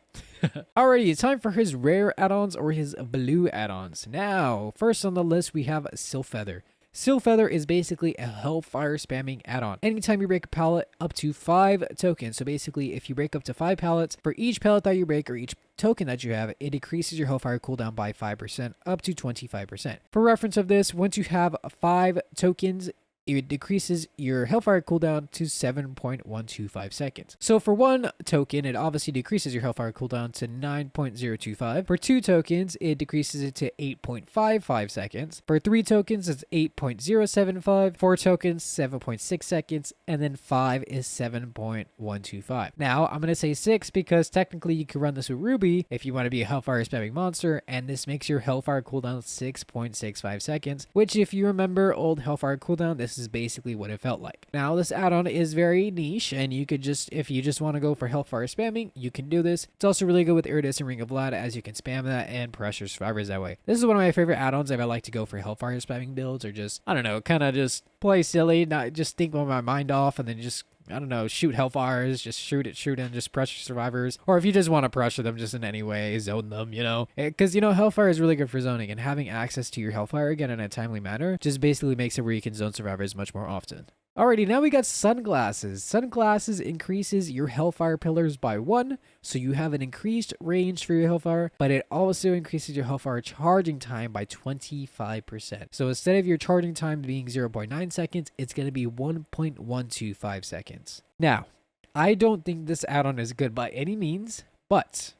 Alrighty, it's time for his rare add-ons or his blue add-ons. Now, first on the list, we have Sylph Feather. Sylph Feather is basically a Hellfire spamming add-on. Anytime you break a pallet, up to 5 tokens. So basically, if you break up to 5 pallets, for each pallet that you break or each token that you have, it decreases your Hellfire cooldown by 5%, up to 25%. For reference of this, once you have 5 tokens, it decreases your Hellfire cooldown to 7.125 seconds. So for 1 token, it obviously decreases your Hellfire cooldown to 9.025. For 2 tokens, it decreases it to 8.55 seconds. For 3 tokens, it's 8.075. 4 tokens, 7.6 seconds. And then 5 is 7.125. Now, I'm going to say 6 because technically you can run this with Ruby if you want to be a Hellfire spamming monster, and this makes your Hellfire cooldown 6.65 seconds, which if you remember old Hellfire cooldown, this is basically what it felt like. Now, this add-on is very niche, and you could just, if you just want to go for Hellfire spamming, you can do this. It's also really good with Iridescent Ring of Vlad, as you can spam that and pressure survivors that way. This is one of my favorite add-ons if I like to go for Hellfire spamming builds, or just, I don't know, kind of just play silly, not just think my mind off, and then just, I don't know, shoot Hellfires, just shoot and just pressure survivors. Or if you just want to pressure them just in any way, zone them, you know. Because, you know, Hellfire is really good for zoning, and having access to your Hellfire again in a timely manner just basically makes it where you can zone survivors much more often. Alrighty, now we got Sunglasses. Sunglasses increases your Hellfire pillars by 1, so you have an increased range for your Hellfire, but it also increases your Hellfire charging time by 25%. So instead of your charging time being 0.9 seconds, it's going to be 1.125 seconds. Now, I don't think this add-on is good by any means, but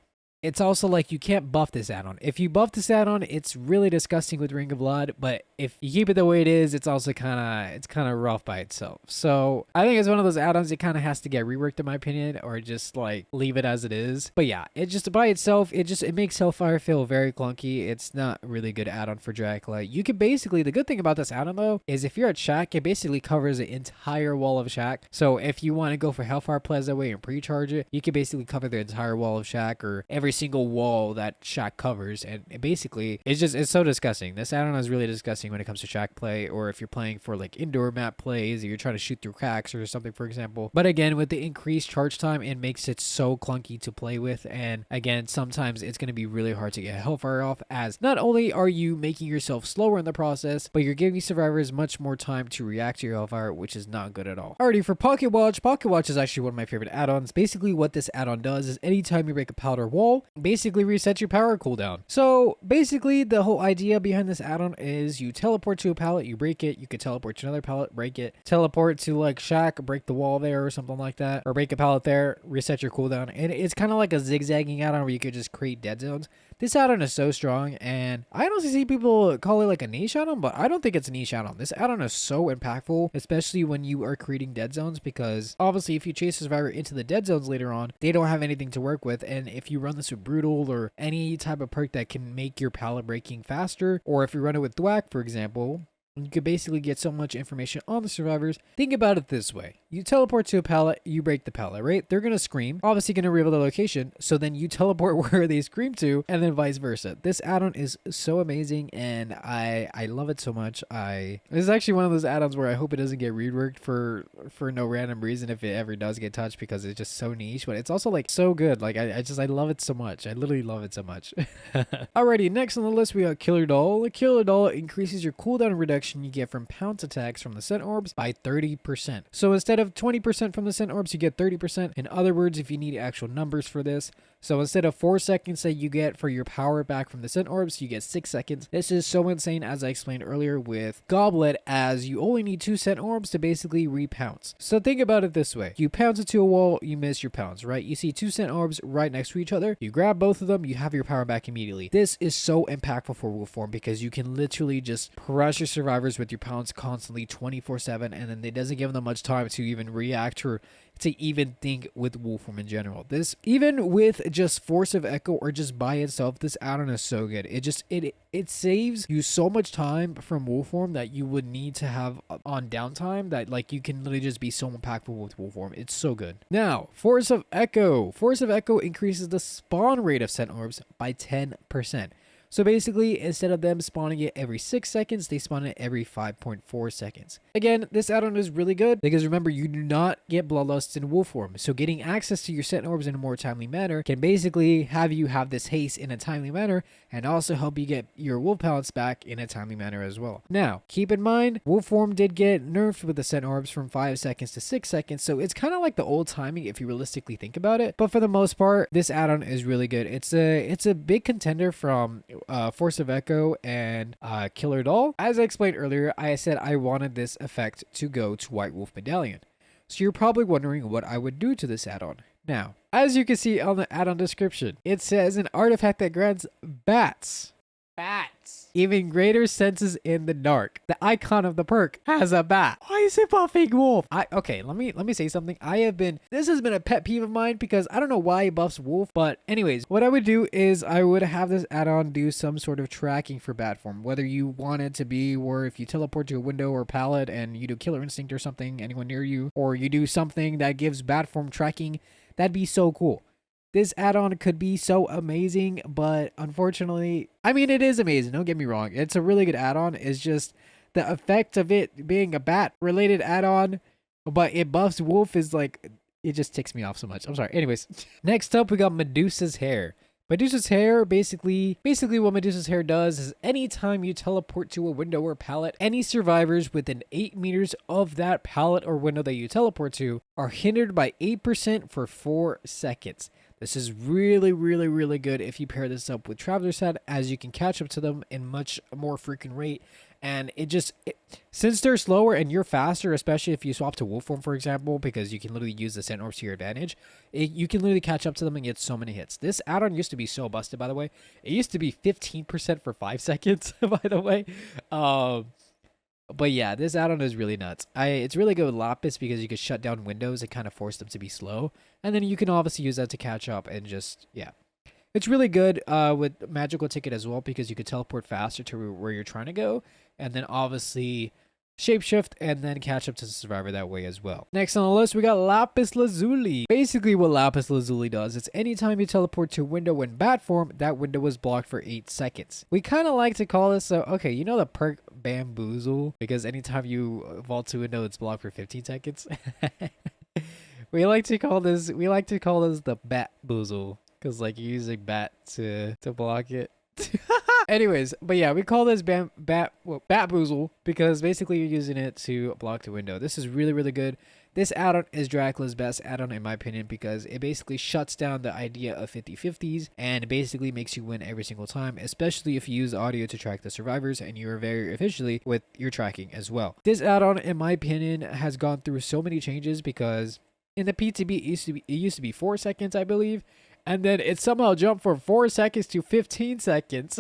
it's also like you can't buff this add-on. If you buff this add-on, it's really disgusting with Ring of Blood, but if you keep it the way it is, it's also kind of rough by itself. So I think it's one of those add-ons that kind of has to get reworked in my opinion, or just like leave it as it is. But yeah, it just by itself, it makes Hellfire feel very clunky. It's not really a good add-on for Dracula. You can basically, the good thing about this add-on though, is if you're at Shack, it basically covers the entire wall of Shack. So if you want to go for Hellfire plays that way and pre-charge it, you can basically cover the entire wall of Shack, or every single wall that Shack covers, and it basically it's so disgusting. This add-on is really disgusting when it comes to Shack play, or if you're playing for like indoor map plays, or you're trying to shoot through cracks or something, for example. But again, with the increased charge time, it makes it so clunky to play with, and again, sometimes it's going to be really hard to get Hellfire off, as not only are you making yourself slower in the process, but you're giving survivors much more time to react to your Hellfire, which is not good at all. Alrighty, for Pocket Watch is actually one of my favorite add-ons. Basically what this add-on does is anytime you break a pallet or wall, basically reset your power cooldown. So basically the whole idea behind this add-on is you teleport to a pallet, you break it, you could teleport to another pallet, break it, teleport to like Shack, break the wall there or something like that, or break a pallet there, reset your cooldown. And it's kind of like a zigzagging add-on where you could just create dead zones. This add-on is so strong, and I honestly see people call it like a niche add-on, but I don't think it's a niche add-on. This add-on is so impactful, especially when you are creating dead zones, because obviously if you chase a survivor into the dead zones later on, they don't have anything to work with. And if you run this with Brutal or any type of perk that can make your pallet breaking faster, or if you run it with Dwag, for example, you could basically get so much information on the survivors. Think about it this way. You teleport to a pallet, you break the pallet, right? They're going to scream, obviously going to reveal the location, so then you teleport where they scream to, and then vice versa. This add-on is so amazing, and I love it so much. This is actually one of those add-ons where I hope it doesn't get reworked for no random reason if it ever does get touched, because it's just so niche, but it's also like so good. Like I love it so much. I literally love it so much. Alrighty, next on the list we got Killer Doll. The Killer Doll increases your cooldown reduction you get from Pounce attacks from the Scent Orbs by 30%. So instead of 20% from the Scent Orbs, you get 30%. In other words, if you need actual numbers for this, so instead of 4 seconds that you get for your power back from the Scent Orbs, you get 6 seconds. This is so insane, as I explained earlier with Goblet, as you only need 2 Scent Orbs to basically repounce. So think about it this way. You pounce into a wall, you miss your pounce, right? You see 2 Scent Orbs right next to each other. You grab both of them, you have your power back immediately. This is so impactful for wolf form, because you can literally just pressure survivors with your pounce constantly 24/7, and then it doesn't give them much time to even react or to even think with wolf form in general. This, even with just Force of Echo or just by itself, this add-on is so good. It saves you so much time from wolf form that you would need to have on downtime, that like you can literally just be so impactful with wolf form. It's so good. Now, Force of Echo. Force of Echo increases the spawn rate of Scent Orbs by 10%. So basically, instead of them spawning it every 6 seconds, they spawn it every 5.4 seconds. Again, this add-on is really good because remember, you do not get Bloodlust in wolf form. So getting access to your Scent Orbs in a more timely manner can basically have you have this haste in a timely manner, and also help you get your wolf pounce back in a timely manner as well. Now, keep in mind, wolf form did get nerfed with the Scent Orbs from 5 seconds to 6 seconds. So it's kind of like the old timing if you realistically think about it. But for the most part, this add-on is really good. It's a big contender from Force of Echo and Killer Doll. As I explained earlier, I said I wanted this effect to go to White Wolf Medallion. So you're probably wondering what I would do to this add-on. Now, as you can see on the add-on description, it says an artifact that grants bats. Even greater senses in the dark. The icon of the perk has a bat. Why is it buffing wolf? Okay, let me say something. This has been a pet peeve of mine because I don't know why it buffs wolf, but anyways, what I would do is I would have this add-on do some sort of tracking for bat form, whether you want it to be where if you teleport to a window or pallet and you do killer instinct or something, anyone near you, or you do something that gives bat form tracking, that'd be so cool. This add-on could be so amazing, but unfortunately, I mean, it is amazing. Don't get me wrong. It's a really good add-on. It's just the effect of it being a bat-related add-on, but it buffs wolf is like, it just ticks me off so much. I'm sorry. Anyways, next up, we got Medusa's Hair. Medusa's Hair, basically what Medusa's Hair does is anytime you teleport to a window or pallet, any survivors within 8 meters of that pallet or window that you teleport to are hindered by 8% for 4 seconds. This is really, really, really good if you pair this up with Traveler's Hat, as you can catch up to them in much more freaking rate. And since they're slower and you're faster, especially if you swap to wolf form, for example, because you can literally use the scent orbs to your advantage, you can literally catch up to them and get so many hits. This add-on used to be so busted, by the way. It used to be 15% for 5 seconds, by the way. But yeah, this add-on is really nuts. It's really good with Lapis because you can shut down windows and kind of force them to be slow. And then you can obviously use that to catch up and just, yeah. It's really good with Magical Ticket as well because you can teleport faster to where you're trying to go. And then obviously Shapeshift and then catch up to the survivor that way as well. Next on the list, we got Lapis Lazuli. Basically what Lapis Lazuli does, it's anytime you teleport to a window in bat form, that window is blocked for 8 seconds. We kind of like to call this, okay, you know the perk Bamboozle? Because anytime you vault to a window, it's blocked for 15 seconds. We like to call this the Bat Boozle. Because like you're using bat to block it. Anyways, but yeah, we call this Bat Boozle because basically you're using it to block the window. This is really, really good. This add-on is Dracula's best add-on in my opinion because it basically shuts down the idea of 50-50s and basically makes you win every single time, especially if you use audio to track the survivors and you are very efficiently with your tracking as well. This add-on, in my opinion, has gone through so many changes because in the PTB it used to be 4 seconds, I believe. And then it somehow jumped from 4 seconds to 15 seconds.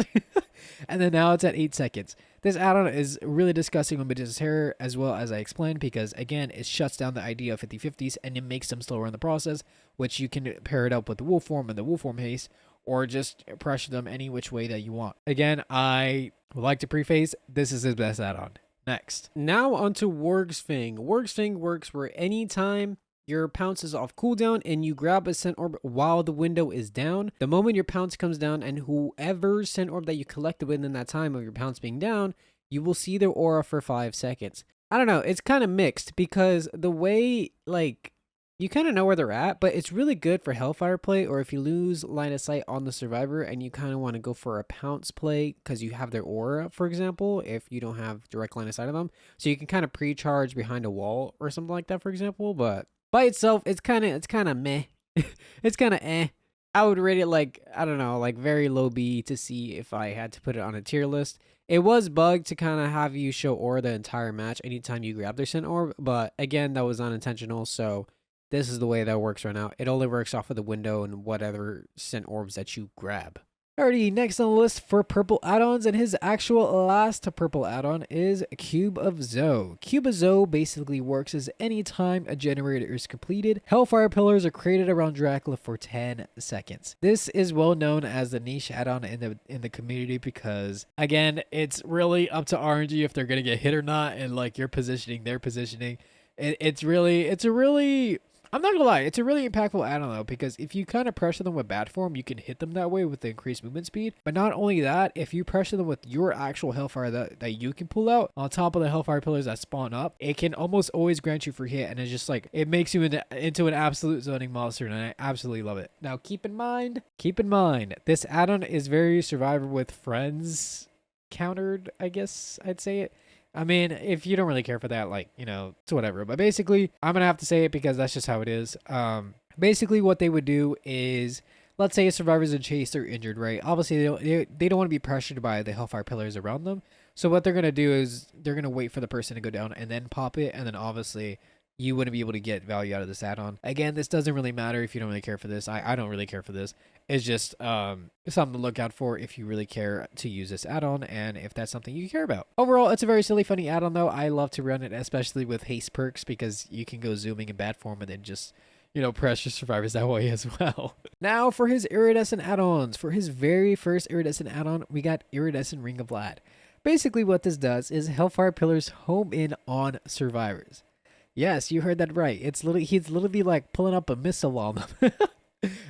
And then now it's at 8 seconds. This add-on is really disgusting with Medusa's Hair, as well as I explained, because again, it shuts down the idea of 50-50s and it makes them slower in the process, which you can pair it up with the wolf form and the wolf form haste, or just pressure them any which way that you want. Again, I would like to preface, this is his best add-on. Next. Now onto Warg's Fang. Warg's Fang works where anytime your pounce is off cooldown and you grab a scent orb while the window is down. The moment your pounce comes down and whoever scent orb that you collected within that time of your pounce being down, you will see their aura for 5 seconds. I don't know, it's kind of mixed because the way, like, you kind of know where they're at, but it's really good for Hellfire play, or if you lose line of sight on the survivor and you kind of want to go for a pounce play because you have their aura, for example, if you don't have direct line of sight of them. So you can kind of pre-charge behind a wall or something like that, for example, but by itself, it's kind of meh. It's kind of eh. I would rate it like, I don't know, like very low B to see if I had to put it on a tier list. It was bugged to kind of have you show aura the entire match anytime you grab their scent orb, but again, that was unintentional, so this is the way that works right now. It only works off of the window and whatever scent orbs that you grab. Alrighty, next on the list for purple add-ons, and his actual last purple add-on is Cube of Zoe. Cube of Zoe basically works as any time a generator is completed, Hellfire pillars are created around Dracula for 10 seconds. This is well known as the niche add-on in the community because, again, it's really up to RNG if they're gonna get hit or not, and like your positioning, their positioning. I'm not gonna lie, it's a really impactful add-on though, because if you kind of pressure them with bat form, you can hit them that way with the increased movement speed. But not only that, if you pressure them with your actual Hellfire that you can pull out, on top of the Hellfire pillars that spawn up, it can almost always grant you free hit, and it's just like, it makes you into an absolute zoning monster, and I absolutely love it. Now keep in mind, this add-on is very Survivor with Friends countered, I guess I'd say it. I mean, if you don't really care for that, like, you know, it's whatever. But basically, I'm going to have to say it because that's just how it is. Basically, what they would do is, let's say a survivor's in chase or injured, right? Obviously, they don't want to be pressured by the Hellfire pillars around them. So what they're going to do is they're going to wait for the person to go down and then pop it. And then obviously you wouldn't be able to get value out of this add-on. Again, this doesn't really matter if you don't really care for this. I don't really care for this. It's just something to look out for if you really care to use this add-on and if that's something you care about. Overall, it's a very silly, funny add-on though. I love to run it, especially with haste perks, because you can go zooming in bad form and then just, you know, pressure survivors that way as well. Now for his iridescent add-ons. For his very first iridescent add-on, we got Iridescent Ring of Lad. Basically what this does is Hellfire Pillars home in on survivors. Yes, you heard that right. He's literally like pulling up a missile on them.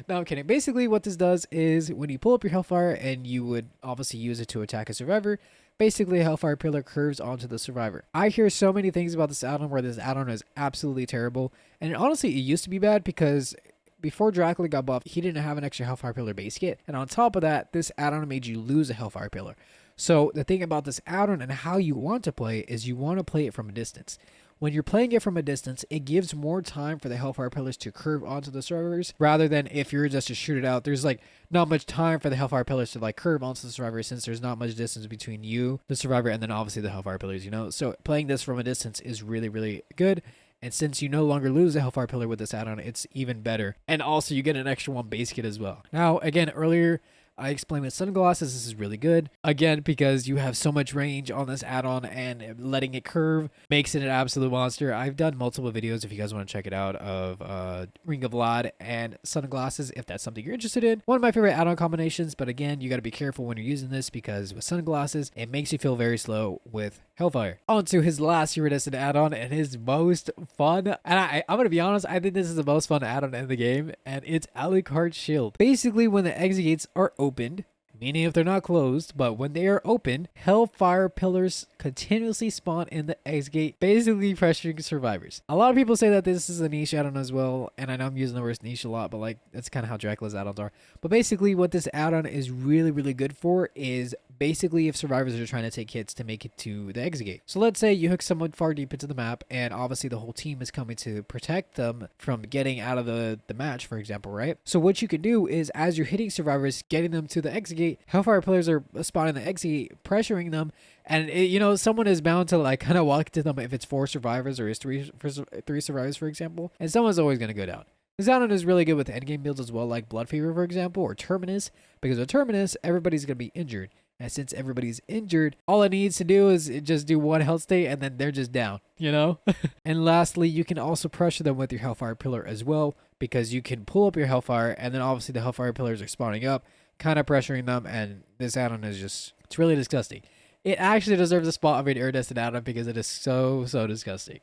No, I'm kidding. Basically what this does is when you pull up your Hellfire and you would obviously use it to attack a survivor, basically a Hellfire Pillar curves onto the survivor. I hear so many things about this add-on where this add-on is absolutely terrible. And honestly, it used to be bad because before Dracula got buffed, he didn't have an extra Hellfire Pillar base kit. And on top of that, this add-on made you lose a Hellfire Pillar. So the thing about this add-on and how you want to play is you want to play it from a distance. When you're playing it from a distance, it gives more time for the Hellfire Pillars to curve onto the survivors, rather than if you're just to shoot it out. There's like not much time for the Hellfire Pillars to like curve onto the survivor, since there's not much distance between you, the survivor, and then obviously the Hellfire Pillars, you know? So playing this from a distance is really, really good. And since you no longer lose a Hellfire Pillar with this add-on, it's even better. And also you get an extra 1 base kit as well. Now, again, earlier I explained with sunglasses, this is really good. Again, because you have so much range on this add-on and letting it curve makes it an absolute monster. I've done multiple videos if you guys want to check it out of Ring of Lad and sunglasses if that's something you're interested in. One of my favorite add-on combinations, but again, you got to be careful when you're using this because with sunglasses, it makes you feel very slow with Hellfire. On to his last iridescent add-on and his most fun. And I'm going to be honest, I think this is the most fun add-on in the game, and it's Alucard Shield. Basically, when the exit gates are opened, meaning if they're not closed, but when they are open, Hellfire Pillars continuously spawn in the exit gate, basically pressuring survivors. A lot of people say that this is a niche add-on as well, and I know I'm using the word niche a lot, but like that's kind of how Dracula's add-ons are. But basically what this add-on is really, really good for is basically if survivors are trying to take hits to make it to the exit gate. So let's say you hook someone far deep into the map, and obviously the whole team is coming to protect them from getting out of the match, for example, right? So what you can do is as you're hitting survivors, getting them to the exit gate, Hellfire Pillars are spawning the exit gate, pressuring them, and you know, someone is bound to like kind of walk to them if it's 4 survivors or it's 3 survivors, for example, and someone's always going to go down. This add-on is really good with endgame builds as well, like Blood Fever, for example, or Terminus, because with Terminus, everybody's going to be injured. And since everybody's injured, all it needs to do is just do 1 health state and then they're just down, you know? And lastly, you can also pressure them with your Hellfire Pillar as well, because you can pull up your Hellfire and then obviously the Hellfire Pillars are spawning up, kind of pressuring them, and this add-on is just, it's really disgusting. It actually deserves a spot of an iridescent add-on because it is so disgusting.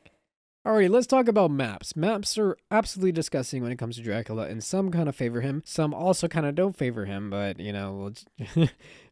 Alrighty, let's talk about maps. Maps are absolutely disgusting when it comes to Dracula, and some kind of favor him, some also kind of don't favor him, but you know,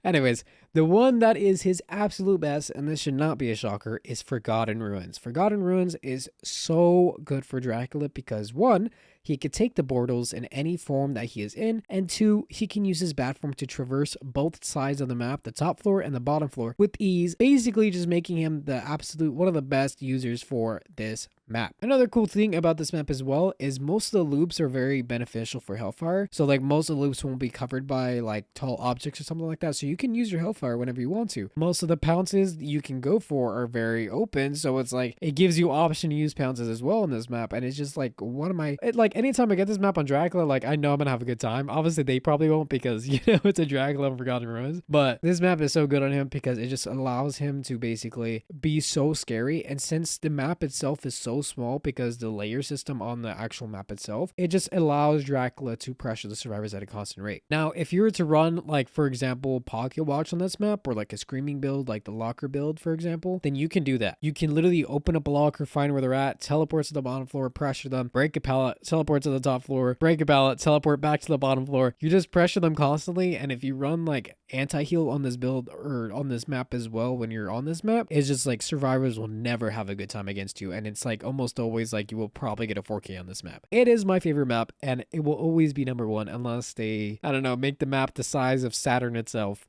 anyways, the one that is his absolute best, and this should not be a shocker, is Forgotten Ruins. Forgotten Ruins is so good for Dracula because 1, he could take the Bortles in any form that he is in, and 2, he can use his bat form to traverse both sides of the map, the top floor and the bottom floor, with ease, basically just making him the absolute one of the best users for this map. Another cool thing about this map as well is most of the loops are very beneficial for Hellfire. So like most of the loops won't be covered by like tall objects or something like that. So you can use your Hellfire whenever you want to. Most of the pounces you can go for are very open. So it's like, it gives you option to use pounces as well in this map. And it's just like one of my, like anytime I get this map on Dracula, like I know I'm gonna have a good time. Obviously they probably won't because you know, it's a Dracula and Forgotten Ruins. But this map is so good on him because it just allows him to basically be so scary. And since the map itself is so small because the layer system on the actual map itself, it just allows Dracula to pressure the survivors at a constant rate. Now, if you were to run, like, for example, Pocket Watch on this map, or like a Screaming build, like the Locker build, for example, then you can do that. You can literally open up a locker, find where they're at, teleport to the bottom floor, pressure them, break a pallet, teleport to the top floor, break a pallet, teleport back to the bottom floor. You just pressure them constantly, and if you run like anti-heal on this build or on this map as well, when you're on this map, it's just like survivors will never have a good time against you, and it's like almost always like you will probably get a 4K on this map. It is my favorite map, and it will always be #1 unless they, I don't know, make the map the size of Saturn itself.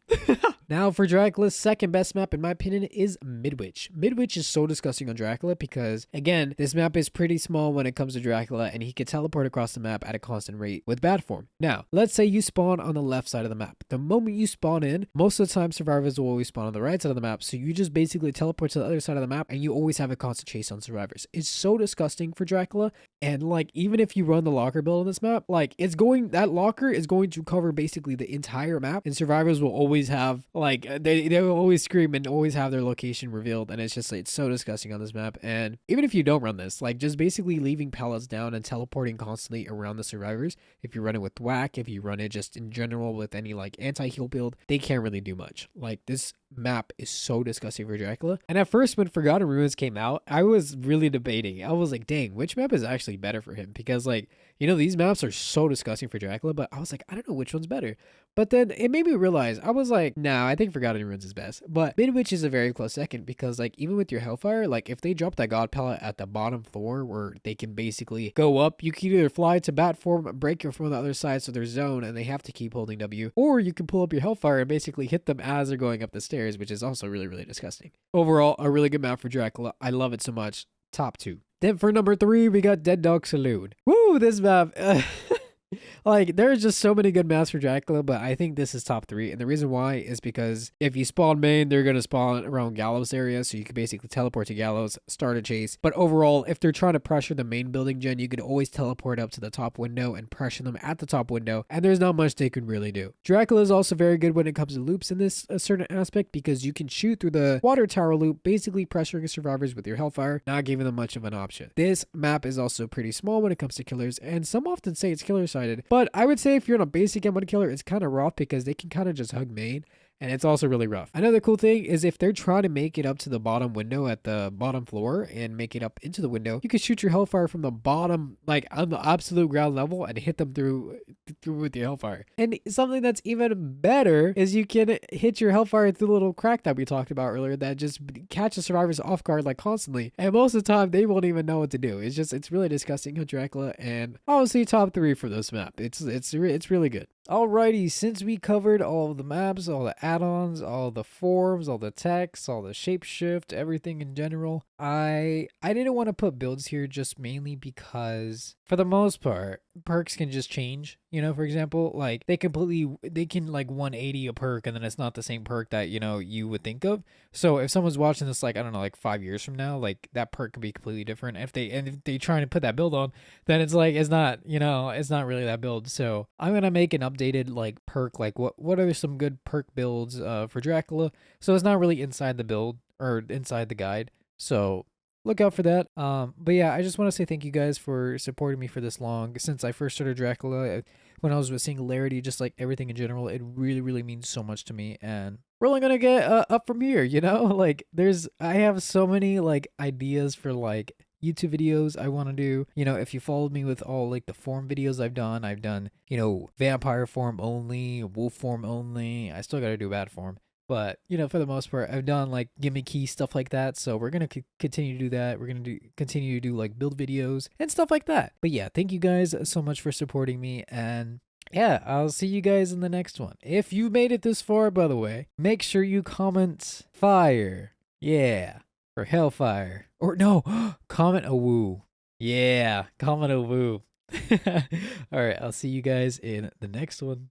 Now for Dracula's second best map, in my opinion, is Midwich. Midwich is so disgusting on Dracula because, again, this map is pretty small when it comes to Dracula, and he can teleport across the map at a constant rate with bad form. Now, let's say you spawn on the left side of the map. The moment you spawn in, most of the time survivors will always spawn on the right side of the map, so you just basically teleport to the other side of the map, and you always have a constant chase on survivors. It's so disgusting for Dracula, and like, even if you run the locker build on this map, like, that locker is going to cover basically the entire map, and survivors will always have, like, they will always scream and always have their location revealed, and it's just, like, it's so disgusting on this map. And even if you don't run this, like, just basically leaving pallets down and teleporting constantly around the survivors, if you run it with Thwack, if you run it just in general with any, like, anti-heal build, they can't really do much. Like, this map is so disgusting for Dracula. And at first, when Forgotten Ruins came out, I was really debating. I was like, dang, which map is actually better for him? Because, like, you know, these maps are so disgusting for Dracula, but I was like, I don't know which one's better. But then it made me realize, I was like, nah, I think Forgotten Ruins is best. But Midwich is a very close second because, like, even with your Hellfire, like, if they drop that God Pallet at the bottom floor where they can basically go up, you can either fly to bat form, break your from the other side so they're zoned and they have to keep holding W, or you can pull up your Hellfire and basically hit them as they're going up the stairs, which is also really, really disgusting. Overall, a really good map for Dracula. I love it so much. Top 2. Then for number 3, we got Dead Dog Saloon. Woo, this map. Like, there's just so many good maps for Dracula, but I think this is top 3. And the reason why is because if you spawn main, they're going to spawn around Gallows area. So you can basically teleport to Gallows, start a chase. But overall, if they're trying to pressure the main building gen, you could always teleport up to the top window and pressure them at the top window. And there's not much they can really do. Dracula is also very good when it comes to loops in this certain aspect because you can shoot through the water tower loop, basically pressuring survivors with your Hellfire, not giving them much of an option. This map is also pretty small when it comes to killers, and some often say it's killer-sided. But I would say if you're on a basic M1 killer, it's kind of rough because they can kind of just hug main. And it's also really rough. Another cool thing is if they're trying to make it up to the bottom window at the bottom floor and make it up into the window, you can shoot your Hellfire from the bottom, like on the absolute ground level, and hit them through with your Hellfire. And something that's even better is you can hit your Hellfire through the little crack that we talked about earlier that just catches survivors off guard like constantly. And most of the time, they won't even know what to do. It's really disgusting on Dracula, and obviously top 3 for this map. It's really good. Alrighty, since we covered all of the maps, all the add-ons, all the forms, all the text, all the shapeshift, everything in general, I didn't want to put builds here just mainly because for the most part, perks can just change. You know, for example, like they can like 180 a perk and then it's not the same perk that, you know, you would think of. So if someone's watching this, like, I don't know, like 5 years from now, like that perk could be completely different. If they try to put that build on, then it's like, it's not, you know, it's not really that build. So I'm going to make an updated like perk, like what are some good perk builds for Dracula. So it's not really inside the build or inside the guide. So look out for that. But yeah, I just want to say thank you guys for supporting me for this long. Since I first started Dracula, when I was with Singularity, just like everything in general, it really, really means so much to me. And we're only gonna get up from here, you know? Like I have so many like ideas for like YouTube videos I want to do. You know, if you followed me with all like the form videos I've done, you know, vampire form only, wolf form only. I still got to do bad form. But, you know, for the most part, I've done like gimmicky stuff like that. So we're going to continue to do that. We're going to continue to do like build videos and stuff like that. But yeah, thank you guys so much for supporting me. And yeah, I'll see you guys in the next one. If you made it this far, by the way, make sure you comment fire. Yeah. Or Hellfire. Or no, comment a woo. Yeah, comment a woo. All right, I'll see you guys in the next one.